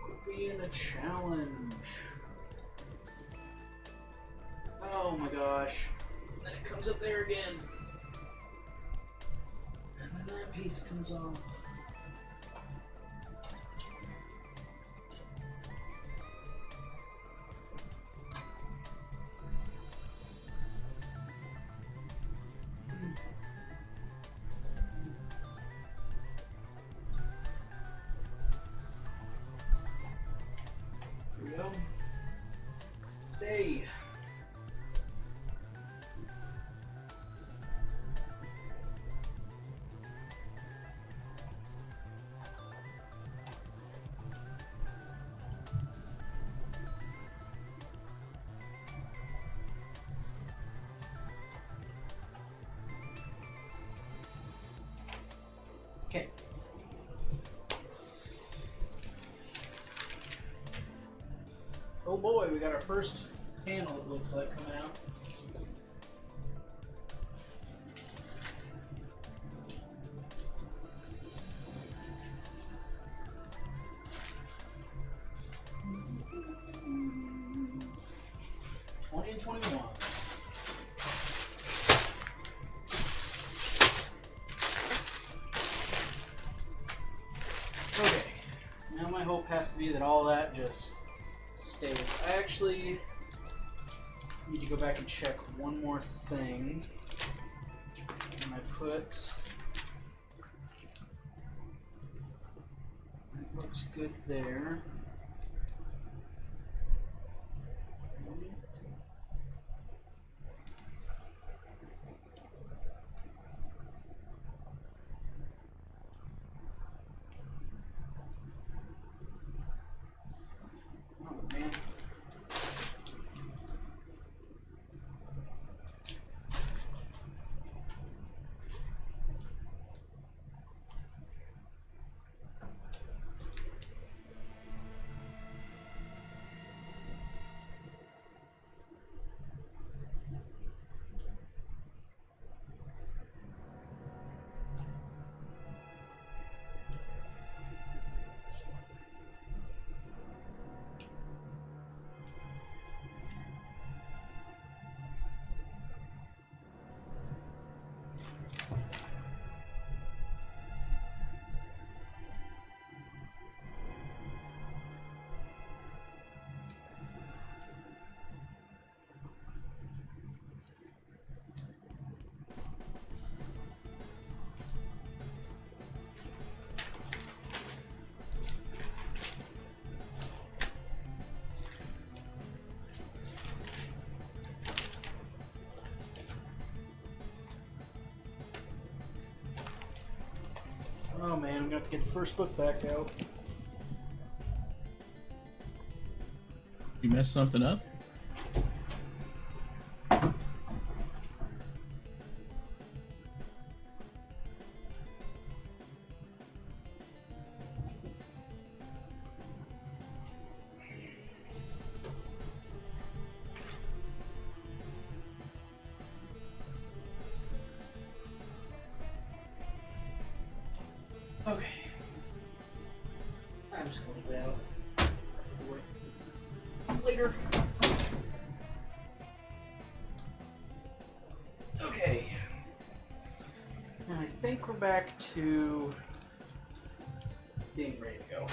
Quit being a challenge. Oh my gosh. And then it comes up there again. And then that piece comes off. Here we go. Stay. Okay. Oh boy, we got our first panel, it looks like, coming out. '20 and 21. Okay, now my hope has to be that all that just stays. I actually need to go back and check one more thing. And I put... That looks good there. Oh man. Oh man, I'm gonna have to get the first book back out. You messed something up? Okay. I'm just gonna leave it out. Later. Okay. And I think we're back to being ready to go.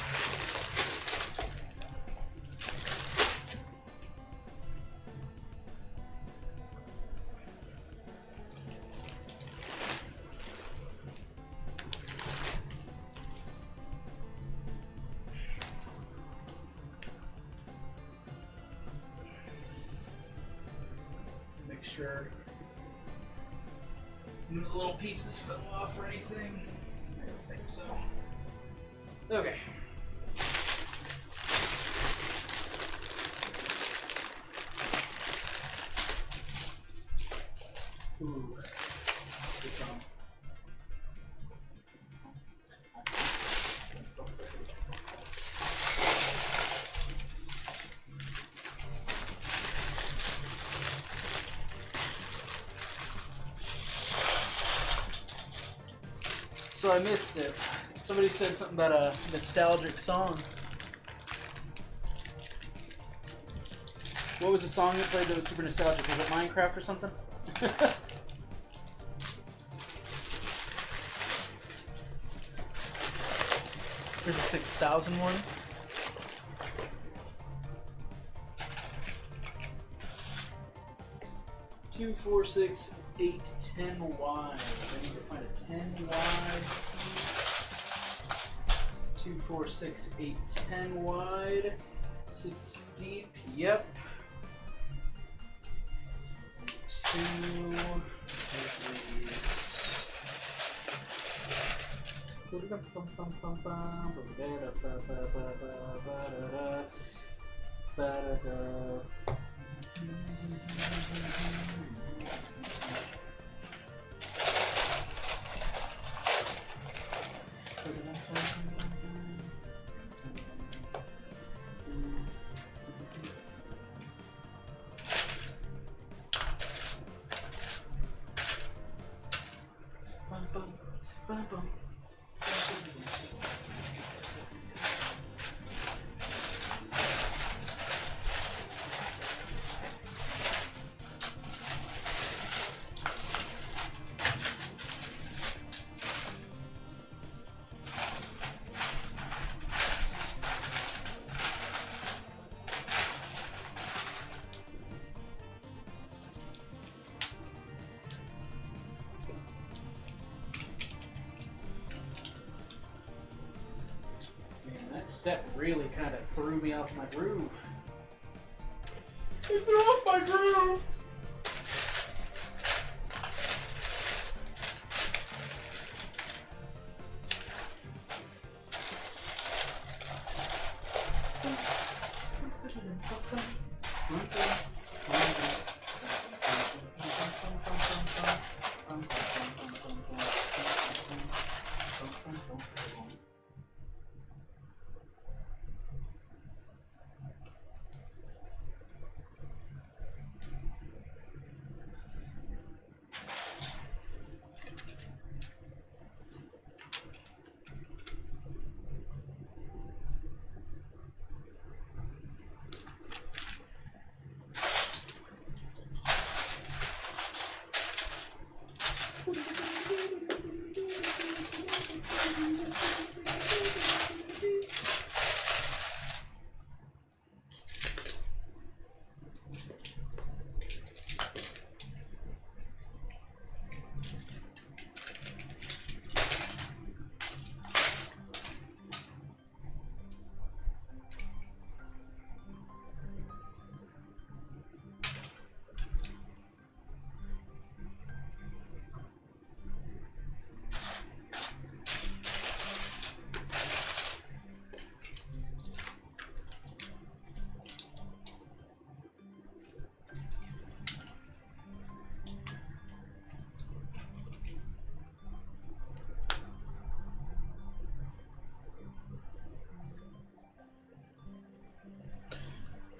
Make sure none of the little pieces fell off or anything. I don't think so. Okay. Ooh. Good job. So I missed it. Somebody said something about a nostalgic song. What was the song that played that was super nostalgic? Was it Minecraft or something? There's a 6,000 one. Two, 4, 6, 8, 10 wide. I need to find a 10 wide. 2, 4, 6, 8, 10 wide. 6 deep. Yep. 2, 3. That step really kind of threw me off my groove. It threw off my groove!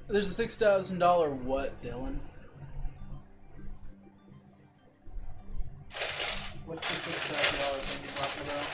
There's a $6,000 what, Dylan? What's the $6,000 thing you're talking about?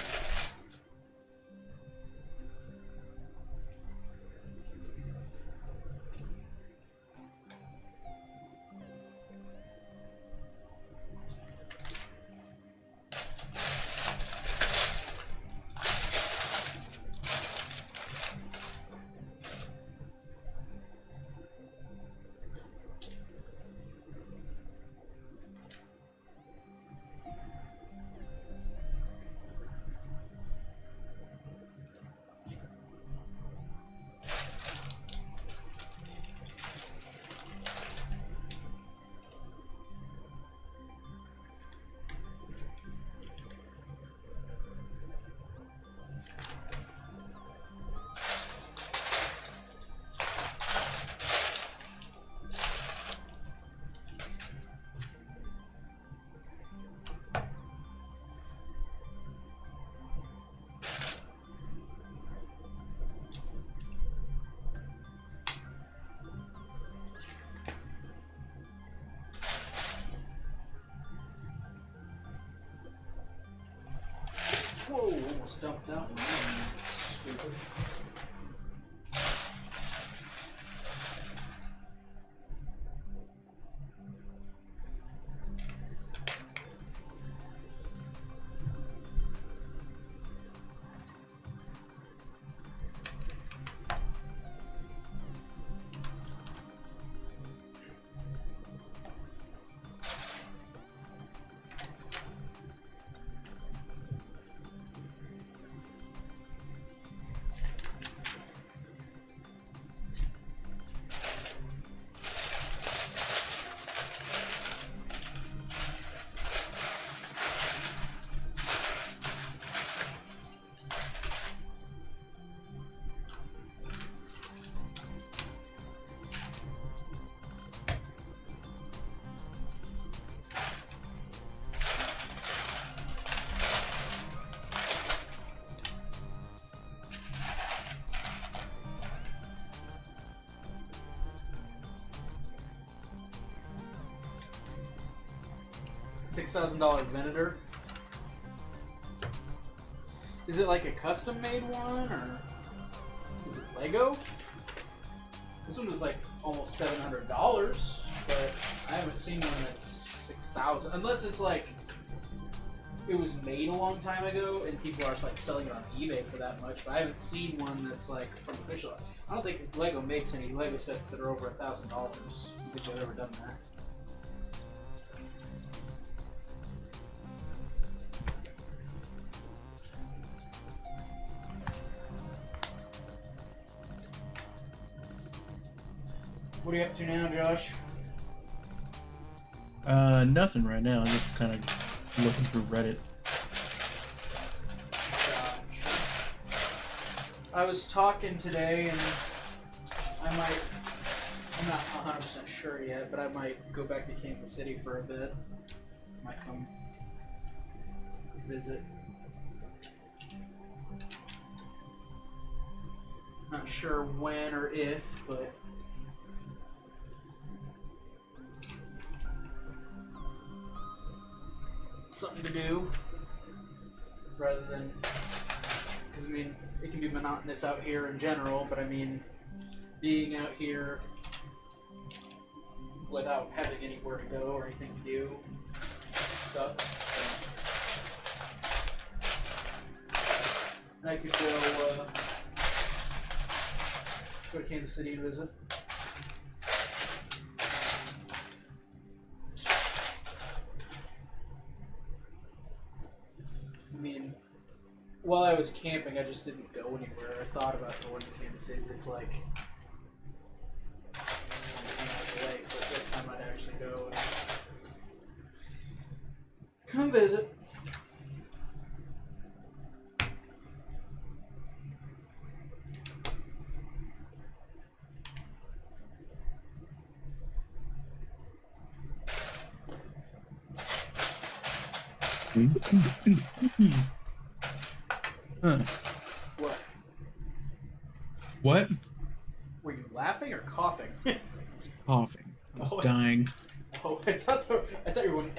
almost dumped out one. Stupid. $6,000 Venator. Is it like a custom made one, or is it Lego? This one was like almost $700, but I haven't seen one that's $6,000. Unless it's like it was made a long time ago and people are like selling it on eBay for that much. But I haven't seen one that's like from official. I don't think Lego makes any Lego sets that are over $1,000. I don't think they've ever done that. What are you up to now, Josh? Nothing right now. I'm just kind of looking through Reddit. I was talking today, and I'm not 100% sure yet, but I might go back to Kansas City for a bit. Might come visit. Not sure when or if, but something to do rather than, because I mean it can be monotonous out here in general, but I mean being out here without having anywhere to go or anything to do sucks. So I could go to Kansas City and visit. I mean, while I was camping, I just didn't go anywhere. I thought about going to Kansas City, but it's like late. But this time I'd actually go and come visit. Huh. What? What? Were you laughing or coughing? Coughing. I was Oh. dying. Oh, I thought you were going.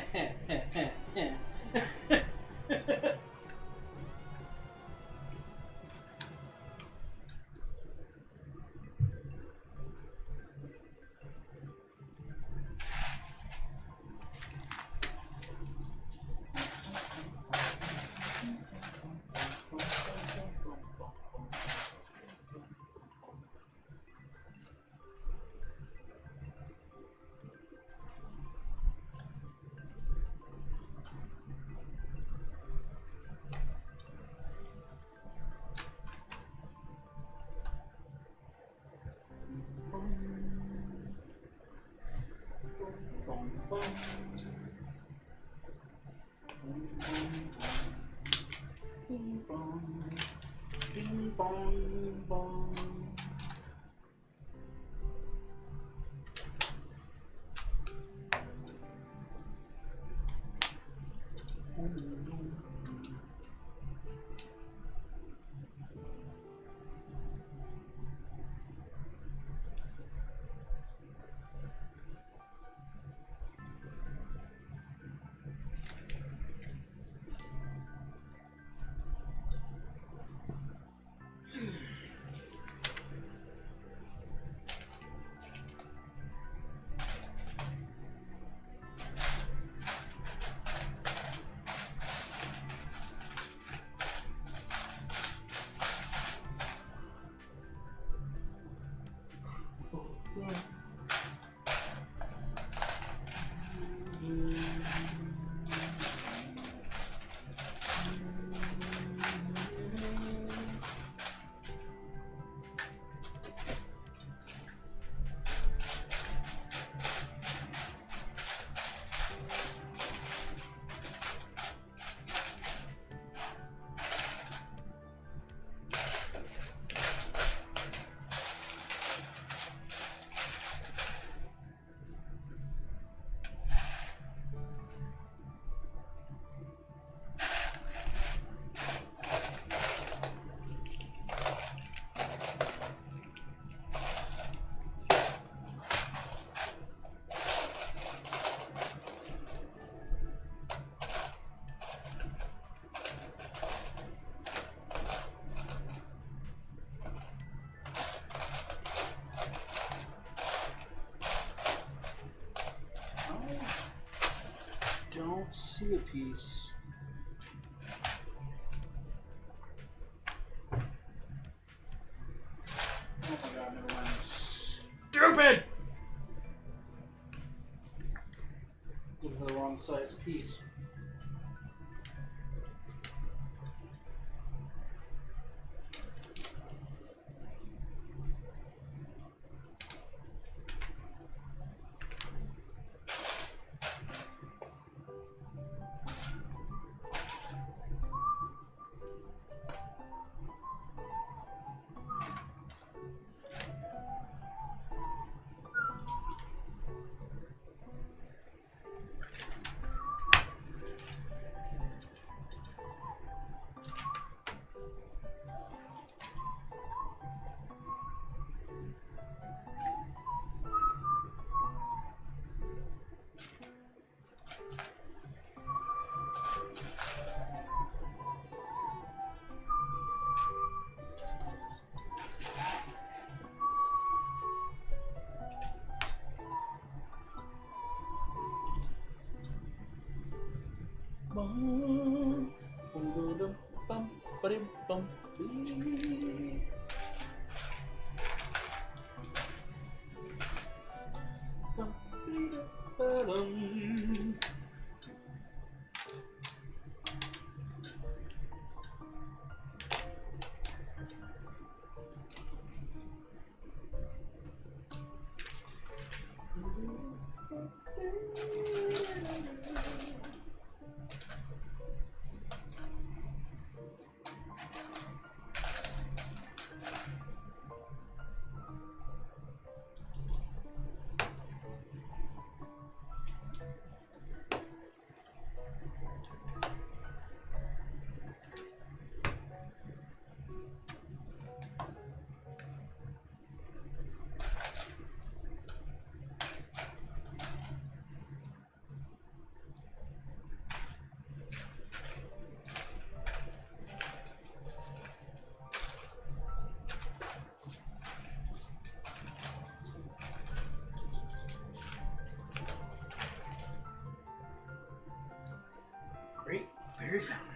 Don't see a piece. Oh my god, never mind. Stupid! Looking for the wrong size piece. Bum, bum, bum, bum, bum, bum. Great, very fountain.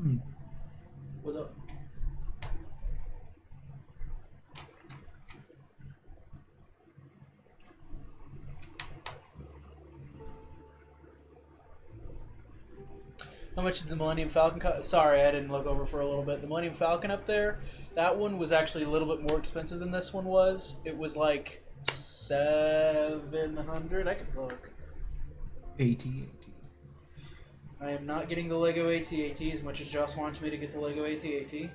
Hmm. What's up? How much did the Millennium Falcon cost? Sorry, I didn't look over for a little bit. The Millennium Falcon up there, that one was actually a little bit more expensive than this one was. It was like 700. I could look. AT-AT. I am not getting the LEGO AT-AT as much as Joss wants me to get the LEGO AT-AT.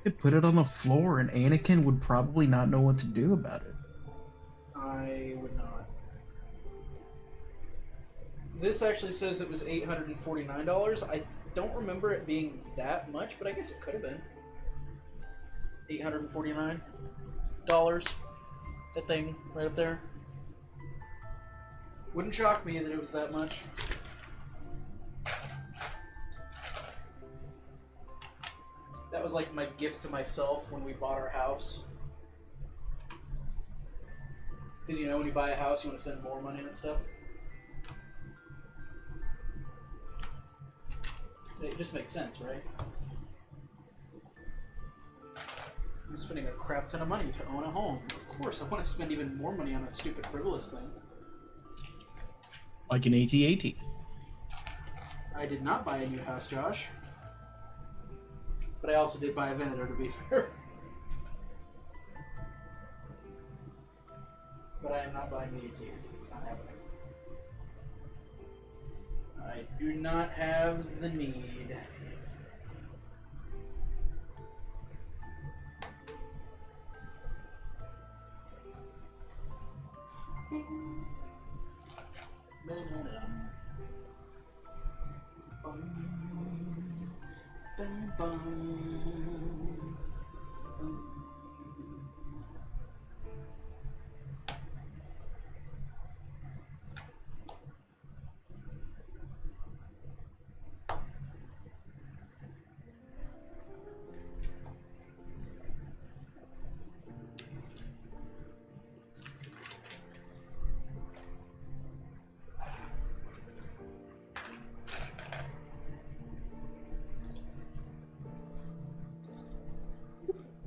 Could put it on the floor and Anakin would probably not know what to do about it. I would not. This actually says it was $849. I don't remember it being that much, but I guess it could have been. $849. That thing right up there. Wouldn't shock me that it was that much. That was like my gift to myself when we bought our house. Because you know, when you buy a house, you want to spend more money on stuff. It just makes sense, right? I'm spending a crap ton of money to own a home. Of course, I want to spend even more money on a stupid, frivolous thing. Like an AT-AT. I did not buy a new house, Josh. But I also did buy a Venator, to be fair. But I am not buying the AT-AT. It's not happening. I do not have the need.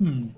Hmm.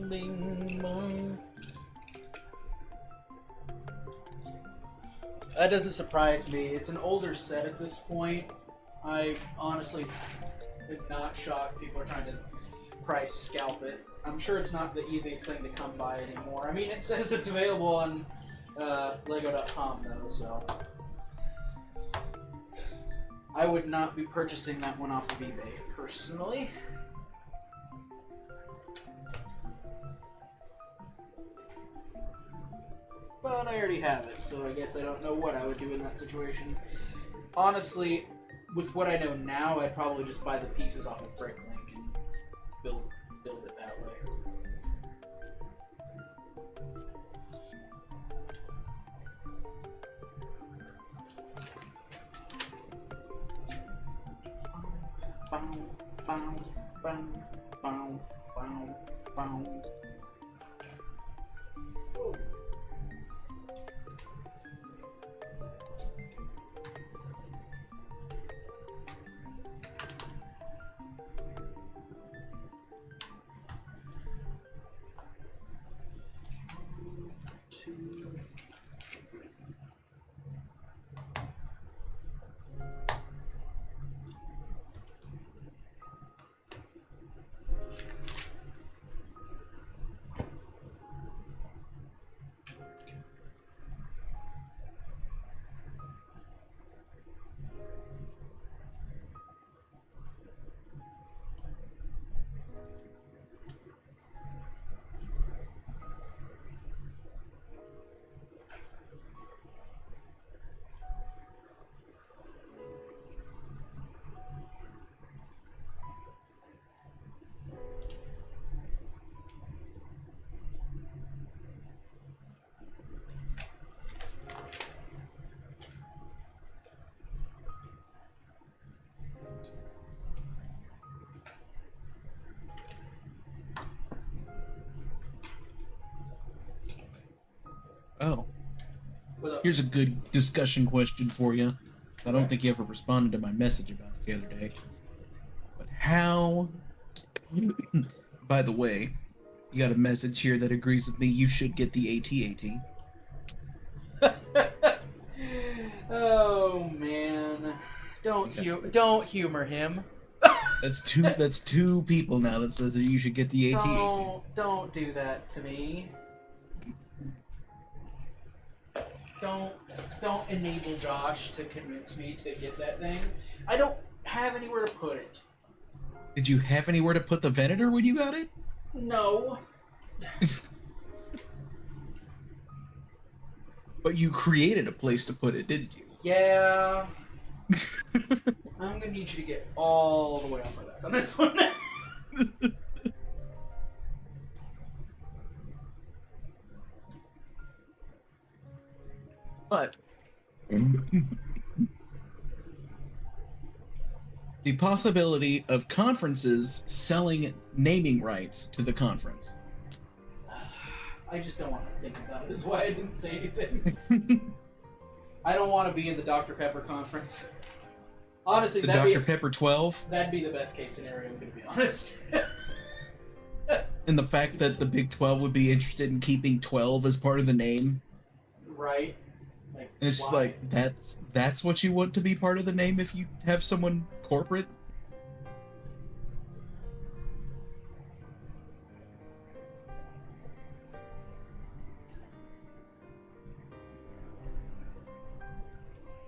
Bing, bong. That doesn't surprise me. It's an older set at this point. I honestly am not shocked people are trying to price scalp it. I'm sure it's not the easiest thing to come by anymore. I mean, it says it's available on Lego.com though, so I would not be purchasing that one off of eBay personally. But I already have it, so I guess I don't know what I would do in that situation. Honestly, with what I know now, I'd probably just buy the pieces off of Bricklink and build it that way. Boom. Oh. What's up? Here's a good discussion question for you. I don't think you ever responded to my message about it the other day. But how... By the way, you got a message here that agrees with me. You should get the AT-AT. Oh man, don't humor him. That's two people now that says that you should get the AT-AT. Don't do that to me. Don't enable Josh to convince me to get that thing. I don't have anywhere to put it. Did you have anywhere to put the Venator when you got it? No. But you created a place to put it, didn't you? Yeah. I'm gonna need you to get all the way off my back on this one. But the possibility of conferences selling naming rights to the conference. I just don't want to think about it. That's why I didn't say anything. I don't want to be in the Dr. Pepper conference. Honestly, The Dr. Pepper 12, that'd be the best case scenario, I'm going to be honest. and the fact that the Big 12 would be interested in keeping 12 as part of the name. Right? Like, And it's just why? like, that's what you want to be part of the name if you have someone corporate?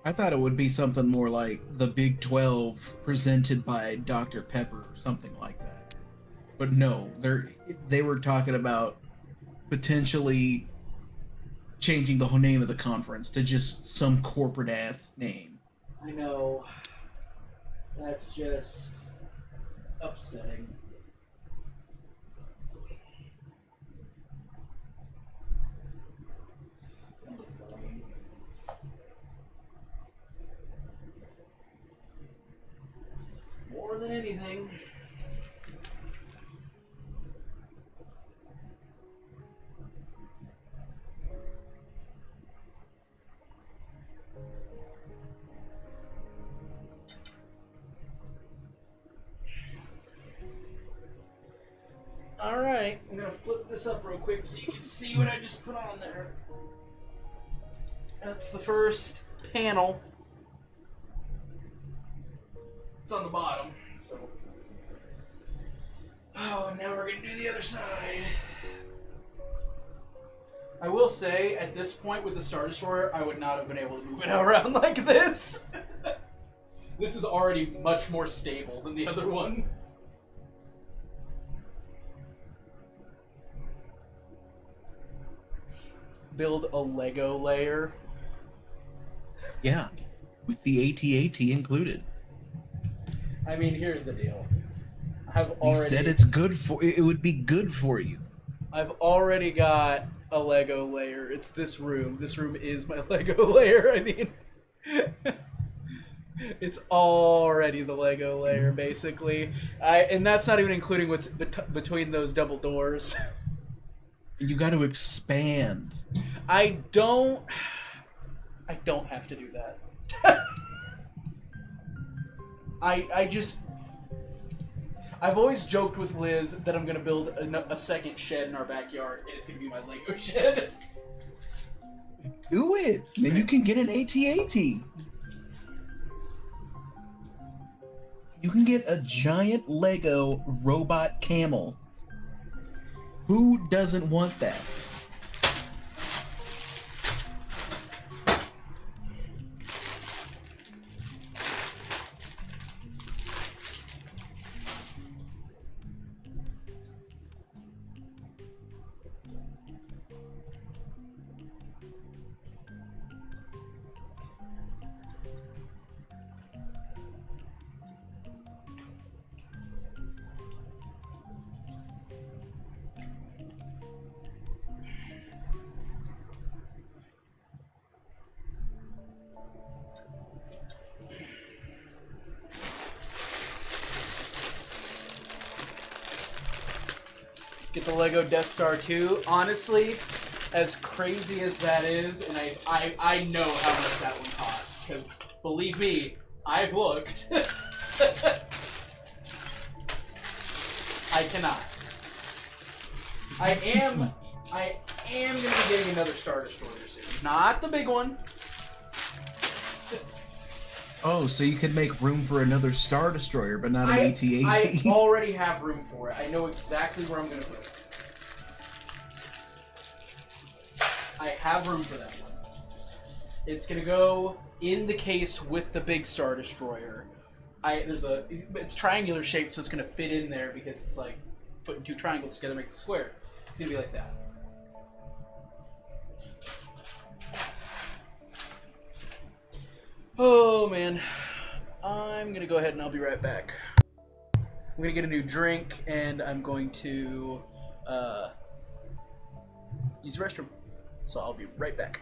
I thought it would be something more like the Big 12 presented by Dr. Pepper or something like that. But no, they were talking about potentially changing the whole name of the conference to just some corporate ass name. I know. That's just upsetting. And annoying. More than anything. Alright, I'm gonna flip this up real quick so you can see what I just put on there. That's the first panel. It's on the bottom, so. Oh, and now we're gonna do the other side. I will say, at this point with the Star Destroyer, I would not have been able to move it around like this. This is already much more stable than the other one. Build a Lego layer. Yeah, with the AT-AT included. I mean, here's the deal. I've He already said it's good for it would be good for you. I've already got a Lego layer. It's this room. This room is my Lego layer. I mean, It's already the Lego layer, basically. And that's not even including what's between those double doors. You got to expand. I don't. I don't have to do that. I just. I've always joked with Liz that I'm gonna build a second shed in our backyard, and it's gonna be my Lego shed. Do it. Then you can get an AT-AT. You can get a giant Lego robot camel. Who doesn't want that? Get the Lego Death Star 2. Honestly, as crazy as that is, and I know how much that one costs, because believe me, I've looked. I cannot. I am going to be getting another Star Destroyer soon. Not the big one. Oh, so you could make room for another Star Destroyer, but not an AT-AT. I already have room for it. I know exactly where I'm going to put it. I have room for that one. It's going to go in the case with the big Star Destroyer. It's triangular shaped, so it's going to fit in there because it's like putting two triangles together makes a square. It's going to be like that. Oh, man. I'm going to go ahead and I'll be right back. I'm going to get a new drink, and I'm going to use the restroom. So I'll be right back.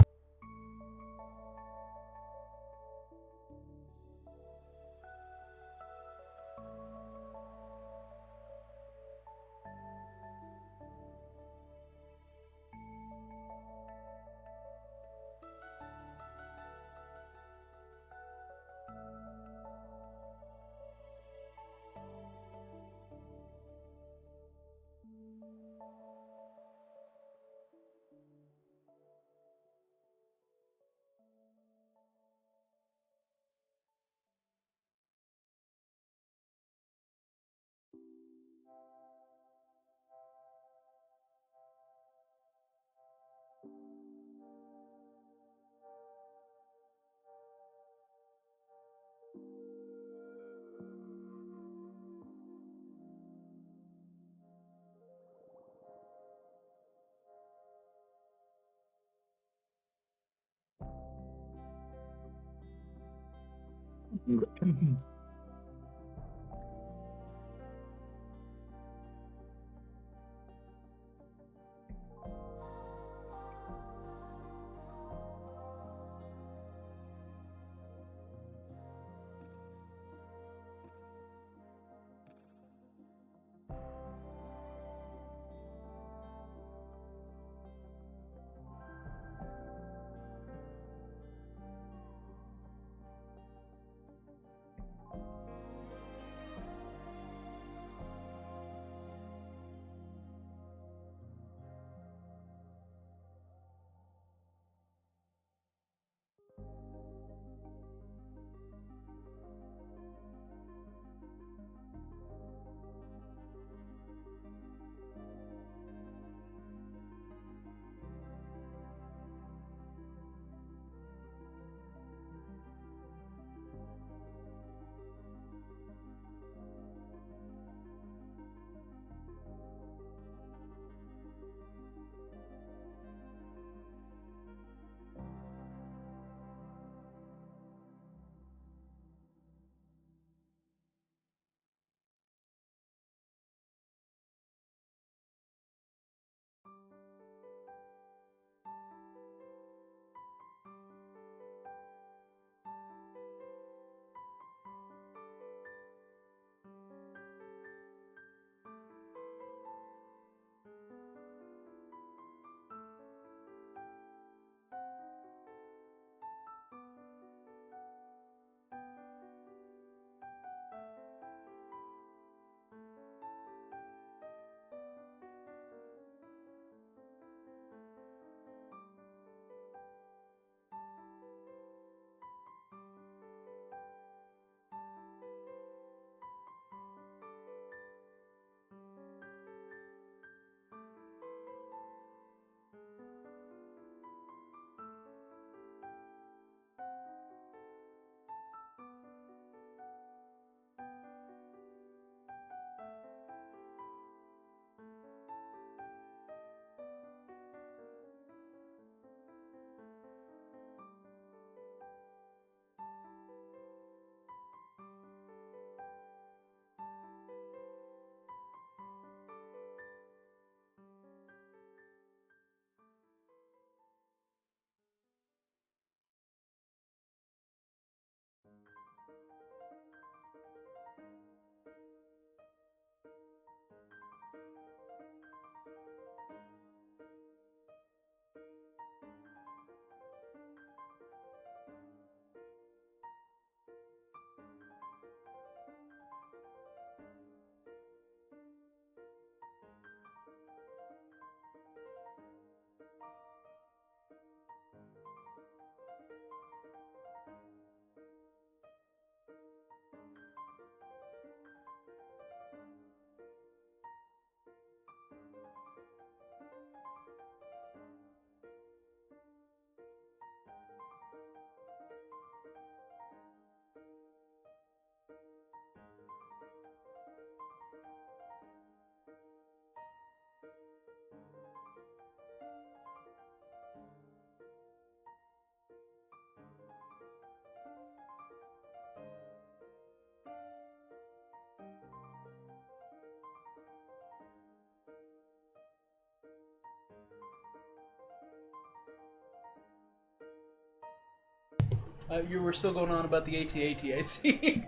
You were still going on about the AT-AT, I see.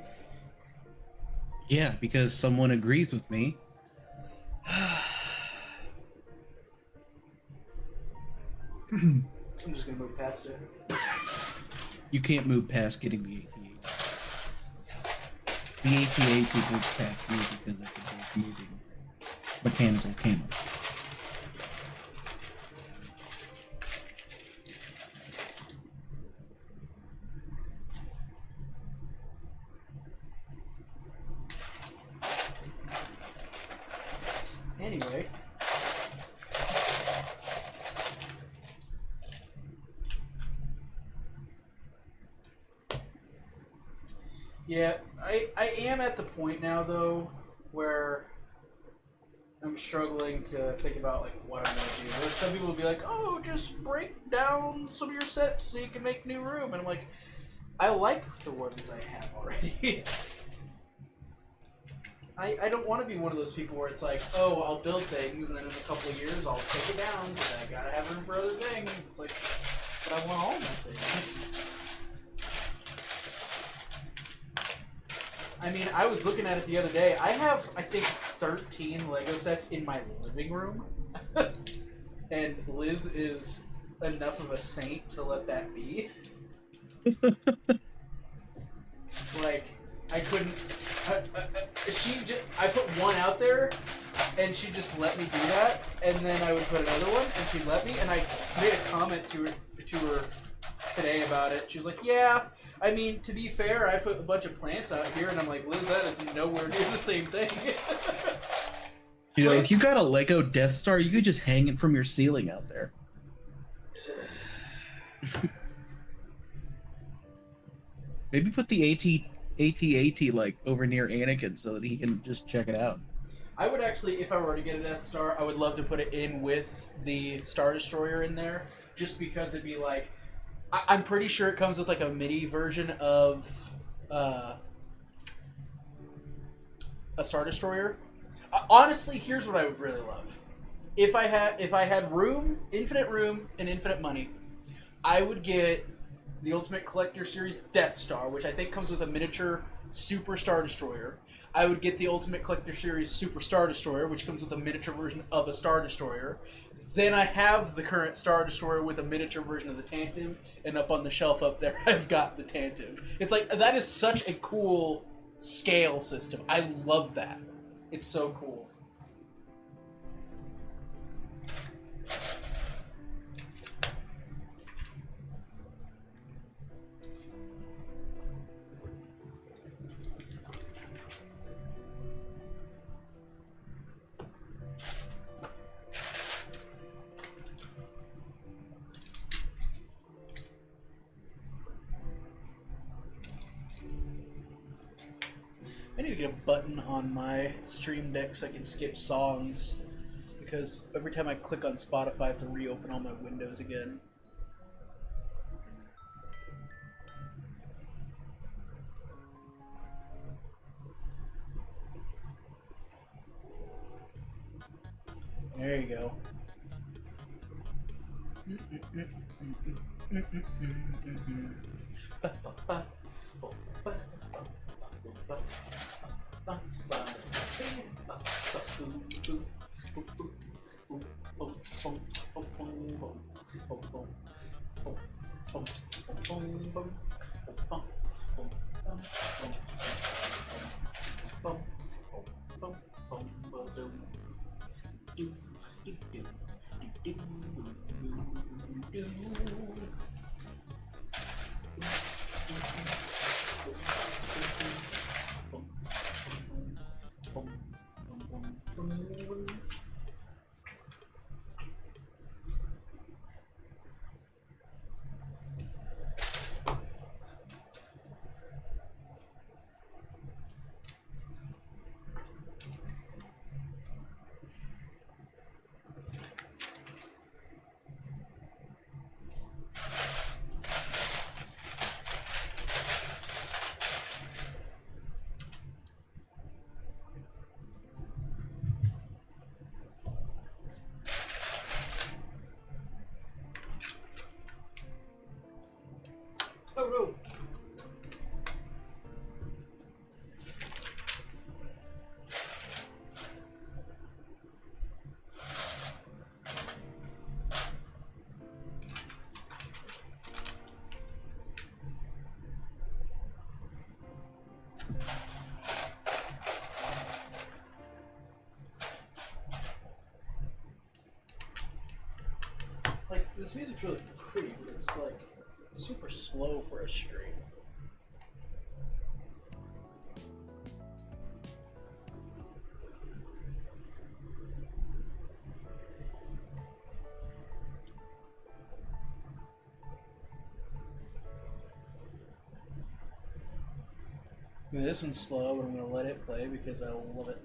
Yeah, because someone agrees with me. I'm just gonna move past it. You can't move past getting the AT-AT. The AT-AT moves past you because it's a big moving mechanical camera. Anyway. Yeah, I am at the point now, though, where I'm struggling to think about, like, what I'm going to do. There's some people will be like, oh, just break down some of your sets so you can make new room. And I'm like, I like the ones I have already. I don't want to be one of those people where it's like, oh, I'll build things, and then in a couple of years I'll take it down because I gotta have room for other things. It's like, but I want all my things. I mean, I was looking at it the other day. I have, I think, 13 Lego sets in my living room. And Liz is enough of a saint to let that be. Like, I couldn't... I put one out there, and she just let me do that, and then I would put another one, and she'd let me, and I made a comment to her today about it. She was like, yeah, I mean, to be fair, I put a bunch of plants out here, and I'm like, Liz, that is nowhere near the same thing. You know, if you got a Lego Death Star, you could just hang it from your ceiling out there. Maybe put the AT-AT like over near Anakin so that he can just check it out. I would actually, if I were to get a Death Star, I would love to put it in with the Star Destroyer in there, just because it'd be like, I'm pretty sure it comes with like a mini version of a Star Destroyer. Honestly, here's what I would really love: if I had room, infinite room, and infinite money, I would get the Ultimate Collector Series Death Star, which I think comes with a miniature Super Star Destroyer. I would get the Ultimate Collector Series Super Star Destroyer, which comes with a miniature version of a Star Destroyer. Then I have the current Star Destroyer with a miniature version of the Tantive, and up on the shelf up there, I've got the Tantive. It's like, that is such a cool scale system. I love that. It's so cool. I need to get a button on my Stream Deck so I can skip songs, because every time I click on Spotify I have to reopen all my windows again. There you go. Oh no! Like, this music's really pretty, but it's like super slow for a stream. I mean, this one's slow, but I'm gonna let it play because I love it.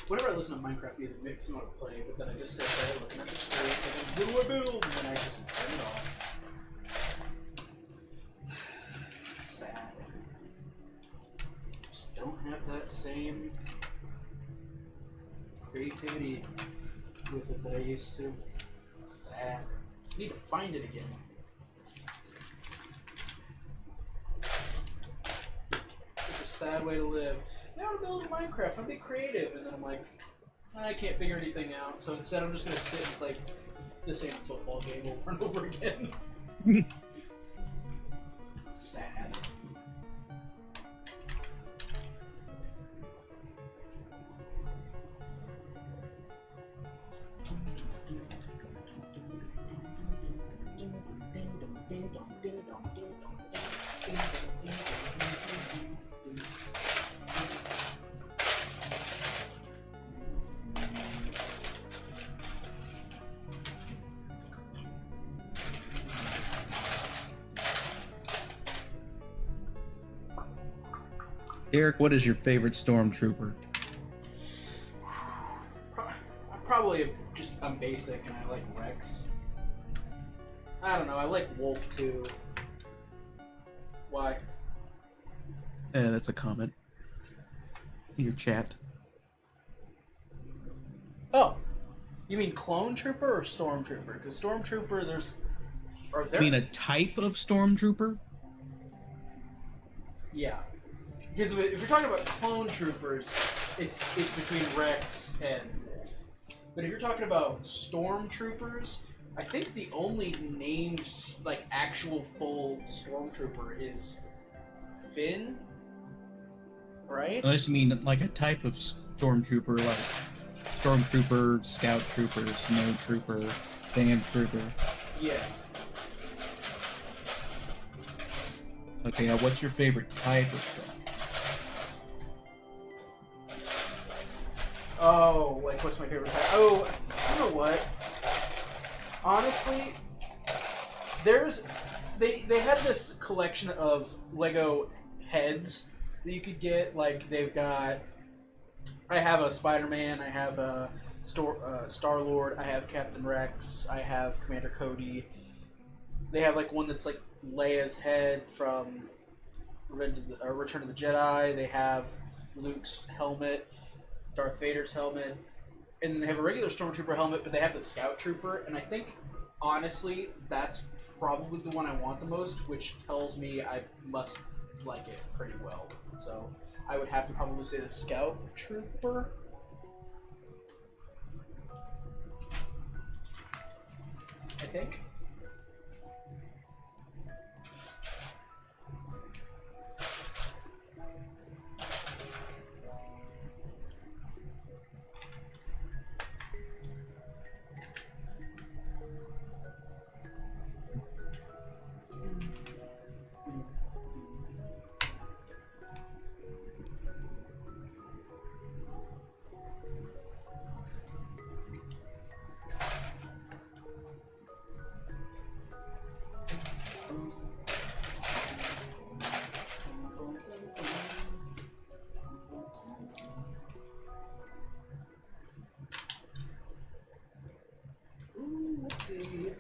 Whenever I listen to Minecraft music, it makes me want to play, but then I just sit there looking at the screen and then, what do I build? And then I just turn it off. Sad. Just don't have that same creativity with it that I used to. Sad. I need to find it again. It's a sad way to live. Now I'm building Minecraft, I'm be creative, and then I'm like, I can't figure anything out, so instead I'm just gonna sit and play the same football game over and over again. Sad. Eric, what is your favorite stormtrooper? Probably just I'm basic and I like Rex. I don't know, I like Wolf too. Why? That's a comment in your chat. Oh, you mean Clone Trooper or Stormtrooper? Because Stormtrooper, are there? I mean a type of stormtrooper? Yeah. Because if you're talking about Clone Troopers, it's between Rex and Wolf. But if you're talking about Stormtroopers, I think the only named, like, actual full Stormtrooper is Finn, right? I just mean like a type of stormtrooper, like stormtrooper, scout trooper, snow trooper. Band Trooper. Yeah. Okay, now what's your favorite type of truck? Oh, like what's my favorite type? Oh, you know what? Honestly, they had this collection of Lego heads that you could get. Like they've got. I have a Spider-Man. I have a Star-Lord. I have Captain Rex. I have Commander Cody. They have like one that's like Leia's head from Return of the Jedi. They have Luke's helmet, Darth Vader's helmet, and then they have a regular Stormtrooper helmet, but they have the Scout Trooper. And I think, honestly, that's probably the one I want the most, which tells me I must like it pretty well. So I would have to probably say the Scout Trooper. I think. Let's see.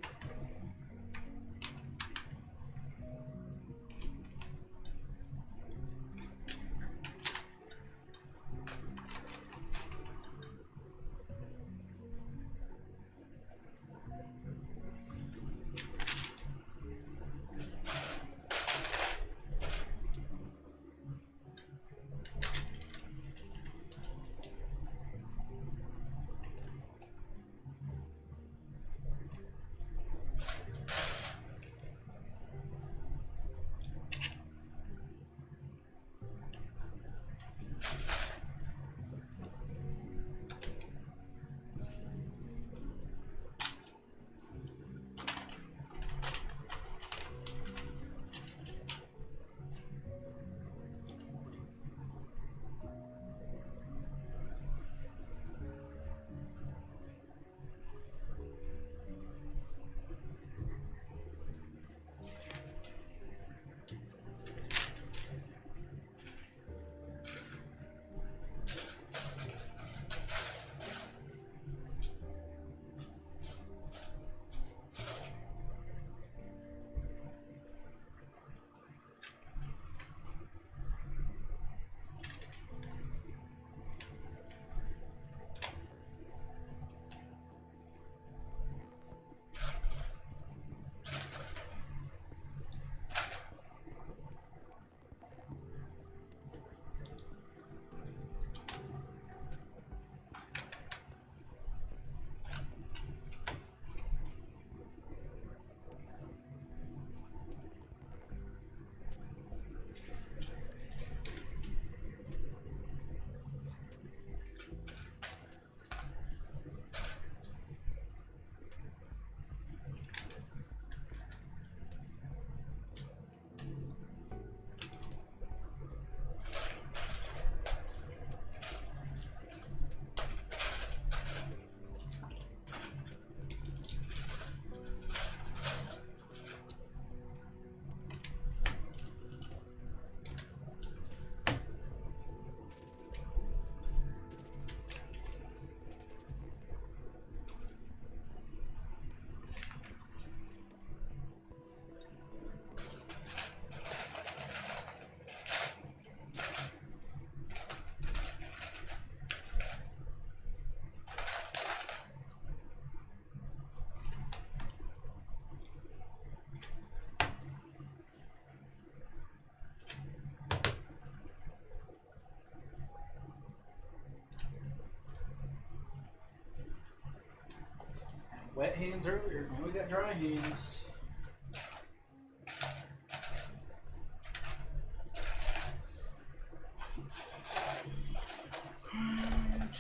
Wet hands earlier. Now we got dry hands.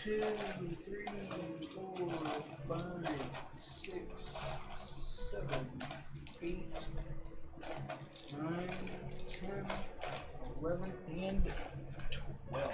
2, 3, 4, 5, 6, 7, 8, 9, 10, 11, and 12.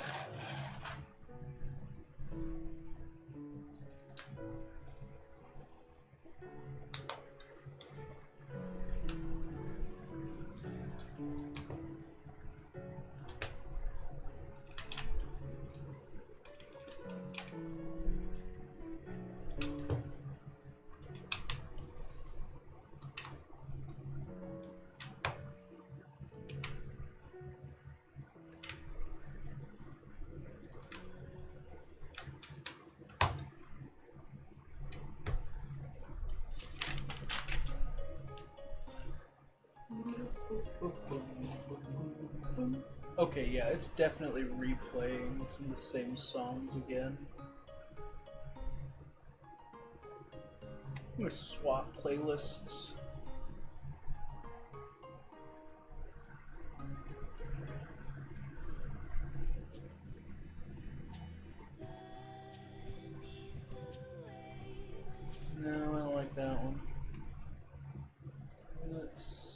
Okay, yeah, it's definitely replaying some of the same songs again. I'm gonna swap playlists. No, I don't like that one. Let's...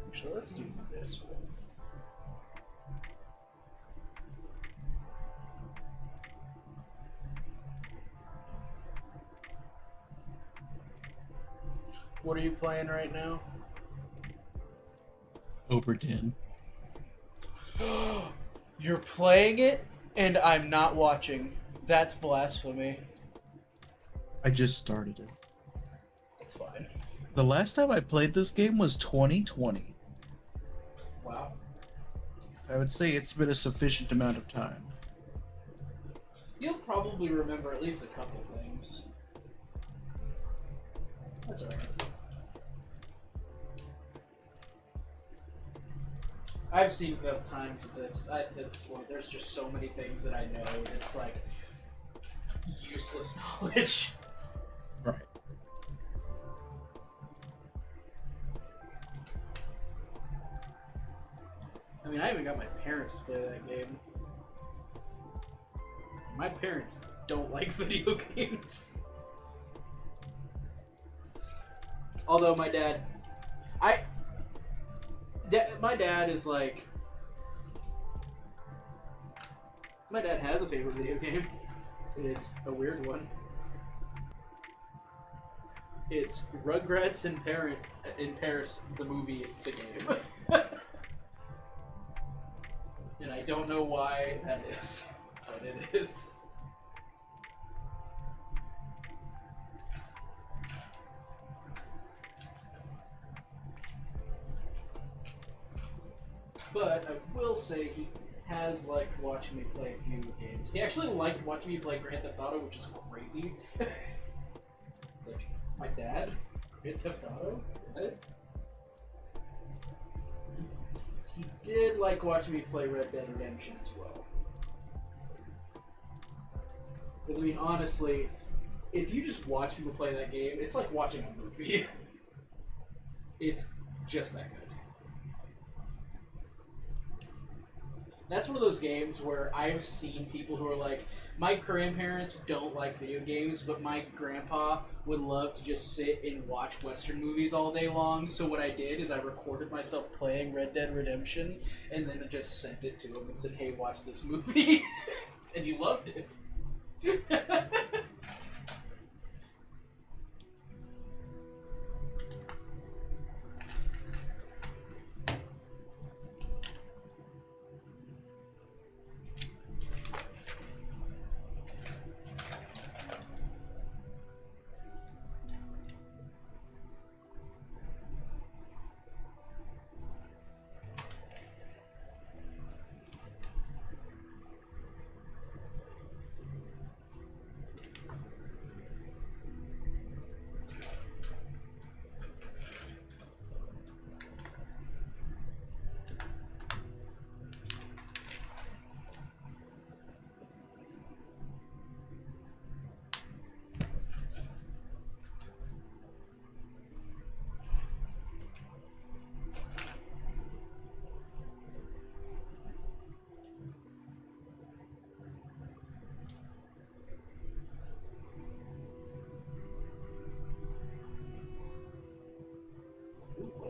Actually, let's do this one. What are you playing right now? Oberdin. You're playing it, and I'm not watching. That's blasphemy. I just started it. It's fine. The last time I played this game was 2020. Wow. I would say it's been a sufficient amount of time. You'll probably remember at least a couple things. That's alright. I've seen enough time to this. There's just so many things that I know. It's like useless knowledge. Right. I mean, I even got my parents to play that game. My parents don't like video games. Although my dad... my dad is like... My dad has a favorite video game. It's a weird one. It's Rugrats in Paris, the movie, the game. And I don't know why that is, but it is. But I will say he has liked watching me play a few games. He actually liked watching me play Grand Theft Auto, which is crazy. It's like, my dad? Grand Theft Auto? What? He did like watching me play Red Dead Redemption as well. Because, I mean, honestly, if you just watch people play that game, it's like watching a movie. It's just that good. That's one of those games where I've seen people who are like, my grandparents don't like video games, but my grandpa would love to just sit and watch Western movies all day long. So what I did is I recorded myself playing Red Dead Redemption, and then I just sent it to him and said, hey, watch this movie. And he loved it.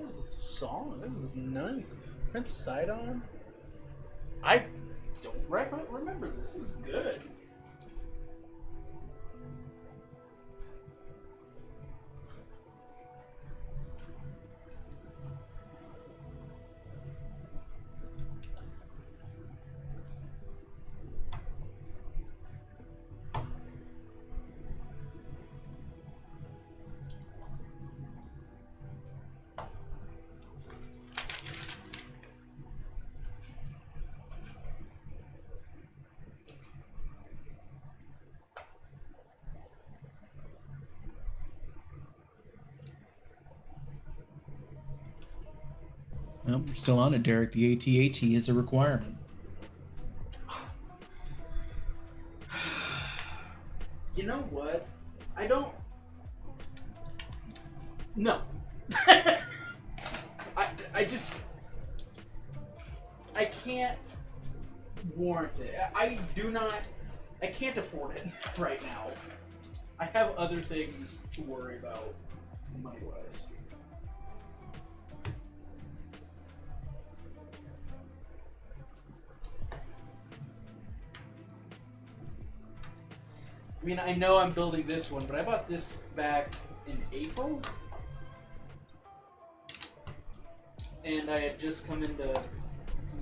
is this song? This is nice. Prince Sidon? I don't remember this. This is good. Well, we're still on it, Derek. The AT-AT is a requirement. You know what? I don't... No. I just... I can't warrant it. I can't afford it right now. I have other things to worry about, money-wise. I mean, I know I'm building this one, but I bought this back in April. And I had just come into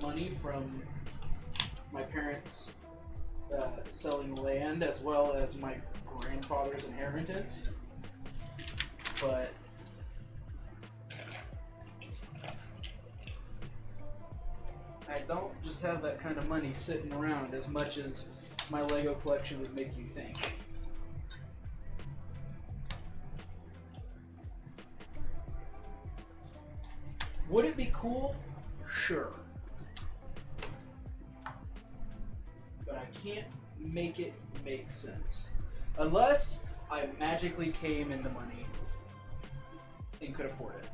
money from my parents selling land as well as my grandfather's inheritance. But I don't just have that kind of money sitting around as much as my LEGO collection would make you think. Would it be cool? Sure. But I can't make it make sense. Unless I magically came into money and could afford it.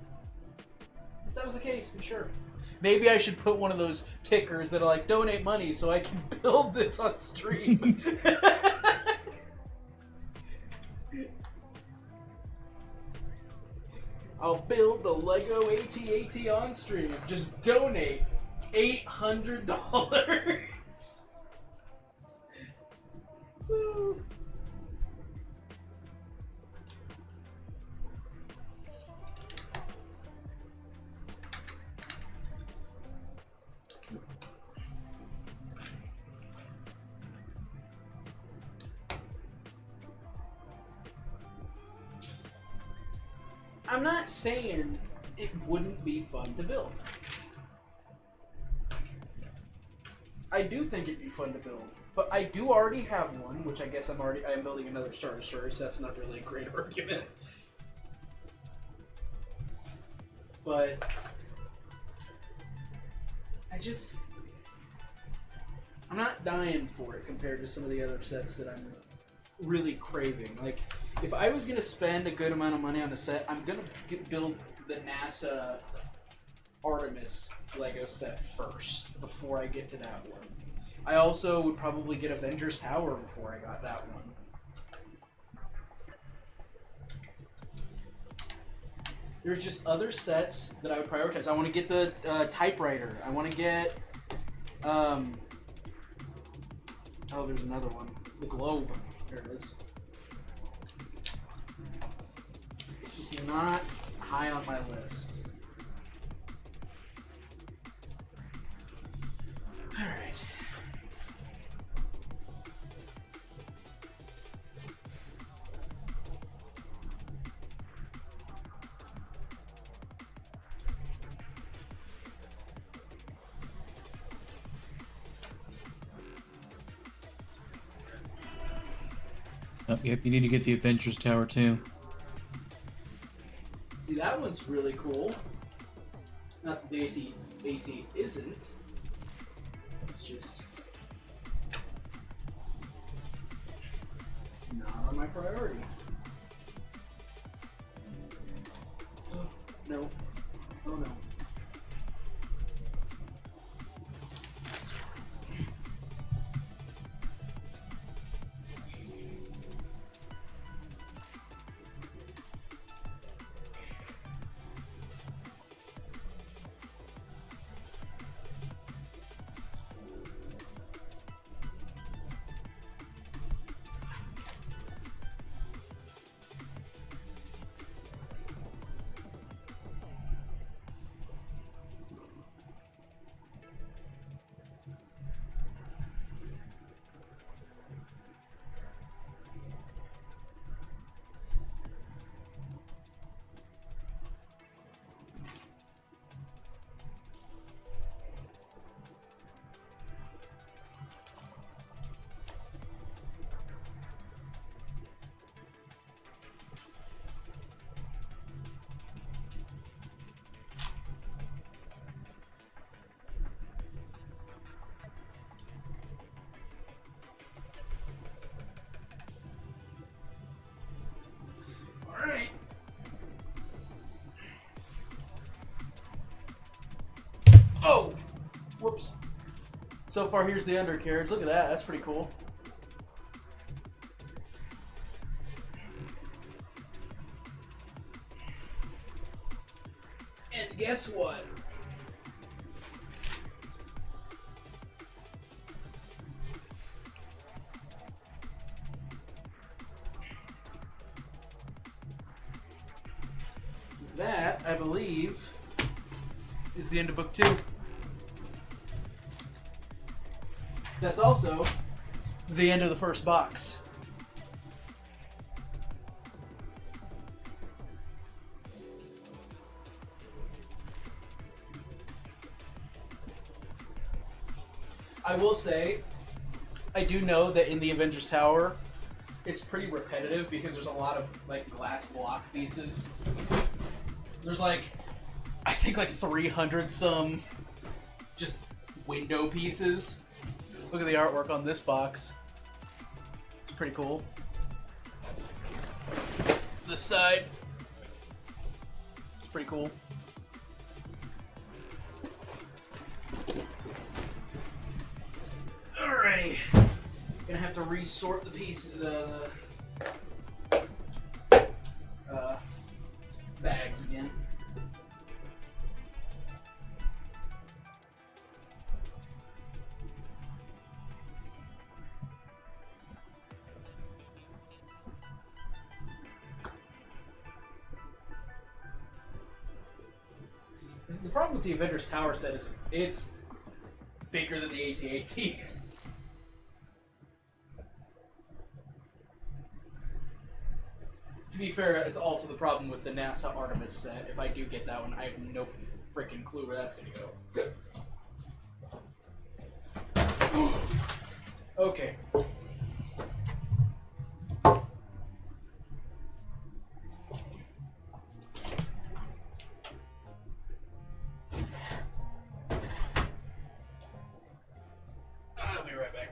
If that was the case, then sure. Maybe I should put one of those tickers that are like, donate money so I can build this on stream. I'll build the LEGO AT-AT on stream. Just donate $800. Woo. I'm not saying it wouldn't be fun to build. I do think it'd be fun to build, but I do already have one, which I guess I am building another Star Destroyer, so that's not really a great argument. But I'm not dying for it compared to some of the other sets that I'm really craving. Like, if I was gonna spend a good amount of money on a set, I'm gonna build the NASA Artemis LEGO set first before I get to that one. I also would probably get Avengers Tower before I got that one. There's just other sets that I would prioritize. I want to get the typewriter. I want to get oh, there's another one. The globe. There it is. It's just not high on my list. Alright. Oh, yep, you need to get the Avengers Tower too. See, that one's really cool. Not that the AT isn't. It's just not on my priority. No. Oh no. So far, here's the undercarriage. Look at that. That's pretty cool. And guess what? That, I believe, is the end of book 2. That's also the end of the first box. I will say, I do know that in the Avengers Tower, it's pretty repetitive because there's a lot of like glass block pieces. There's like, I think like 300 some just window pieces. Look at the artwork on this box. It's pretty cool. This side, it's pretty cool. Alrighty, gonna have to resort the pieces, bags again. The problem with the Avengers Tower set is it's bigger than the AT-AT. To be fair, it's also the problem with the NASA Artemis set. If I do get that one, I have no freaking clue where that's going to go. Okay. I'll be right back.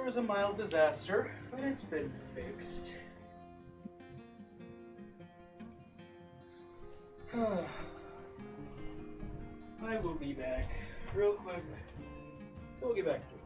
was a mild disaster, but it's been fixed. I will be back real quick. We'll get back to it.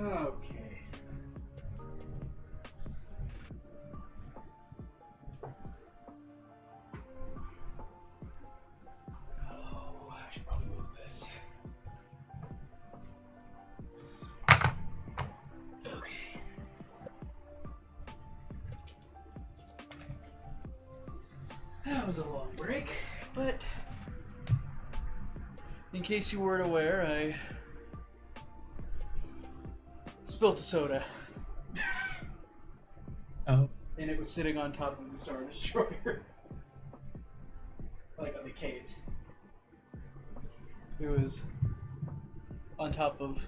Okay. Oh, I should probably move this. Okay. That was a long break, but in case you weren't aware, I spilt the soda. Oh. And it was sitting on top of the Star Destroyer. Like on the case. It was on top of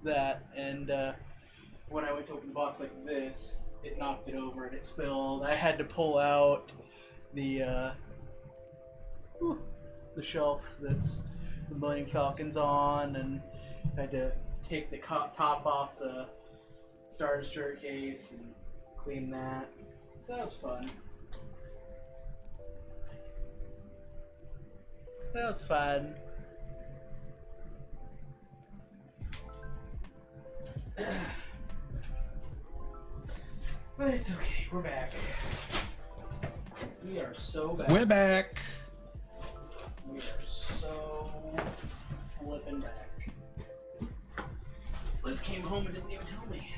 that, and when I went to open the box like this, it knocked it over and it spilled. I had to pull out the shelf that's the Millennium Falcon's on, and I had to take the top off the Star Destroyer case and clean that. So that was fun. That was fun. But it's okay, we're back. We are so back. We're back. We are so flipping back. Liz came home and didn't even tell me.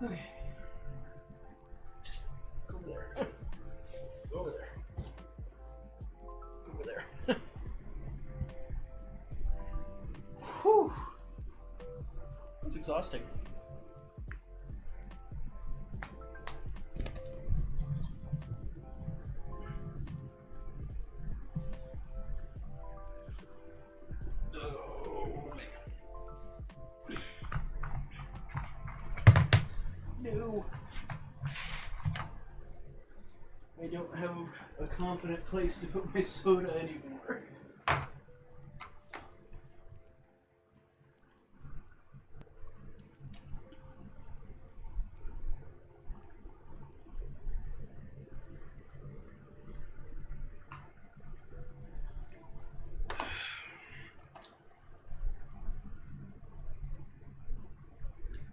Okay. Just go over there. Go over there. Go over there. Whew. That's exhausting. No. I don't have a confident place to put my soda anymore.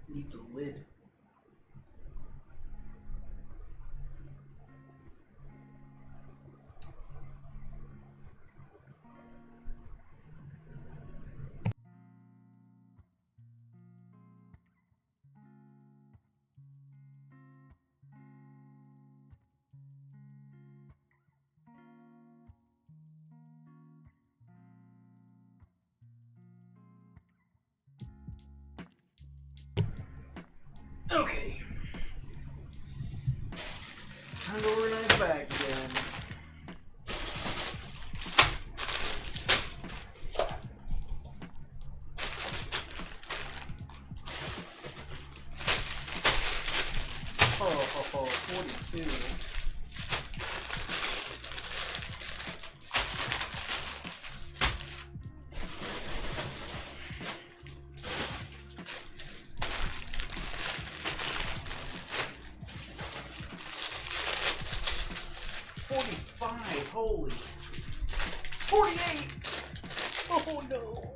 Needs a lid. Okay. Time to organize bags again. Oh, 42. Holy. 48! Oh no.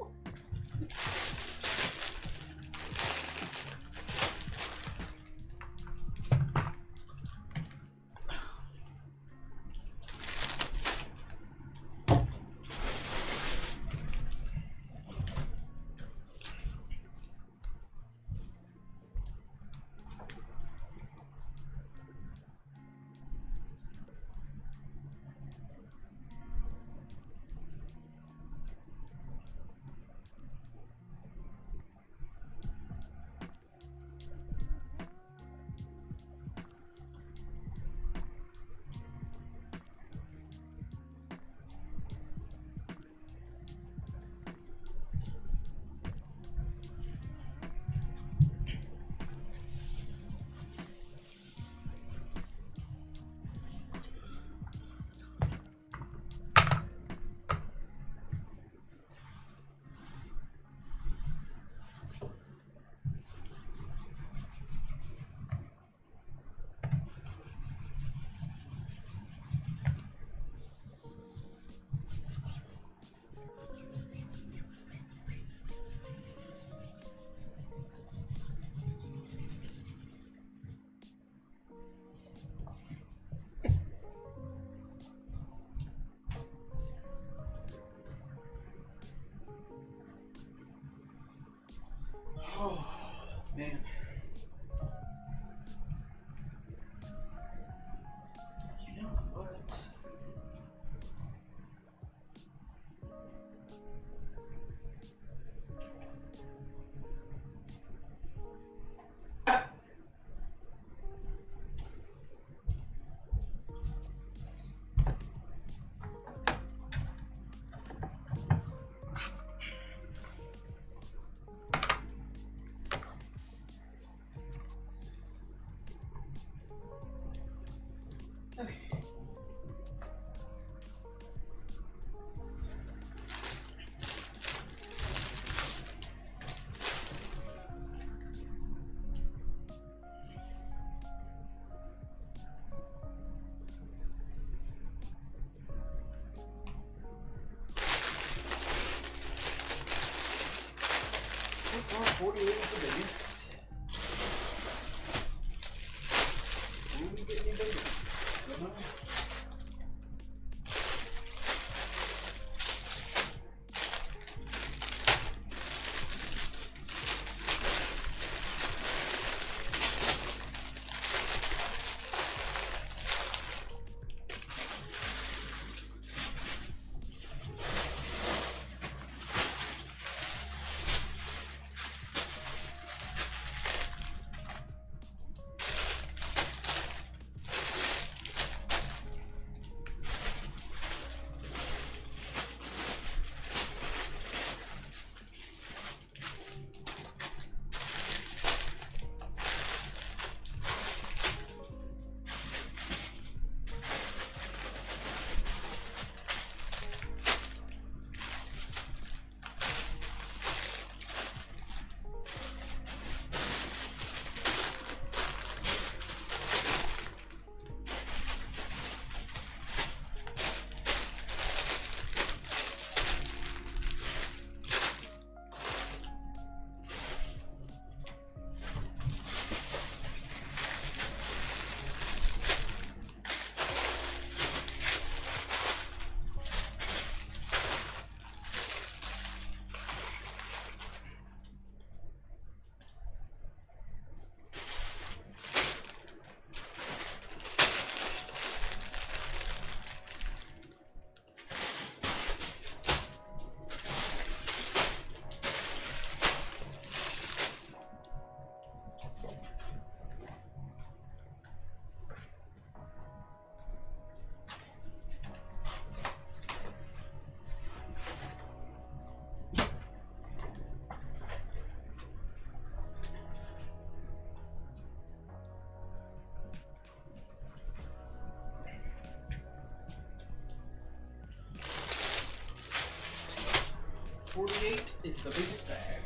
28 is the biggest bag.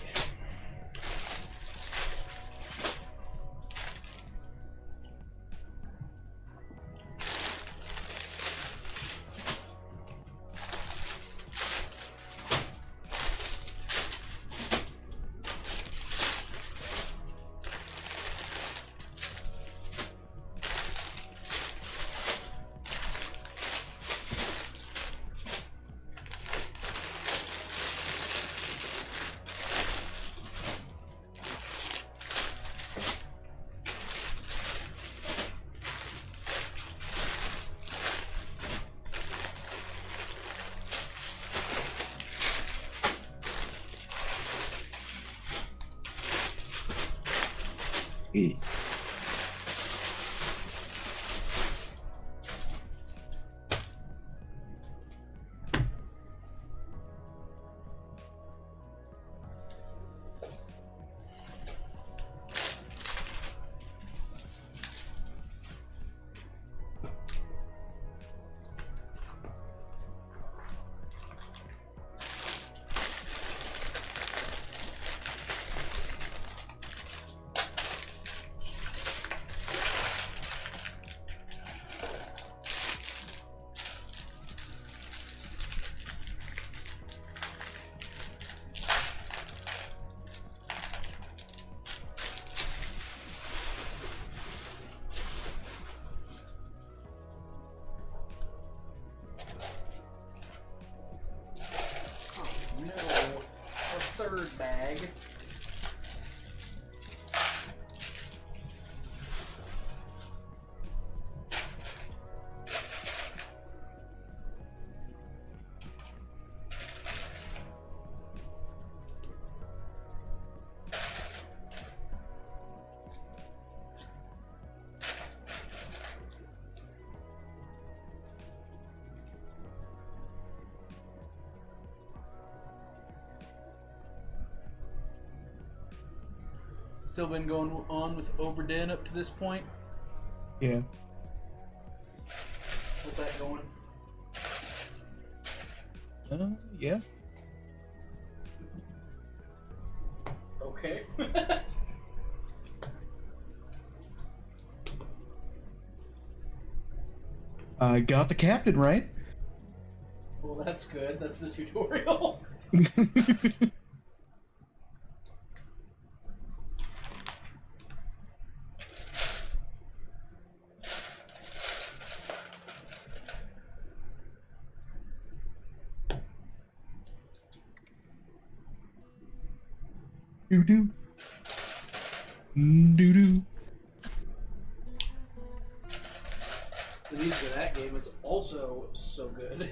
No, our third bag. Still been going on with Oberdin up to this point. Yeah. How's that going? Yeah. Okay. I got the captain right. Well, that's good. That's the tutorial. Doo doo. Doo doo. The music for that game is also so good.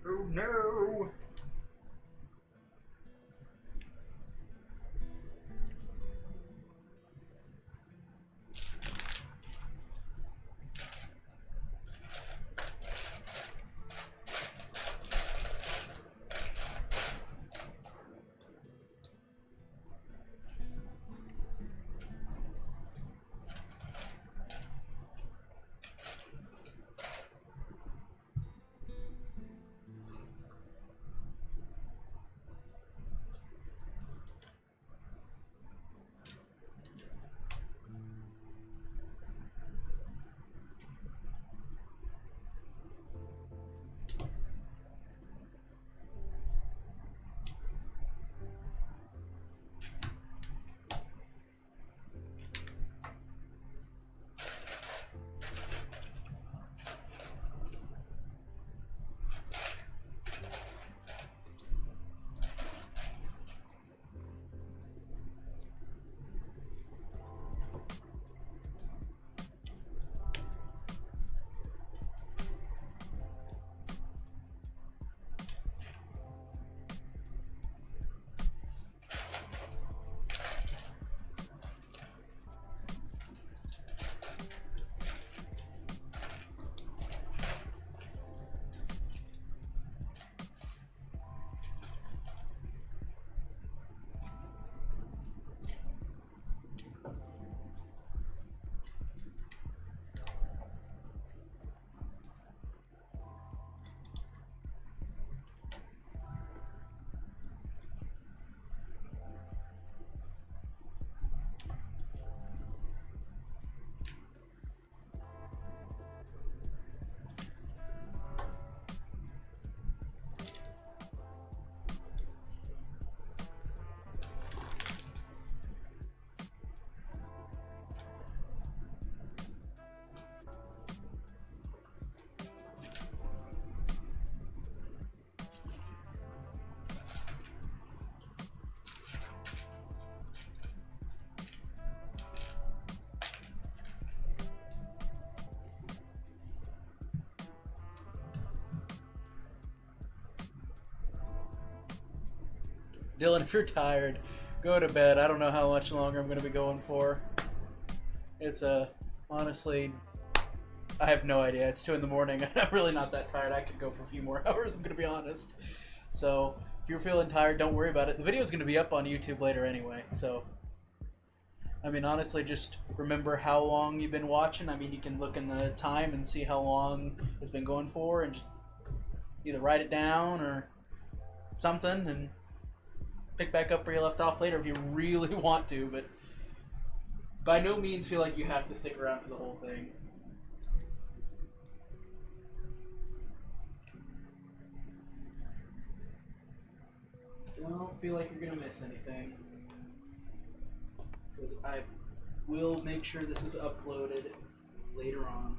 Oh no! Dylan, if you're tired, go to bed. I don't know how much longer I'm going to be going for. It's honestly, I have no idea. It's 2 in the morning. I'm really not that tired. I could go for a few more hours, I'm going to be honest. So, if you're feeling tired, don't worry about it. The video is going to be up on YouTube later anyway, so... I mean, honestly, just remember how long you've been watching. I mean, you can look in the time and see how long it's been going for, and just either write it down or something, and pick back up where you left off later if you really want to, but by no means feel like you have to stick around for the whole thing. Don't feel like you're going to miss anything. Because I will make sure this is uploaded later on.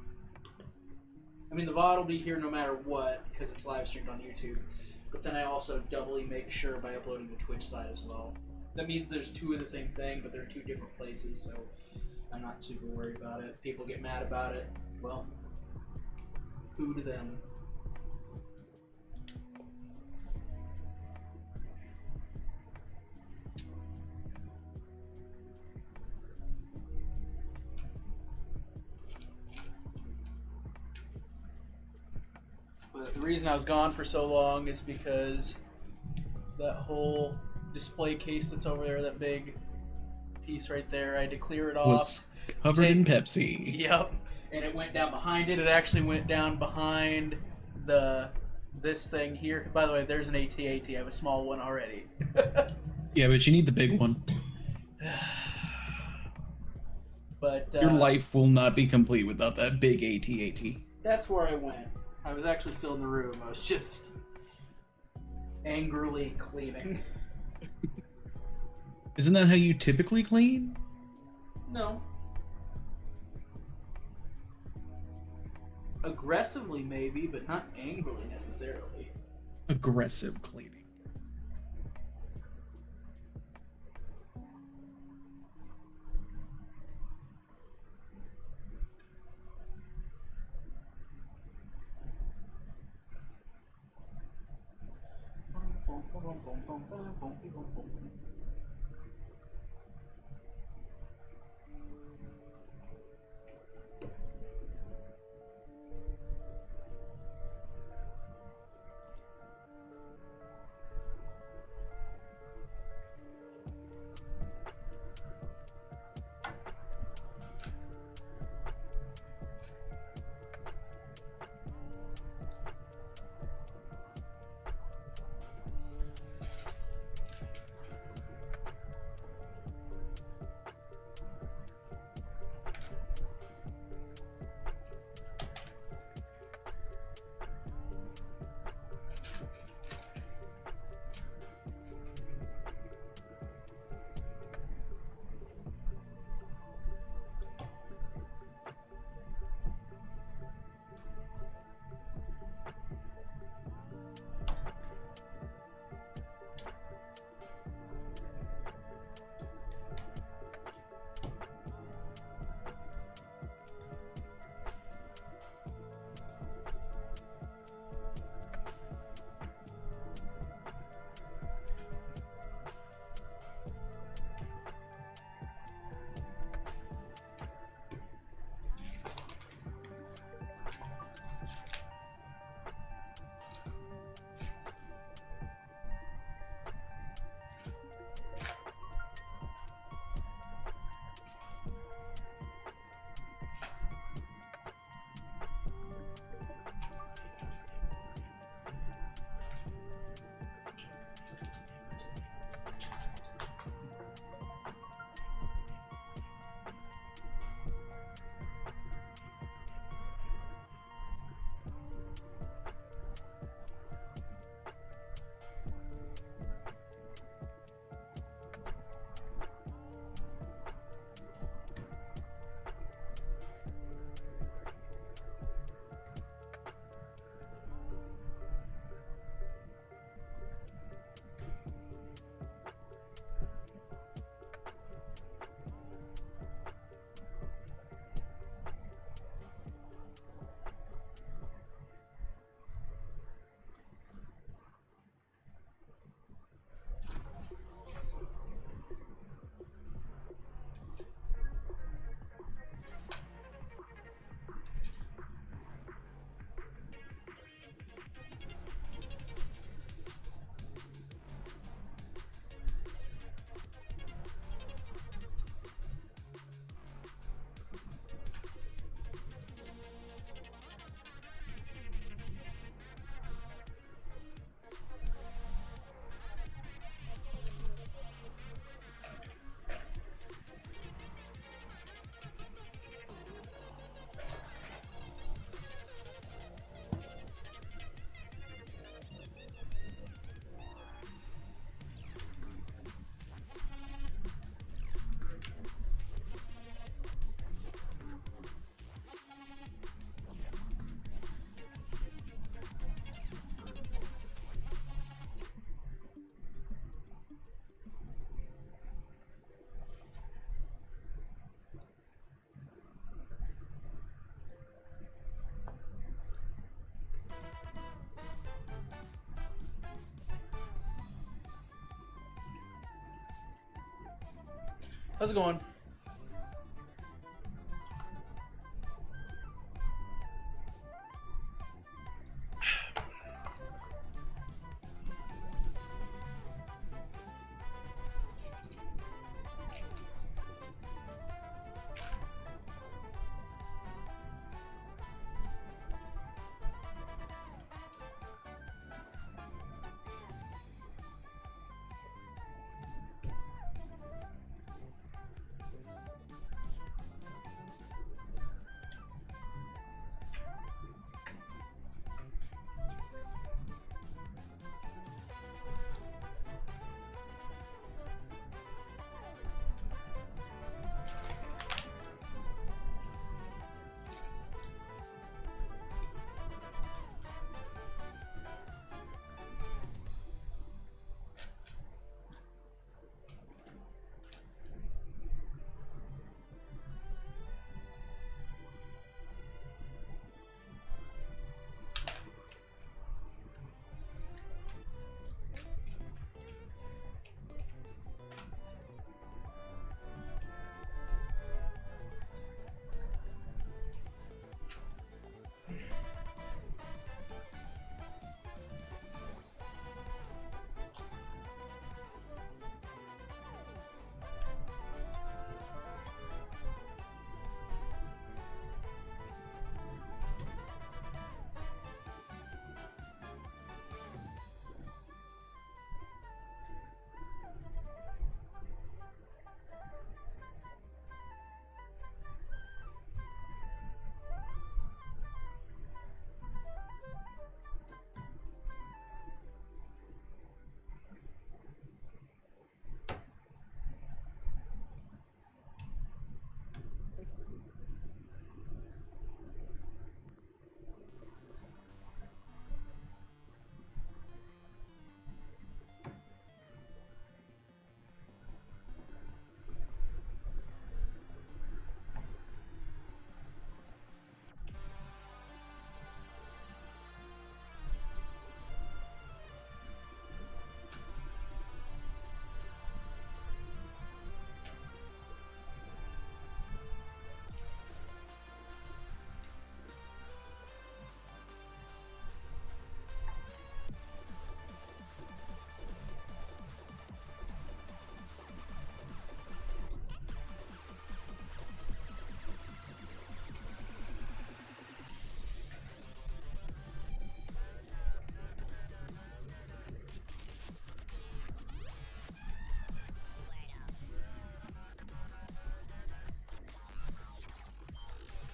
I mean, the VOD will be here no matter what, because it's live streamed on YouTube. But then I also doubly make sure by uploading the Twitch side as well. That means there's 2 of the same thing, but they're 2 different places, so I'm not super worried about it. If people get mad about it, well, who to them? But the reason I was gone for so long is because that whole display case that's over there, that big piece right there, I had to clear it off. Was covered in Pepsi. Yep. And it went down behind it. It actually went down behind this thing here. By the way, there's an AT-AT. I have a small one already. Yeah, but you need the big one. But your life will not be complete without that big AT-AT. That's where I went. I was actually still in the room. I was just angrily cleaning. Isn't that how you typically clean? No. Aggressively, maybe, but not angrily necessarily. Aggressive cleaning. How's it going?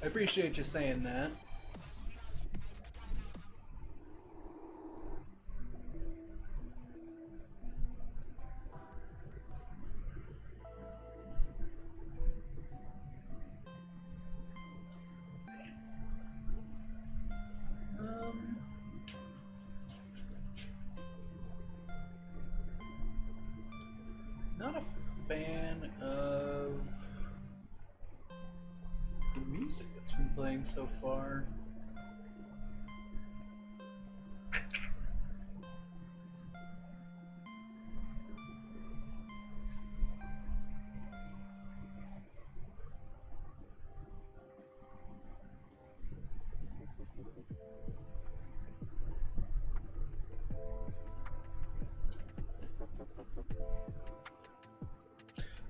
I appreciate you saying that. Not a fan of the music that's been playing so far.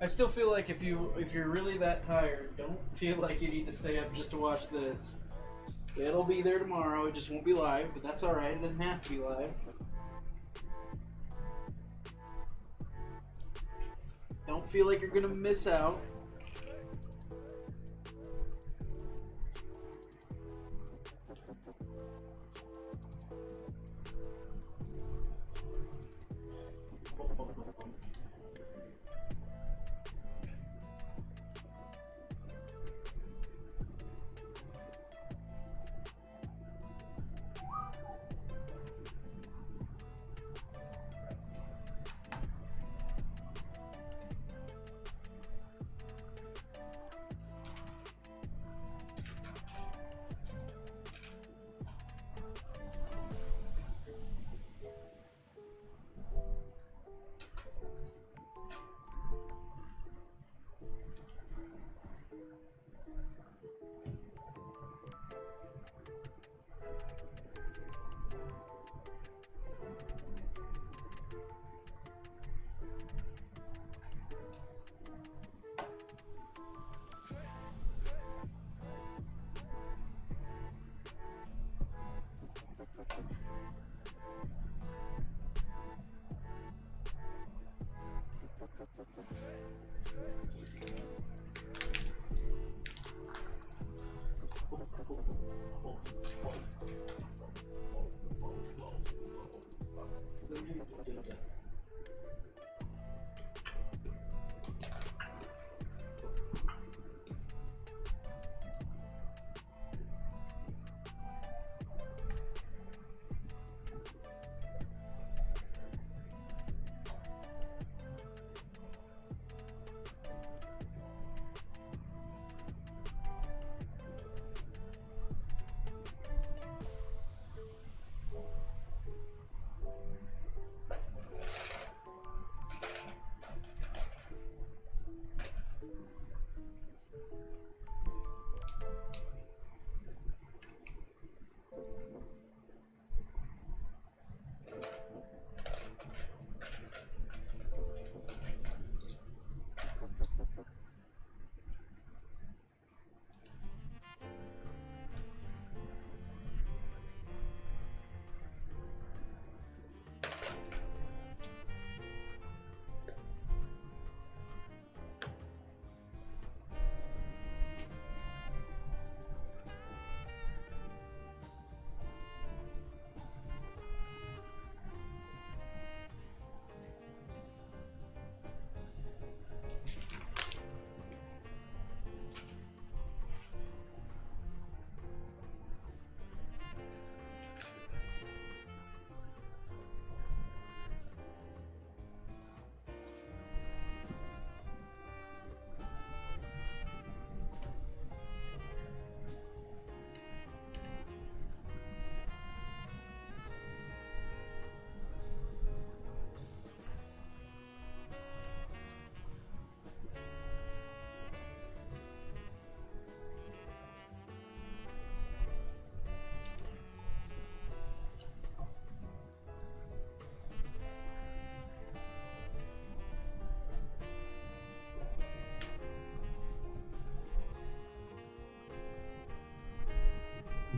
I still feel like if you're really that tired, don't feel like you need to stay up just to watch this. It'll be there tomorrow. It just won't be live, but that's all right. It doesn't have to be live. Don't feel like you're gonna miss out.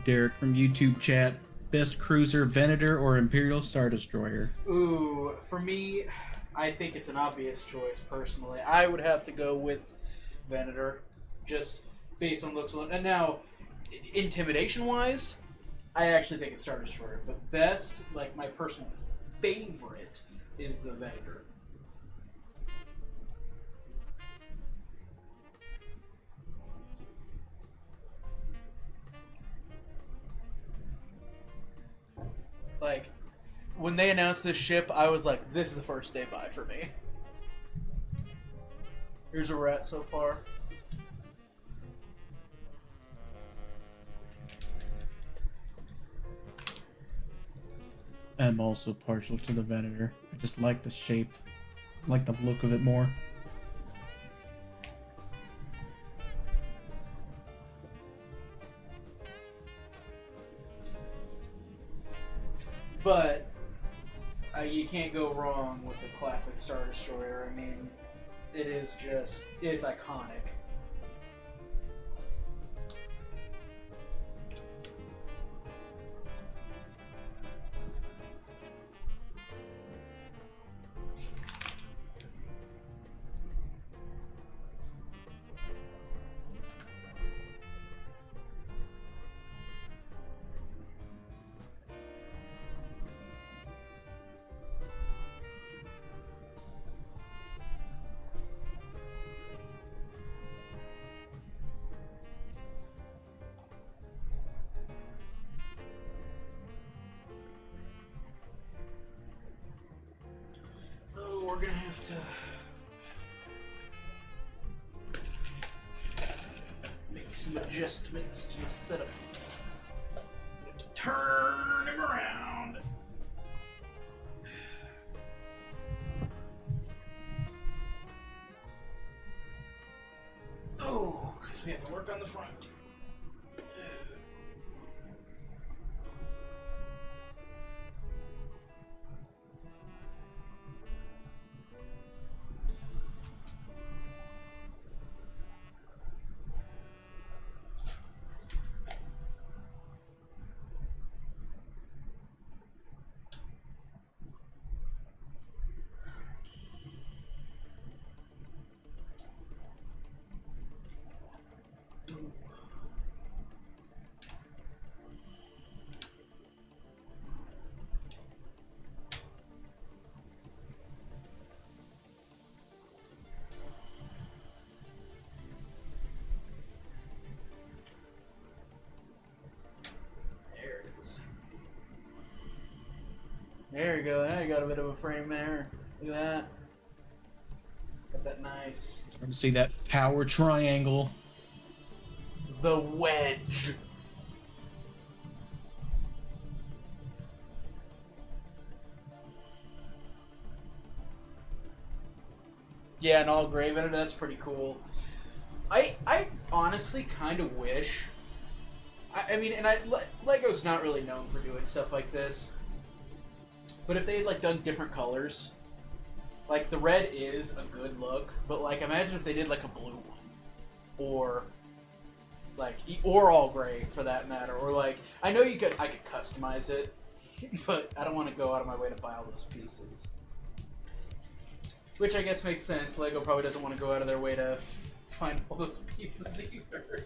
Derek from YouTube chat. Best cruiser, Venator or Imperial Star Destroyer? Ooh, for me, I think it's an obvious choice, personally. I would have to go with Venator, just based on looks alone. And now, intimidation-wise, I actually think it's Star Destroyer. But best, like, my personal favorite is the Venator. Like, when they announced this ship, I was like, this is a first day buy for me. Here's a rat so far. I'm also partial to the Venator. I just like the shape, like the look of it more. But you can't go wrong with the classic Star Destroyer. I mean, it is just, it's iconic. Oh, we're gonna have to make some adjustments to the setup. Turn him around. Oh, because we have to work on the front. There you go. Now you got a bit of a frame there. Look at that. Got that nice. Starting to see that power triangle. The wedge. Yeah, an all gray Venator, that's pretty cool. I honestly kind of wish. I mean, Lego's not really known for doing stuff like this. But if they had, like, done different colors, like, the red is a good look, but, like, imagine if they did, like, a blue one. Or, like, or all gray, for that matter. Or, like, I know I could customize it, but I don't want to go out of my way to buy all those pieces. Which I guess makes sense. Lego probably doesn't want to go out of their way to find all those pieces either.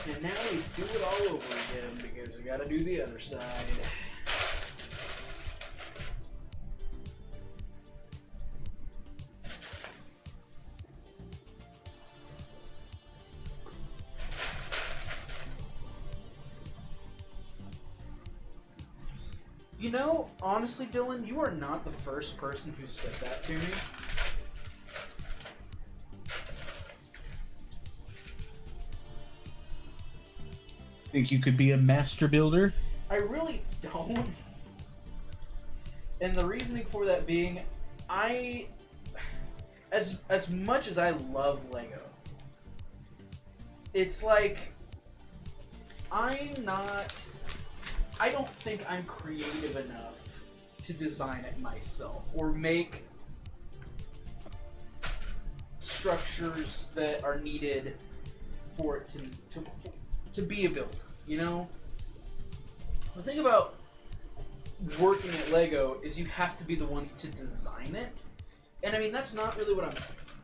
And now we do it all over again because we gotta do the other side. You know, honestly, Dylan, you are not the first person who said that to me. Think you could be a master builder? I really don't. And the reasoning for that being, as much as I love Lego, it's like, I don't think I'm creative enough to design it myself or make structures that are needed for it to be a builder, you know? The thing about working at Lego is you have to be the ones to design it. And I mean, that's not really what I'm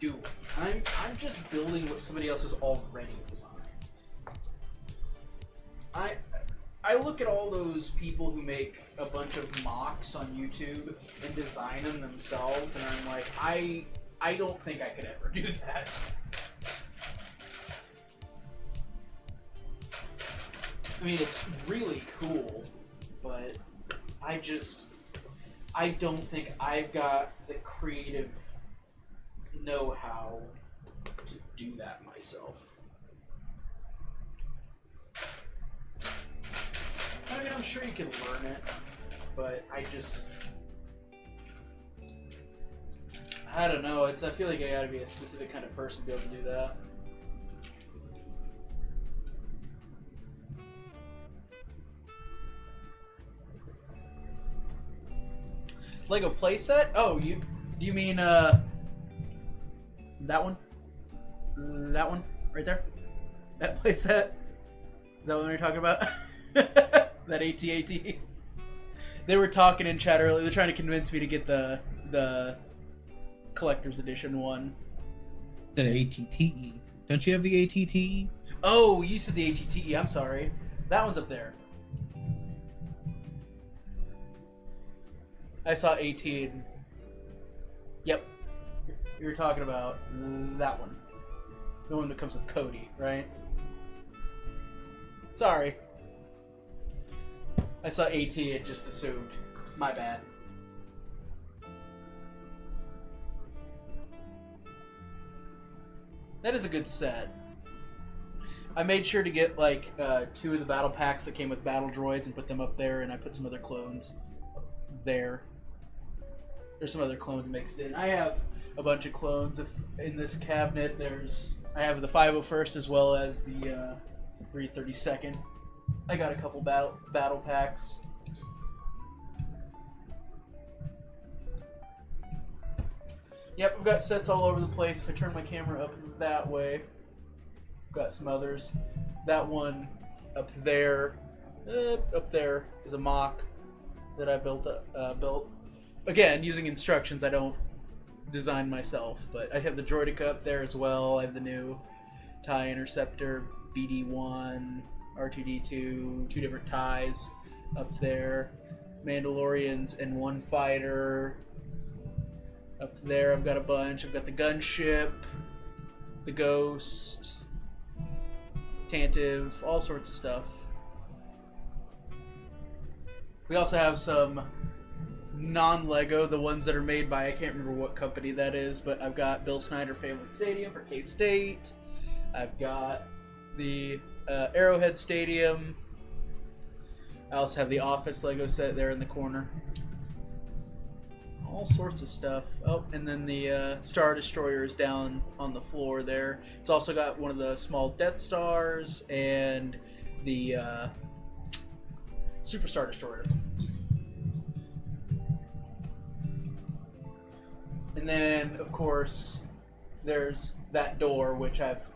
doing. I'm just building what somebody else has already designed. I look at all those people who make a bunch of mocks on YouTube and design them themselves, and I'm like, I don't think I could ever do that. I mean, it's really cool, but I don't think I've got the creative know-how to do that myself. I mean, I'm sure you can learn it, but I don't know. I feel like I gotta be a specific kind of person to be able to do that. Lego playset? Oh, you mean that one? That one right there? That playset? Is that what you're talking about? That AT-AT? They were talking in chat earlier. They're trying to convince me to get the collector's edition one. The ATTE. Don't you have the ATTE? Oh, you said the ATTE. I'm sorry. That one's up there. I saw 18. Yep. You're talking about that one. The one that comes with Cody, right? Sorry. I saw 18 and just assumed. My bad. That is a good set. I made sure to get like 2 of the battle packs that came with battle droids and put them up there, and I put some other clones up there. There's some other clones mixed in. I have a bunch of clones in this cabinet. I have the 501st as well as the 332nd. I got a couple battle packs. Yep, I've got sets all over the place. If I turn my camera up that way, I've got some others. That one up there is a mock that I built. Again, using instructions. I don't design myself, but I have the Droideka up there as well. I have the new TIE Interceptor, BD-1, R2-D2, 2 different TIEs up there. Mandalorians and 1 fighter. Up there I've got a bunch. I've got the gunship, the Ghost, Tantive, all sorts of stuff. We also have some non-Lego, the ones that are made by, I can't remember what company that is, but I've got Bill Snyder Family Stadium for K-State. I've got the Arrowhead Stadium. I also have the Office Lego set there in the corner. All sorts of stuff. Oh, and then the Star Destroyer is down on the floor there. It's also got one of the small Death Stars and the Super Star Destroyer. And then, of course, there's that door, which I have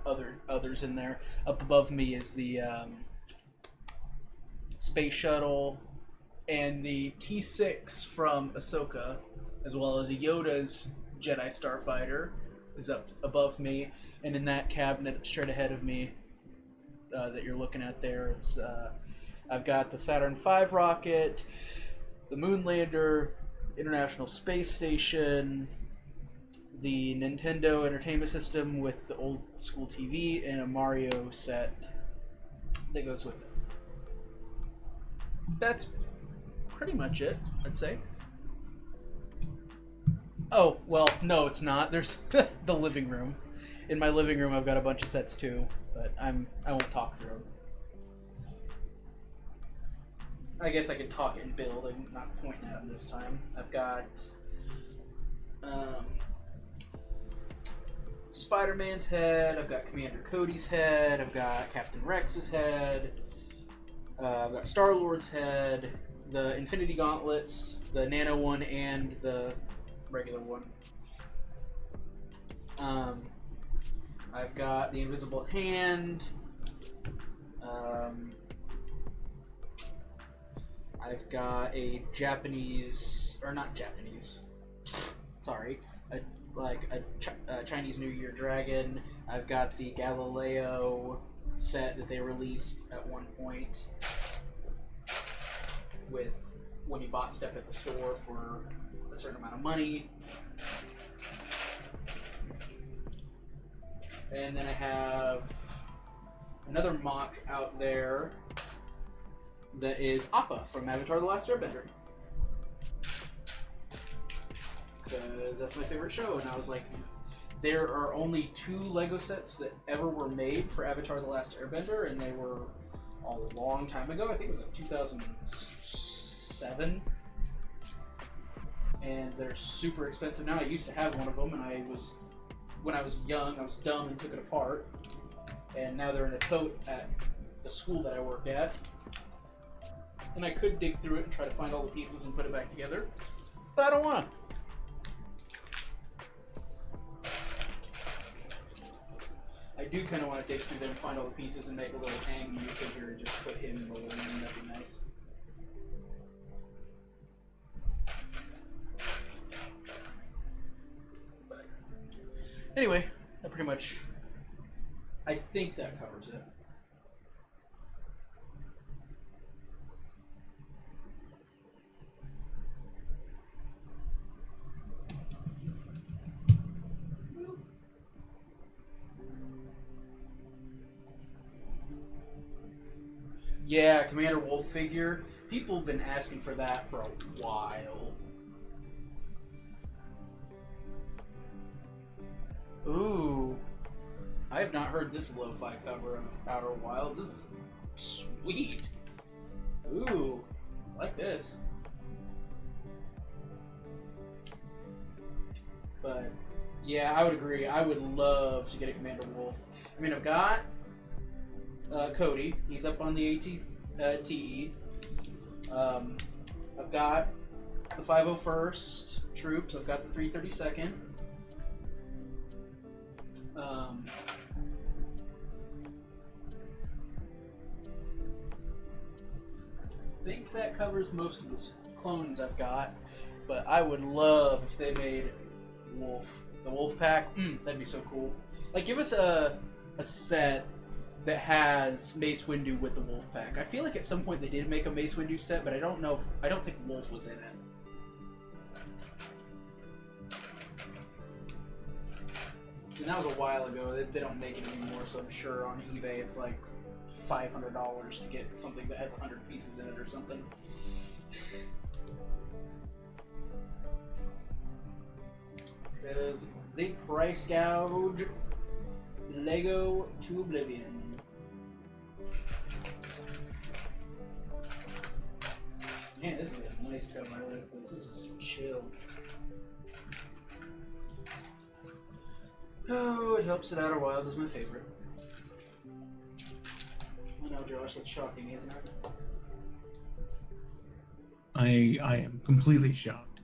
others in there. Up above me is the Space Shuttle and the T6 from Ahsoka, as well as Yoda's Jedi Starfighter is up above me. And in that cabinet straight ahead of me that you're looking at there, it's I've got the Saturn V rocket, the Moonlander, International Space Station, the Nintendo Entertainment System with the old school TV, and a Mario set that goes with it. That's pretty much it, I'd say. Oh, well, no, it's not. There's the living room. In my living room, I've got a bunch of sets too, but I won't talk through them. I guess I can talk and build. I'm not pointing at them this time. I've got Spider-Man's head. I've got Commander Cody's head. I've got Captain Rex's head. I've got Star-Lord's head. The Infinity Gauntlets, the Nano one, and the regular one. I've got the Invisible Hand. I've got a Japanese, or not Japanese, sorry, a Chinese New Year dragon. I've got the Galileo set that they released at one point with when you bought stuff at the store for a certain amount of money. And then I have another mock out there that is Appa from Avatar: The Last Airbender. Because that's my favorite show, and I was like, there are only 2 Lego sets that ever were made for Avatar: The Last Airbender, and they were a long time ago. I think it was like 2007. And they're super expensive now. I used to have one of them, and when I was young, I was dumb and took it apart. And now they're in a tote at the school that I work at. And I could dig through it and try to find all the pieces and put it back together, but I don't want to. I do kind of want to dig through them and find all the pieces and make a little Aang figure and just put him in the room, and that'd be nice. But anyway, that pretty much, I think that covers it. Yeah, Commander Wolf figure. People have been asking for that for a while. Ooh. I have not heard this lo-fi cover of Outer Wilds. This is sweet. Ooh. I like this. But, yeah, I would agree. I would love to get a Commander Wolf. I mean, I've got Cody. He's up on the TE. I've got the 501st troops. I've got the 332nd. I think that covers most of the clones I've got, but I would love if they made the Wolf Pack. That'd be so cool. Like, give us a set that has Mace Windu with the Wolf Pack. I feel like at some point they did make a Mace Windu set, but I don't know. I don't think Wolf was in it. And that was a while ago. They don't make it anymore, so I'm sure on eBay it's like $500 to get something that has 100 pieces in it or something. Because they price gouge Lego to oblivion. Man, this is a nice cover. I like this. This is chill. Oh, it helps that Outer Wilds is my favorite. I know, Josh, that's shocking, isn't it? I am completely shocked.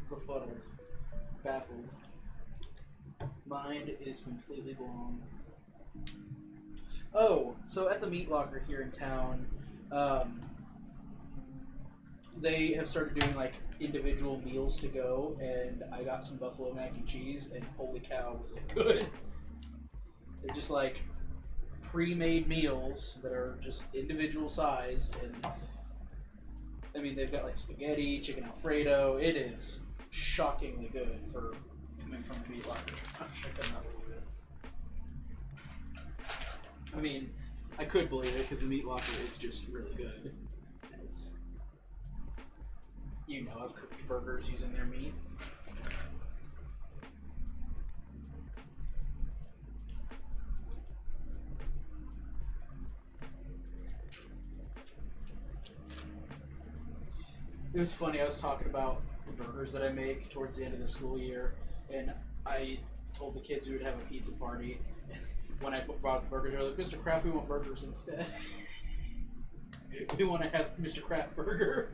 Befuddled. Baffled. Mind is completely blown. Oh, so at the Meat Locker here in town, they have started doing like individual meals to go, and I got some buffalo mac and cheese, and holy cow, was it good! They're just like pre-made meals that are just individual size, and I mean they've got like spaghetti, chicken Alfredo. It is shockingly good for coming from the Meat Locker. I could not believe it. I mean, I could believe it because the Meat Locker is just really good. As you know, I've cooked burgers using their meat. It was funny, I was talking about the burgers that I make towards the end of the school year, and I told the kids we would have a pizza party. When I brought the burgers, they were like, Mr. Kraft, we want burgers instead. We want to have Mr. Kraft burger.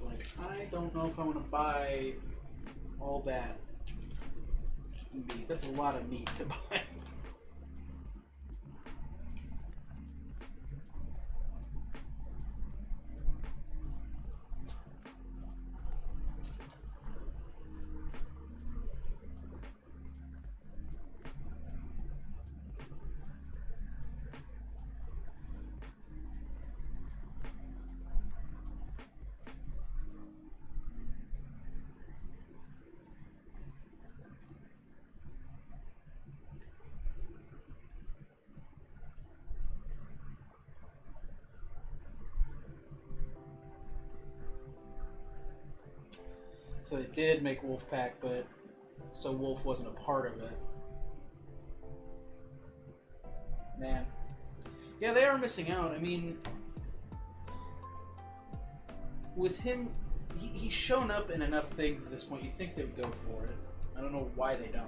Like, I don't know if I want to buy all that meat. That's a lot of meat to buy. So they did make Wolfpack, but so Wolf wasn't a part of it. Man. Yeah, they are missing out. I mean, with him, he's shown up in enough things at this point. You think they would go for it. I don't know why they don't.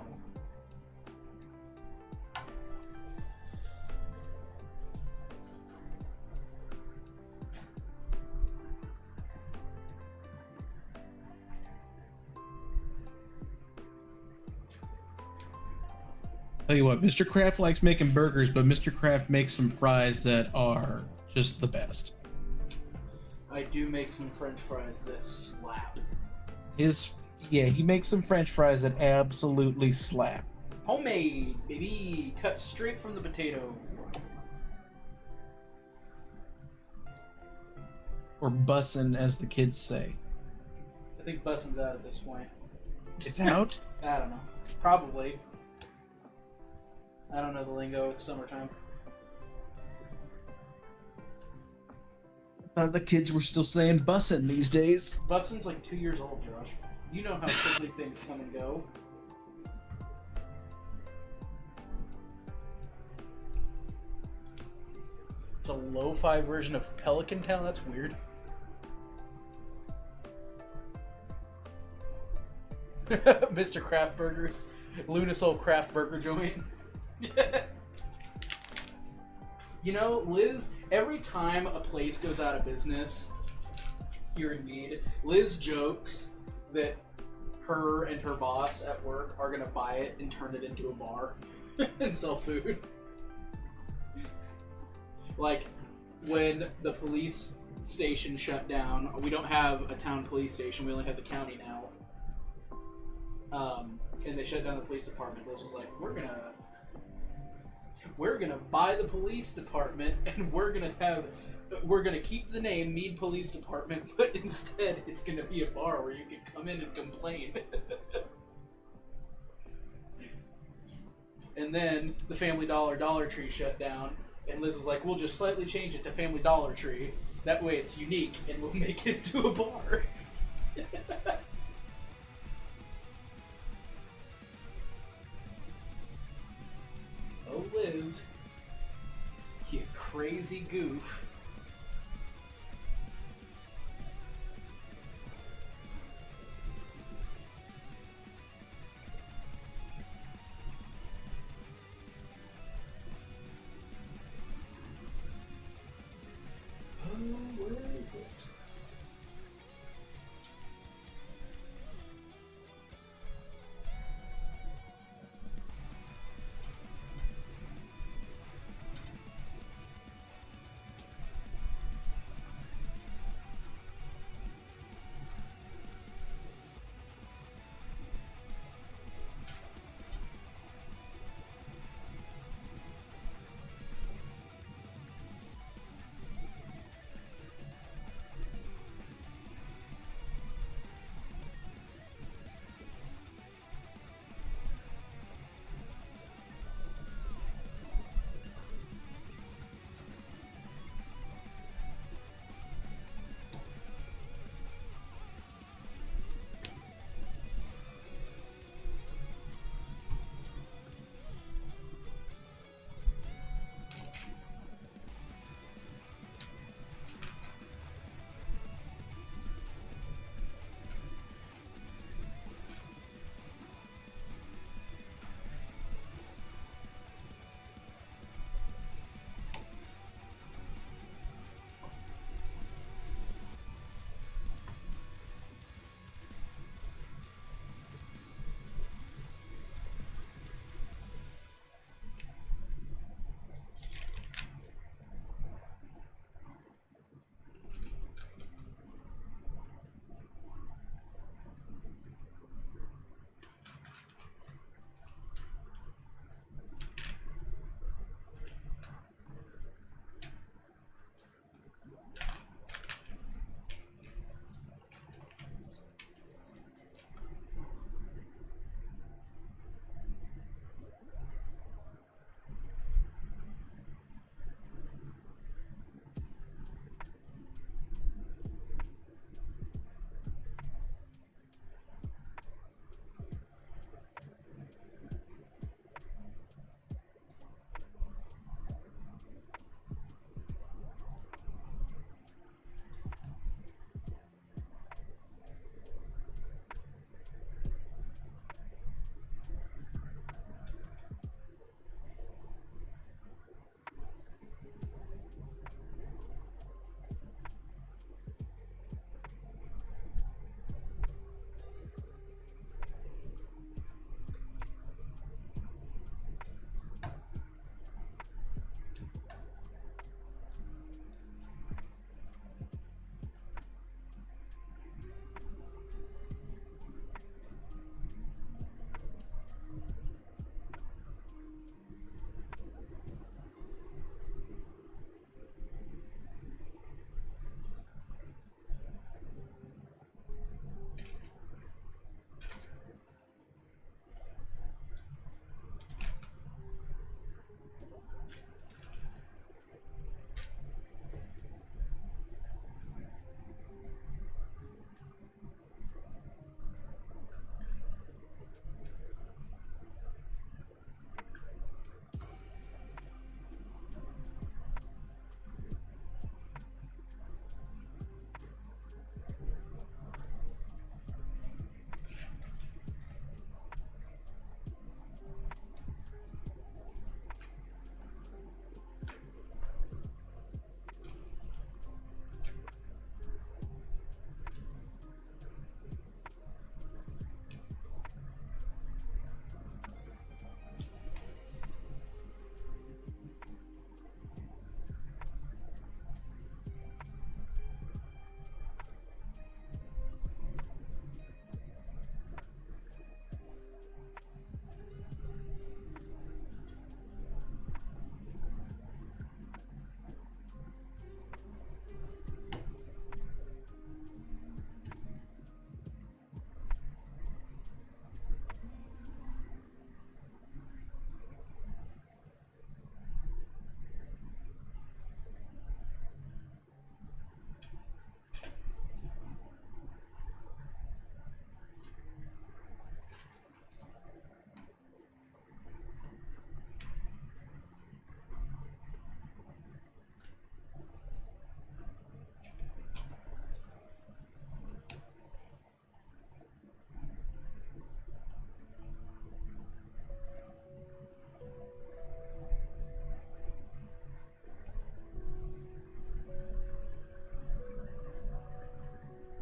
Tell you what, Mr. Kraft likes making burgers, but Mr. Kraft makes some fries that are just the best. I do make some French fries that slap. He makes some French fries that absolutely slap. Homemade, baby, cut straight from the potato. Or bussin', as the kids say. I think bussin's out at this point. It's out? I don't know. Probably. I don't know the lingo. It's summertime. The kids were still saying bussin' these days. Bussin's like 2 years old, Josh. You know how quickly things come and go. It's a lo-fi version of Pelican Town? That's weird. Mr. Kraft Burgers. Lunasol Kraft Burger joint. You know, Liz, every time a place goes out of business here in Meade, Liz jokes that her and her boss at work are going to buy it and turn it into a bar and sell food. Like, when the police station shut down, we don't have a town police station, we only have the county now. And they shut down the police department. Liz was like, we're gonna buy the police department, and we're gonna keep the name Meade Police Department, but instead it's gonna be a bar where you can come in and complain. And then the Family Dollar Tree shut down, and Liz was like, we'll just slightly change it to Family Dollar Tree. That way it's unique, and we'll make it into a bar. Oh, Liz, you crazy goof. Oh, where is it?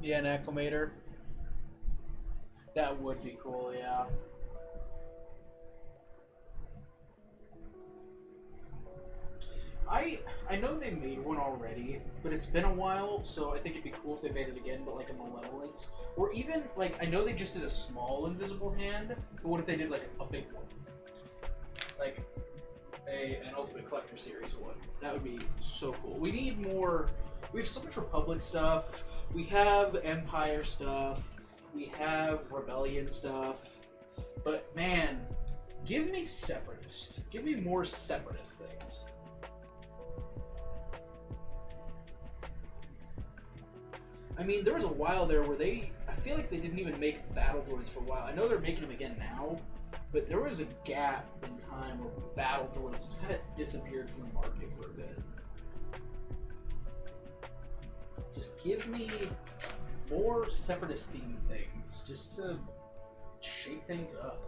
Yeah, an acclimator. That would be cool, yeah. I know they made one already, but it's been a while, so I think it'd be cool if they made it again, but like a Malevolence. Or even, like, I know they just did a small invisible hand, but what if they did like a big one? Like an Ultimate Collector Series one. That would be so cool. We need more. We have so much Republic stuff. We have Empire stuff. We have Rebellion stuff. But man, give me Separatist. Give me more Separatist things. I mean, there was a while there where I feel like they didn't even make battle droids for a while. I know they're making them again now, but there was a gap in time where battle droids just kind of disappeared from the market for a bit. Just give me more Separatist themed things, just to shake things up.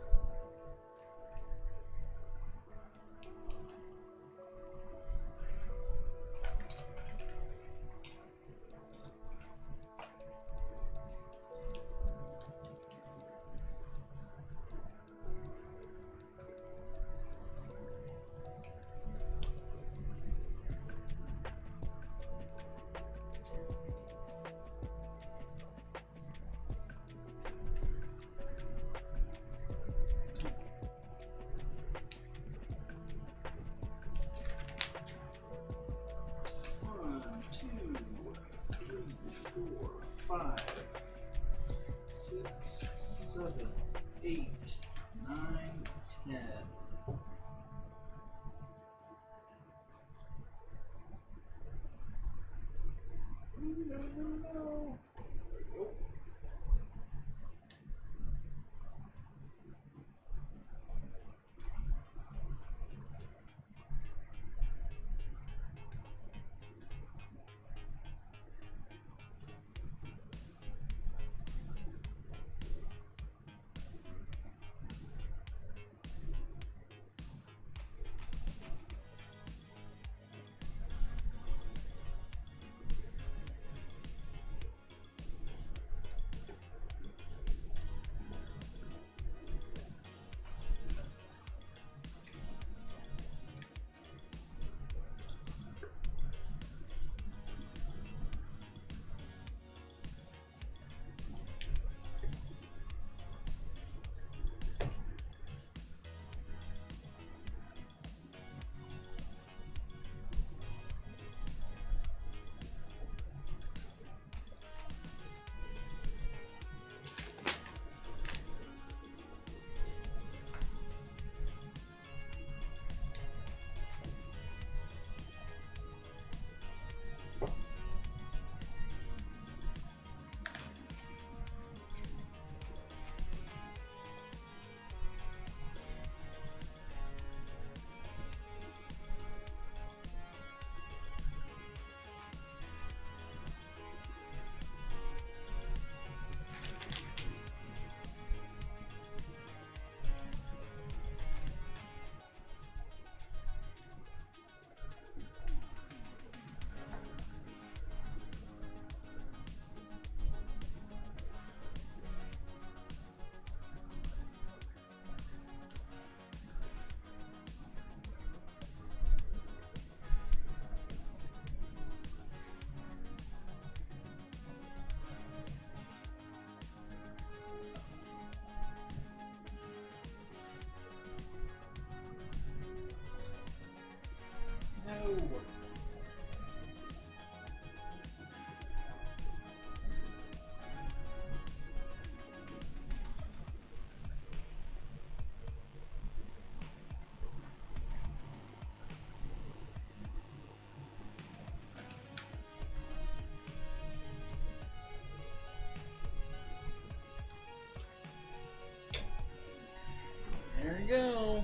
There you go.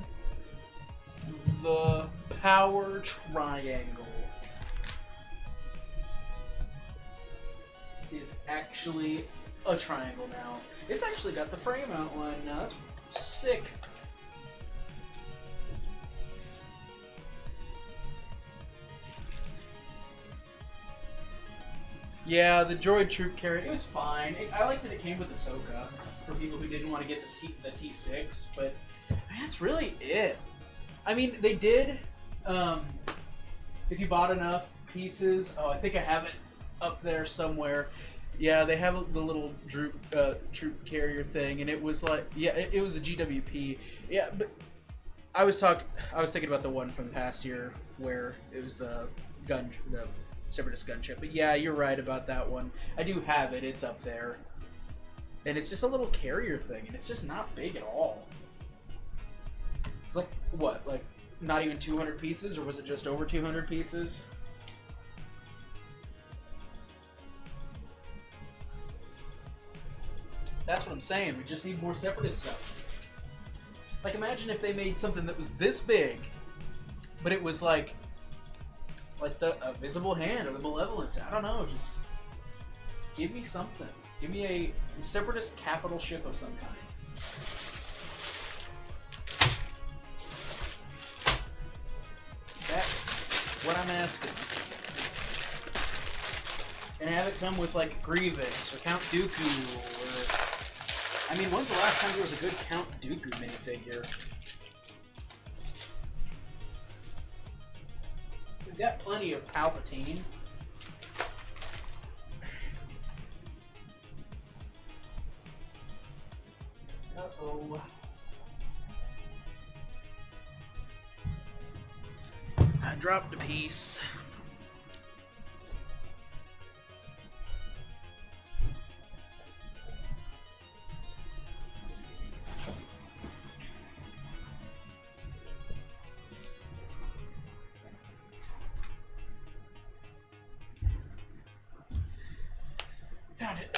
The power triangle is actually a triangle now. It's actually got the frame outline now. That's sick. Yeah, the droid troop carrier, it was fine. I liked that it came with Ahsoka for people who didn't want to get the T6, but man, that's really it. I mean, they did, if you bought enough pieces, oh, I think I have it up there somewhere. Yeah, they have the little troop carrier thing, and it was like, yeah, it was a GWP. Yeah, but I was thinking about the one from the past year where it was the Separatist gunship. But yeah, you're right about that one. I do have it. It's up there. And it's just a little carrier thing, and it's just not big at all. It's like, what, like not even 200 pieces, or was it just over 200 pieces? That's what I'm saying. We just need more Separatist stuff. Like, imagine if they made something that was this big, but it was like the Visible Hand or the Malevolence. I don't know. Just give me something. Give me a Separatist capital ship of some kind. That's what I'm asking. And have it come with like Grievous or Count Dooku or... I mean, when's the last time there was a good Count Dooku minifigure? We've got plenty of Palpatine. Uh-oh. I dropped a piece. Found it.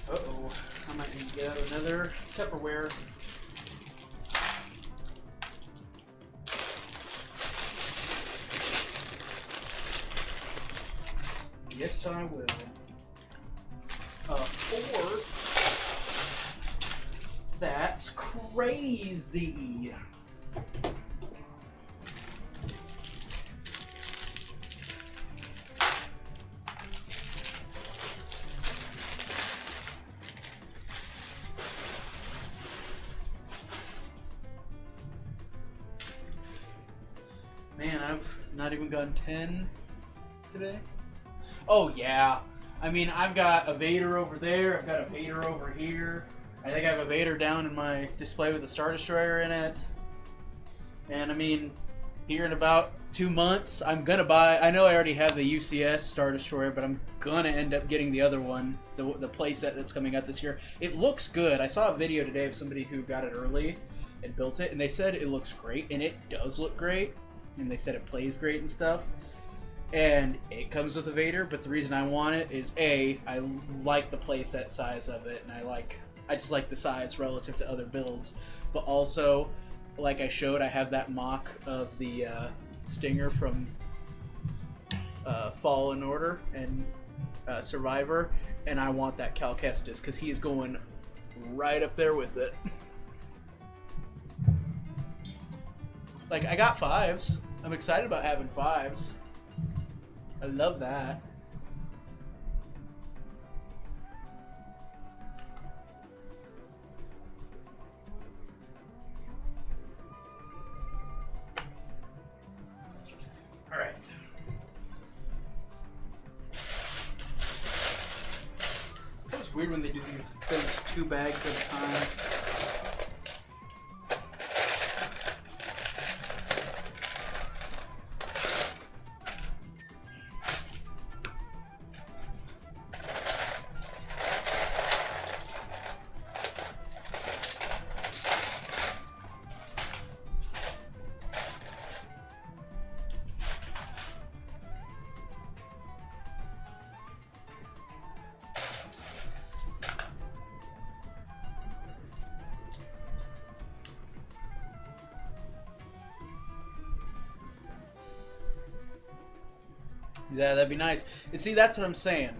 Uh-oh. I might need to get out another Tupperware. Yes, I will. Or... That's crazy. Man, I've not even gotten 10 today. Oh yeah. I mean, I've got a Vader over there, I've got a Vader over here. I think I have a Vader down in my display with a Star Destroyer in it. And I mean, here in about 2 months, I'm gonna buy... I know I already have the UCS Star Destroyer, but I'm gonna end up getting the other one, the playset that's coming out this year. It looks good. I saw a video today of somebody who got it early and built it, and they said it looks great, and it does look great. And they said it plays great and stuff. And it comes with a Vader, but the reason I want it is A, I like the playset size of it, and I just like the size relative to other builds. But also, like I showed, I have that mock of the Stinger from Fallen Order and Survivor, and I want that Cal Kestis because he's going right up there with it. Like, I got 5s. I'm excited about having 5s. I love that. All right. It's always weird when they do these things 2 bags at a time. Yeah, that'd be nice. And see, that's what I'm saying.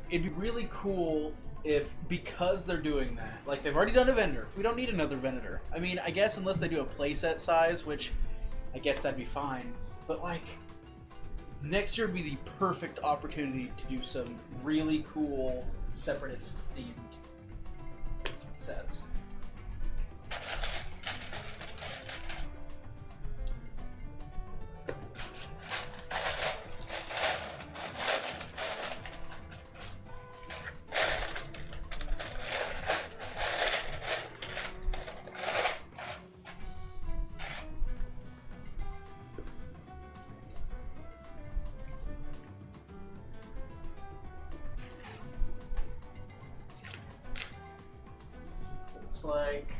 It'd be really cool if because they're doing that, like they've already done a vendor, we don't need another Venator. I mean, I guess unless they do a playset size, which I guess that'd be fine. But like, next year would be the perfect opportunity to do some really cool separatist themed sets. Like,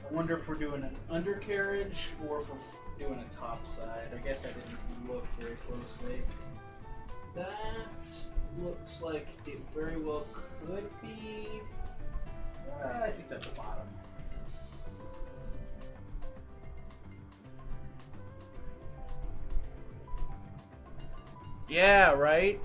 I wonder if we're doing an undercarriage or if we're doing a top side. I guess I didn't look very closely. That looks like it very well could be. I think that's the bottom. Yeah, right?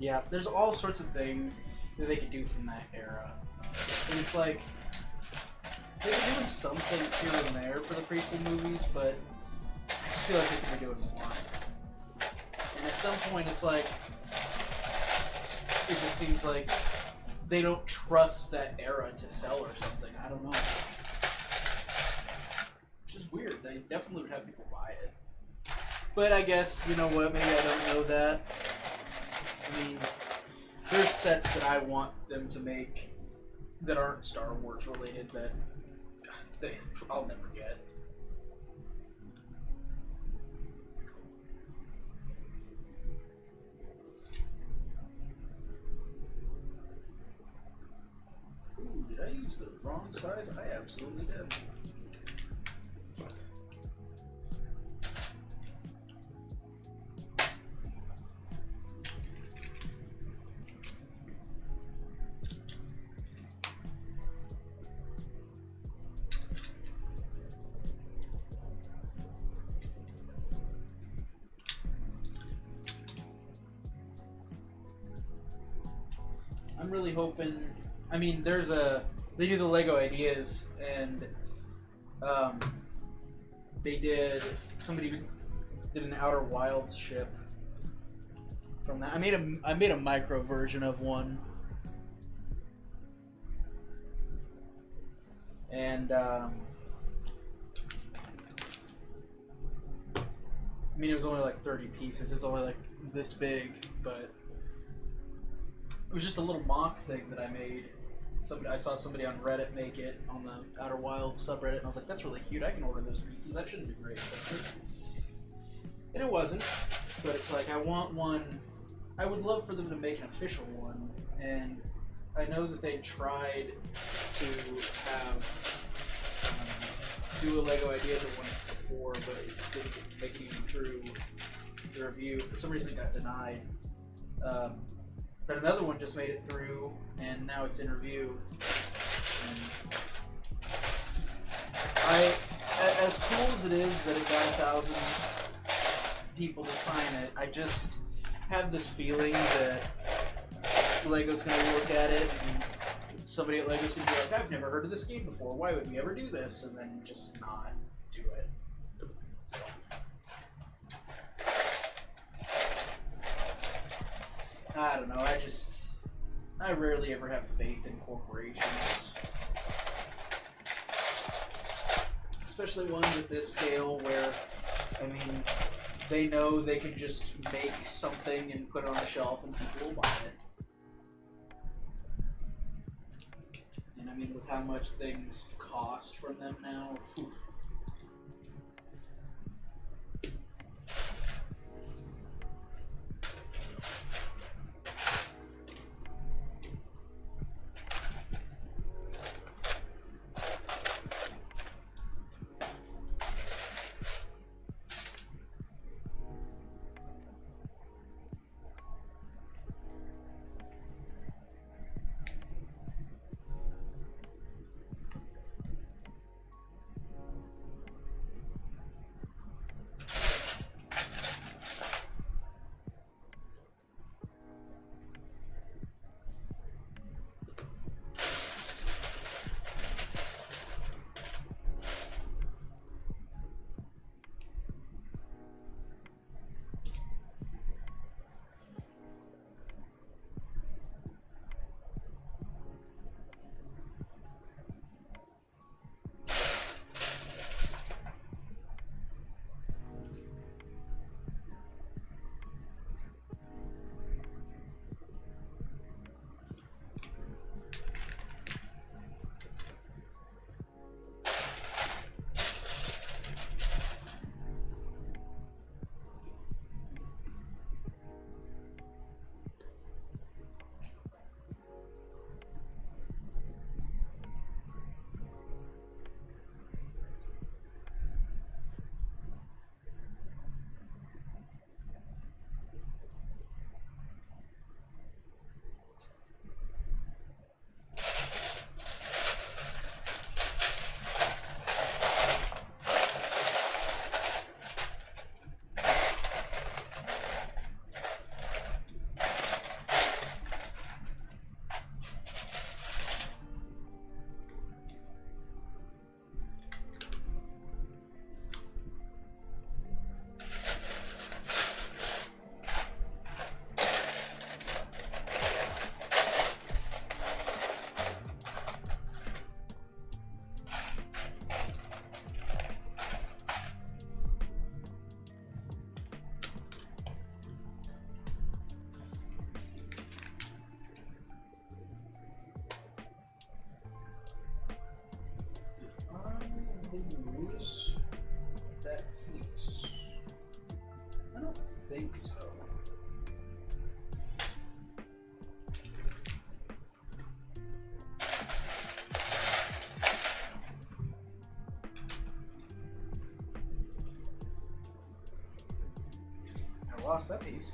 Yeah, there's all sorts of things that they could do from that era. And it's like, they were doing some things here and there for the prequel movies, but I just feel like they could be doing more. And at some point, it's like, it just seems like they don't trust that era to sell or something. I don't know. Which is weird. They definitely would have people buy it. But I guess, you know what, maybe I don't know that. I mean, there's sets that I want them to make that aren't Star Wars related that I'll never get. Ooh, did I use the wrong size? I absolutely did. I'm really hoping. I mean, they do the Lego Ideas, and somebody did an Outer Wilds ship from that. I made a micro version of one, and I mean, it was only like 30 pieces. It's only like this big, but it was just a little mock thing that I made, I saw somebody on Reddit make it on the Outer Wilds subreddit, and I was like, that's really cute. I can order those pizzas. That shouldn't be very expensive. And it wasn't, but it's like, I want one. I would love for them to make an official one, and I know that they tried to have do a LEGO Ideas one before, but it didn't make it even through the review. For some reason, it got denied. But another one just made it through, and now it's in review. And as cool as it is that it got 1,000 people to sign it, I just have this feeling that LEGO's going to look at it, and somebody at LEGO's going to be like, I've never heard of this game before. Why would we ever do this? And then just not do it. I don't know, I rarely ever have faith in corporations. Especially ones at this scale where, I mean, they know they can just make something and put it on a shelf and people will buy it. And I mean, with how much things cost from them now, whew. Lose that piece? I don't think so. I lost that piece.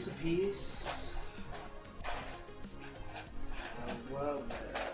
piece of peace. I love it.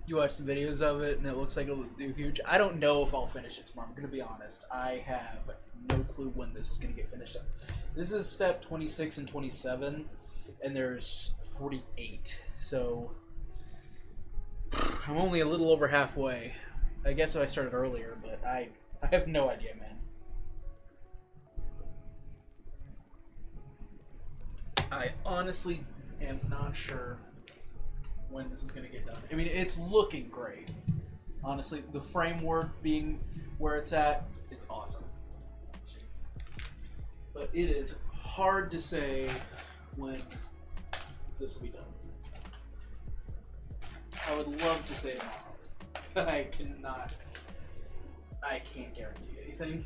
You watch some videos of it, and it looks like it'll do huge. I don't know if I'll finish it tomorrow. I'm going to be honest. I have no clue when this is going to get finished up. This is step 26 and 27, and there's 48. So I'm only a little over halfway. I guess if I started earlier, but I have no idea, man. I honestly am not sure when this is going to get done. I mean, it's looking great. Honestly, the framework being where it's at is awesome. But it is hard to say when this will be done. I would love to say tomorrow, but I cannot. I can't guarantee anything.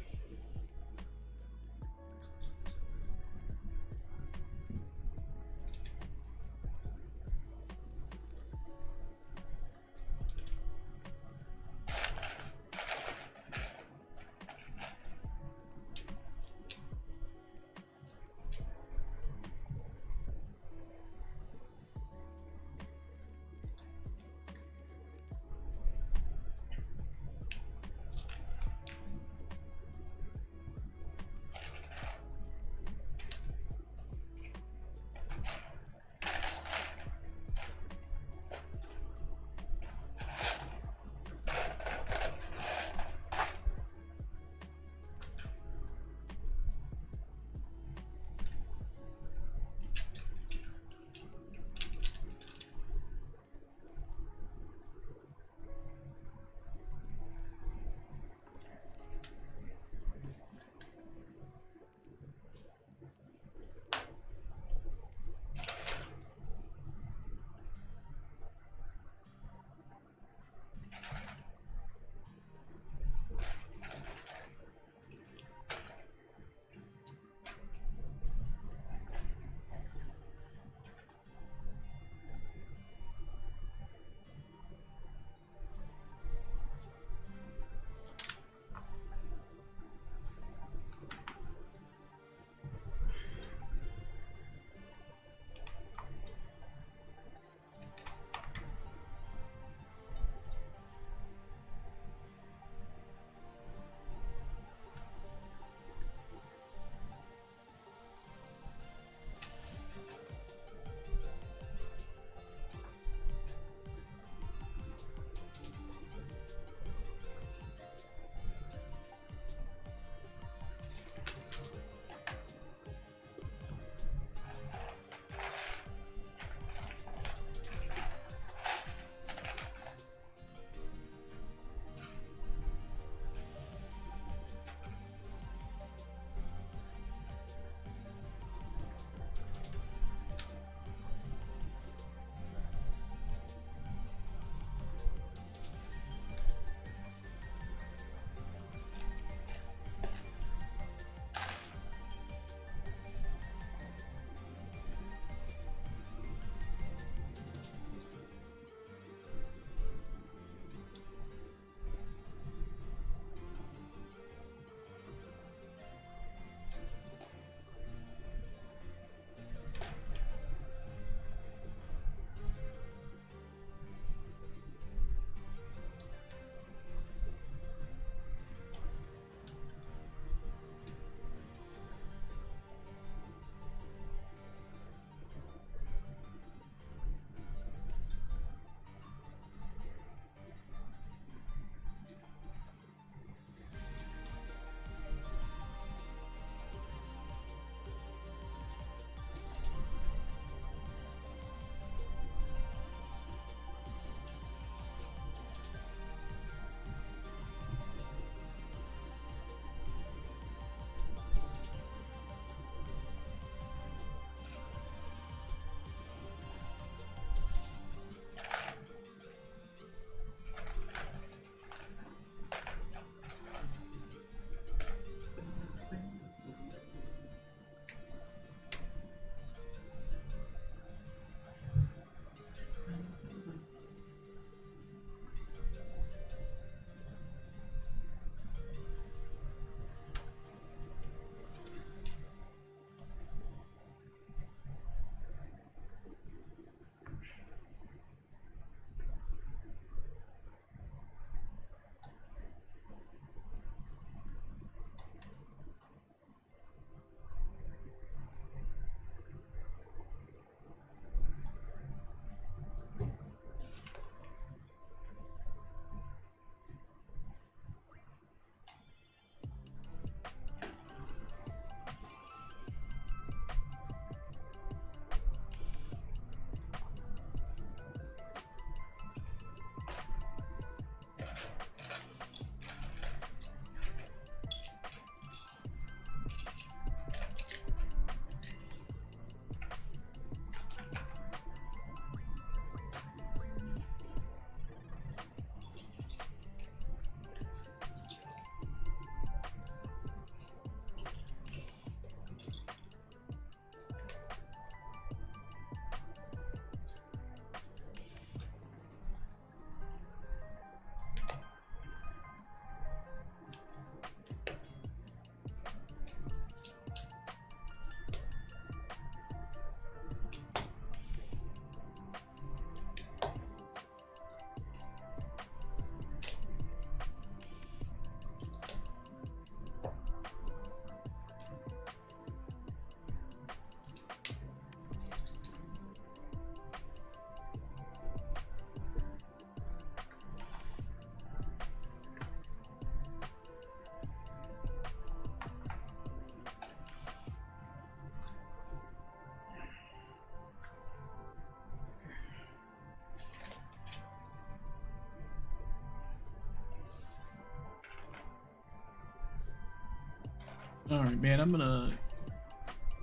All right, man. I'm gonna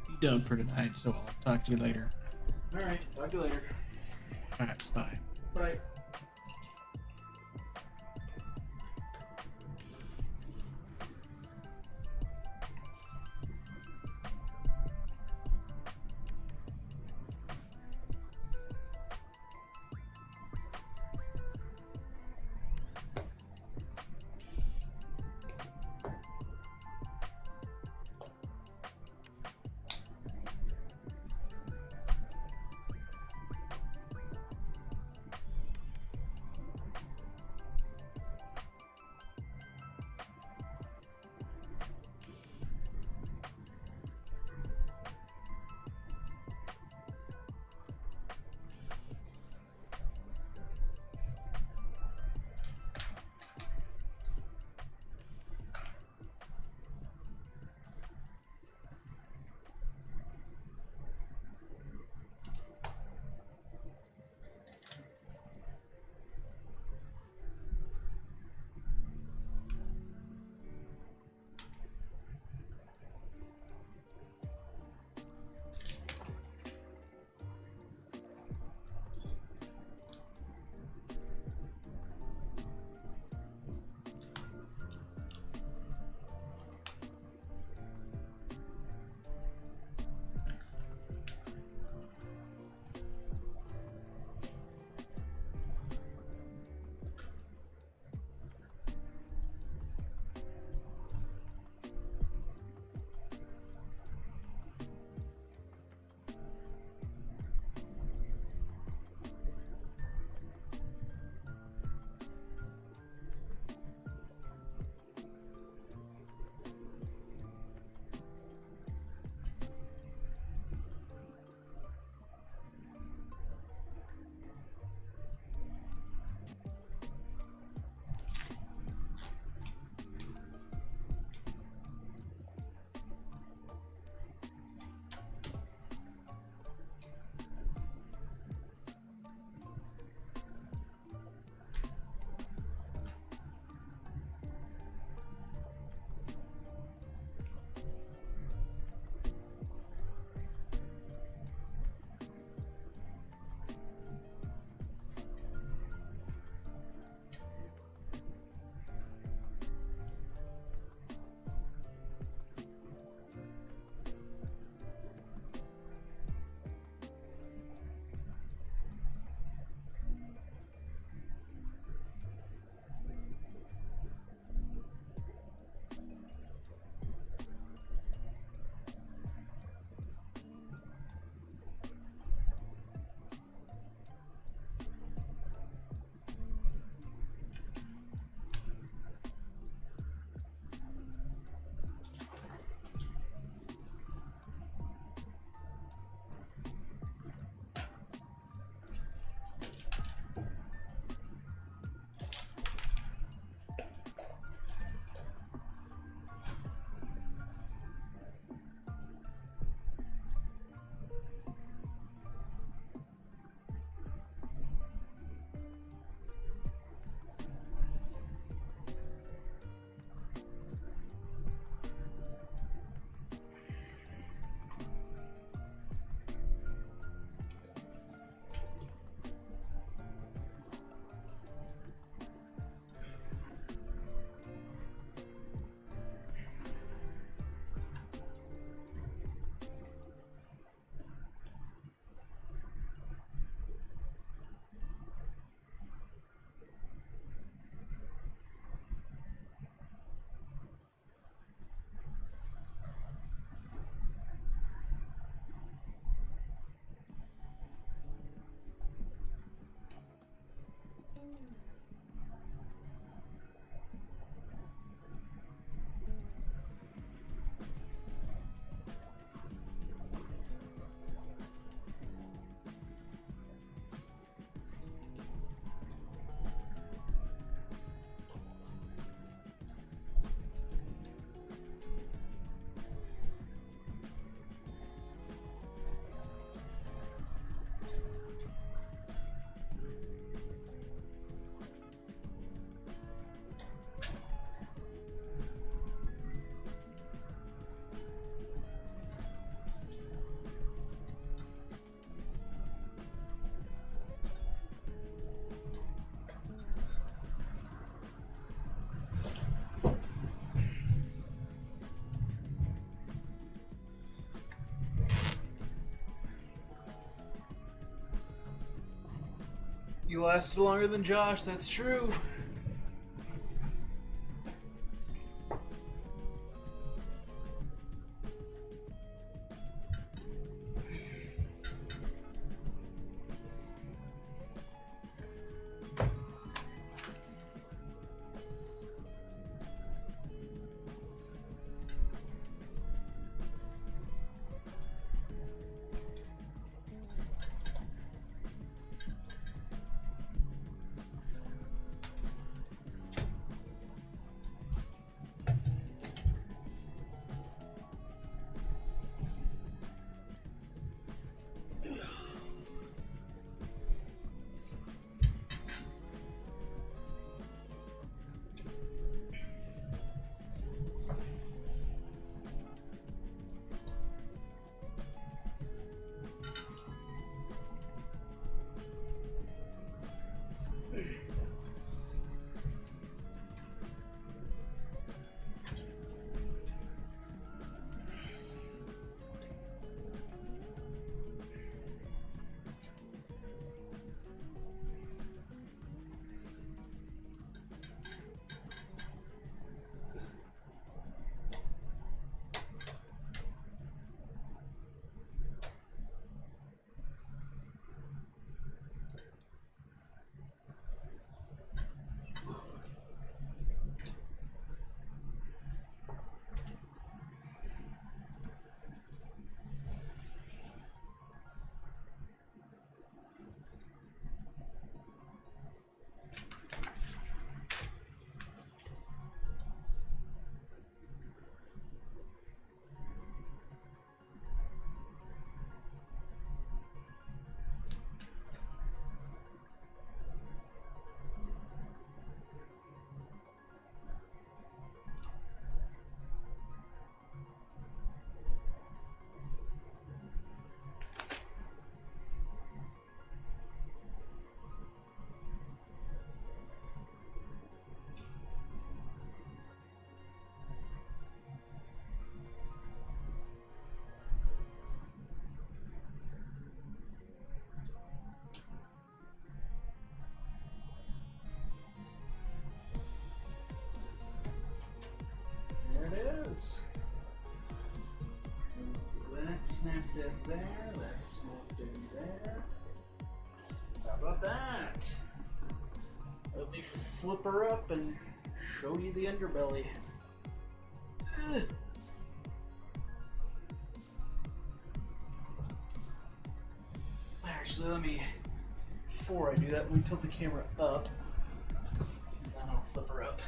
be done for tonight, so I'll talk to you later. All right. Talk to you later. All right, bye. Bye. You lasted longer than Josh, that's true. That snapped in there, that snapped in there. How about that? Let me flip her up and show you the underbelly. Actually, let me, before I do that, let me tilt the camera up. And then I'll flip her up.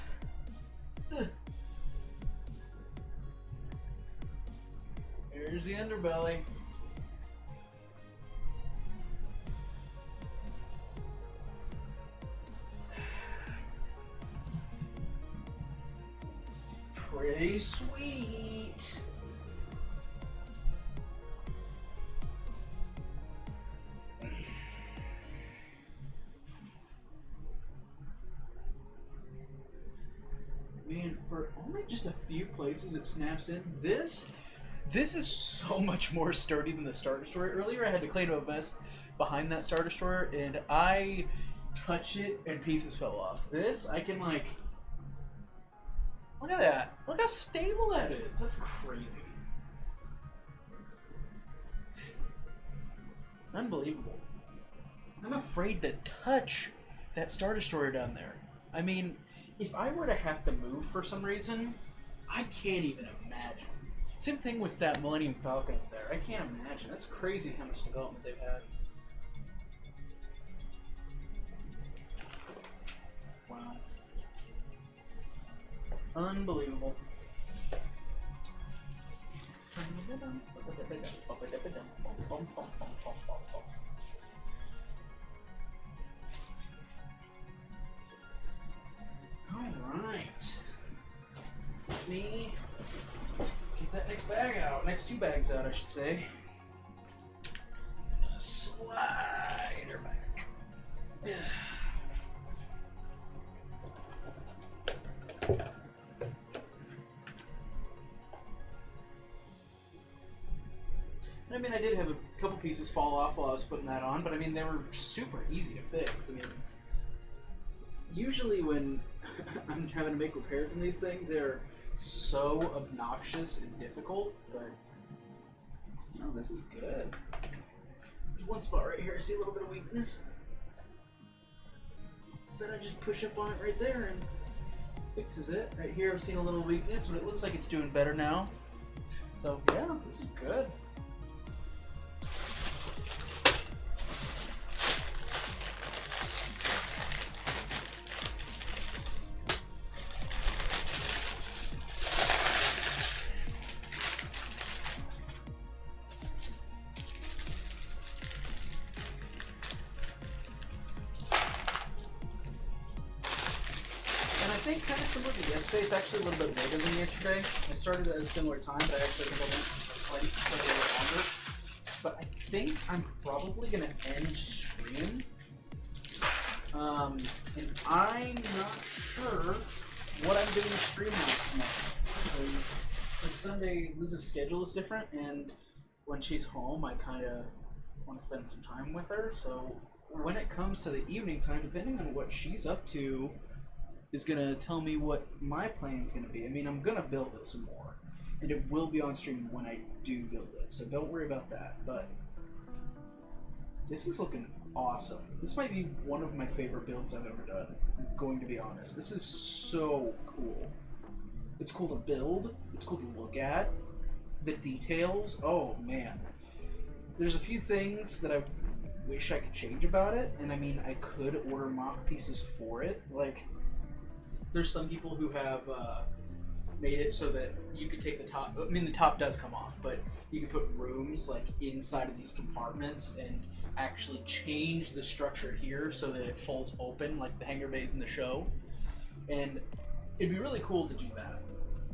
Here's the underbelly. Pretty sweet. Man, for only just a few places it snaps in. This is so much more sturdy than the Star Destroyer. Earlier I had to clean up a mess behind that Star Destroyer and I touched it and pieces fell off. This, I can like, look at that. Look how stable that is. That's crazy. Unbelievable. I'm afraid to touch that Star Destroyer down there. I mean, if I were to have to move for some reason, I can't even imagine. Same thing with that Millennium Falcon up there. I can't imagine. That's crazy how much development they've had. Wow. Unbelievable. Alright. Let me get that next bag out. Next two bags out, I should say. Slide her back. Yeah. I mean, I did have a couple pieces fall off while I was putting that on, but I mean, they were super easy to fix. I mean, usually when I'm having to make repairs in these things, they're so obnoxious and difficult, but no, this is good. There's one spot right here I see a little bit of weakness. Then I just push up on it right there and fixes it. Right here I've seen a little weakness, but it looks like it's doing better now. So yeah, this is good. I think kind of similar to yesterday, it's actually a little bit later than yesterday. I started at a similar time, but I actually think I went slightly longer. But I think I'm probably going to end stream. And I'm not sure what I'm doing stream tomorrow. Because on Sunday, Liz's schedule is different, and when she's home, I kind of want to spend some time with her. So when it comes to the evening time, depending on what she's up to, is gonna tell me what my plan's gonna be. I mean, I'm gonna build it some more, and it will be on stream when I do build it, so don't worry about that. But this is looking awesome. This might be one of my favorite builds I've ever done. I'm going to be honest. This is so cool. It's cool to build. It's cool to look at. The details. Oh man. There's a few things that I wish I could change about it, and I mean, I could order mock pieces for it, like. There's some people who have made it so that you could take the top. I mean, the top does come off, but you can put rooms like inside of these compartments and actually change the structure here so that it folds open like the hangar bays in the show. And it'd be really cool to do that.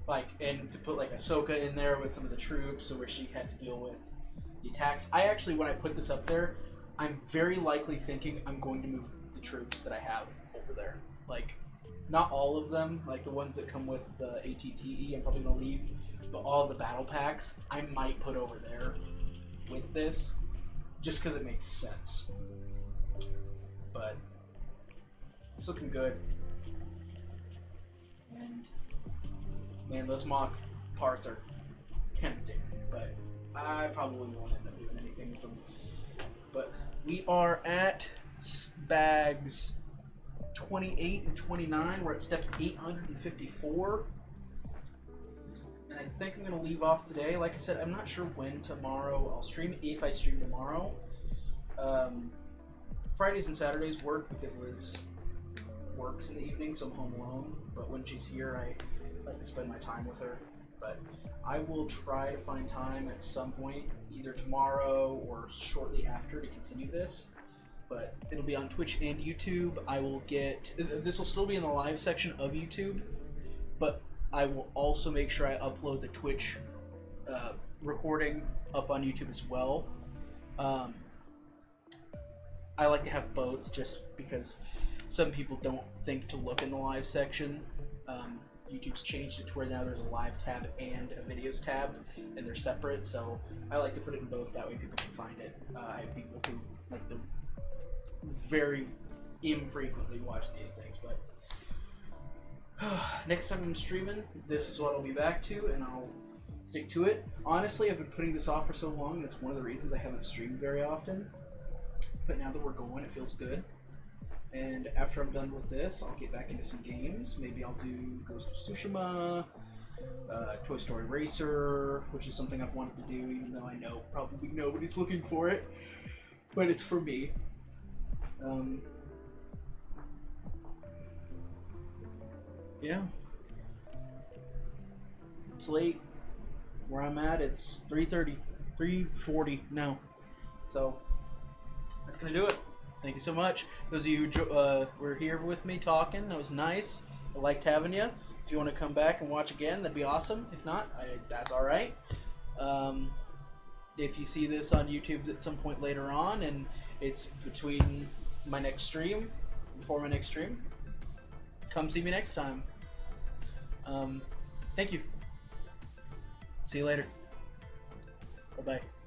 Like, and to put like Ahsoka in there with some of the troops, so where she had to deal with the attacks. I actually, when I put this up there, I'm very likely thinking I'm going to move the troops that I have over there. Like. Not all of them, like the ones that come with the ATTE, I'm probably going to leave, but all the battle packs, I might put over there with this, just because it makes sense. But it's looking good. And man, those mock parts are tempting, but I probably won't end up doing anything with them. But we are at bags 28 and 29. We're at step 854. And I think I'm going to leave off today. Like I said, I'm not sure when tomorrow I'll stream, if I stream tomorrow. Fridays and Saturdays work because Liz works in the evening, so I'm home alone. But when she's here, I like to spend my time with her. But I will try to find time at some point, either tomorrow or shortly after, to continue this. But it'll be on Twitch and YouTube. I will get... This will still be in the live section of YouTube, but I will also make sure I upload the Twitch recording up on YouTube as well. I like to have both just because some people don't think to look in the live section. YouTube's changed it to where now there's a live tab and a videos tab, and they're separate, so I like to put it in both, that way people can find it. I have people who like the very infrequently watch these things, but next time I'm streaming, this is what I'll be back to, and I'll stick to it. Honestly, I've been putting this off for so long, that's one of the reasons I haven't streamed very often, but now that we're going, it feels good. And after I'm done with this, I'll get back into some games. Maybe I'll do Ghost of Tsushima, Toy Story Racer, which is something I've wanted to do, even though I know probably nobody's looking for it, but it's for me. Yeah. It's late. Where I'm at, it's 3:30, 3:40 now. So, that's gonna do it. Thank you so much. Those of you who were here with me talking, that was nice. I liked having you. If you want to come back and watch again, that'd be awesome. If not, that's alright. If you see this on YouTube at some point later on, and it's between my next stream, before my next stream, come see me next time. Thank you. See you later. Bye-bye.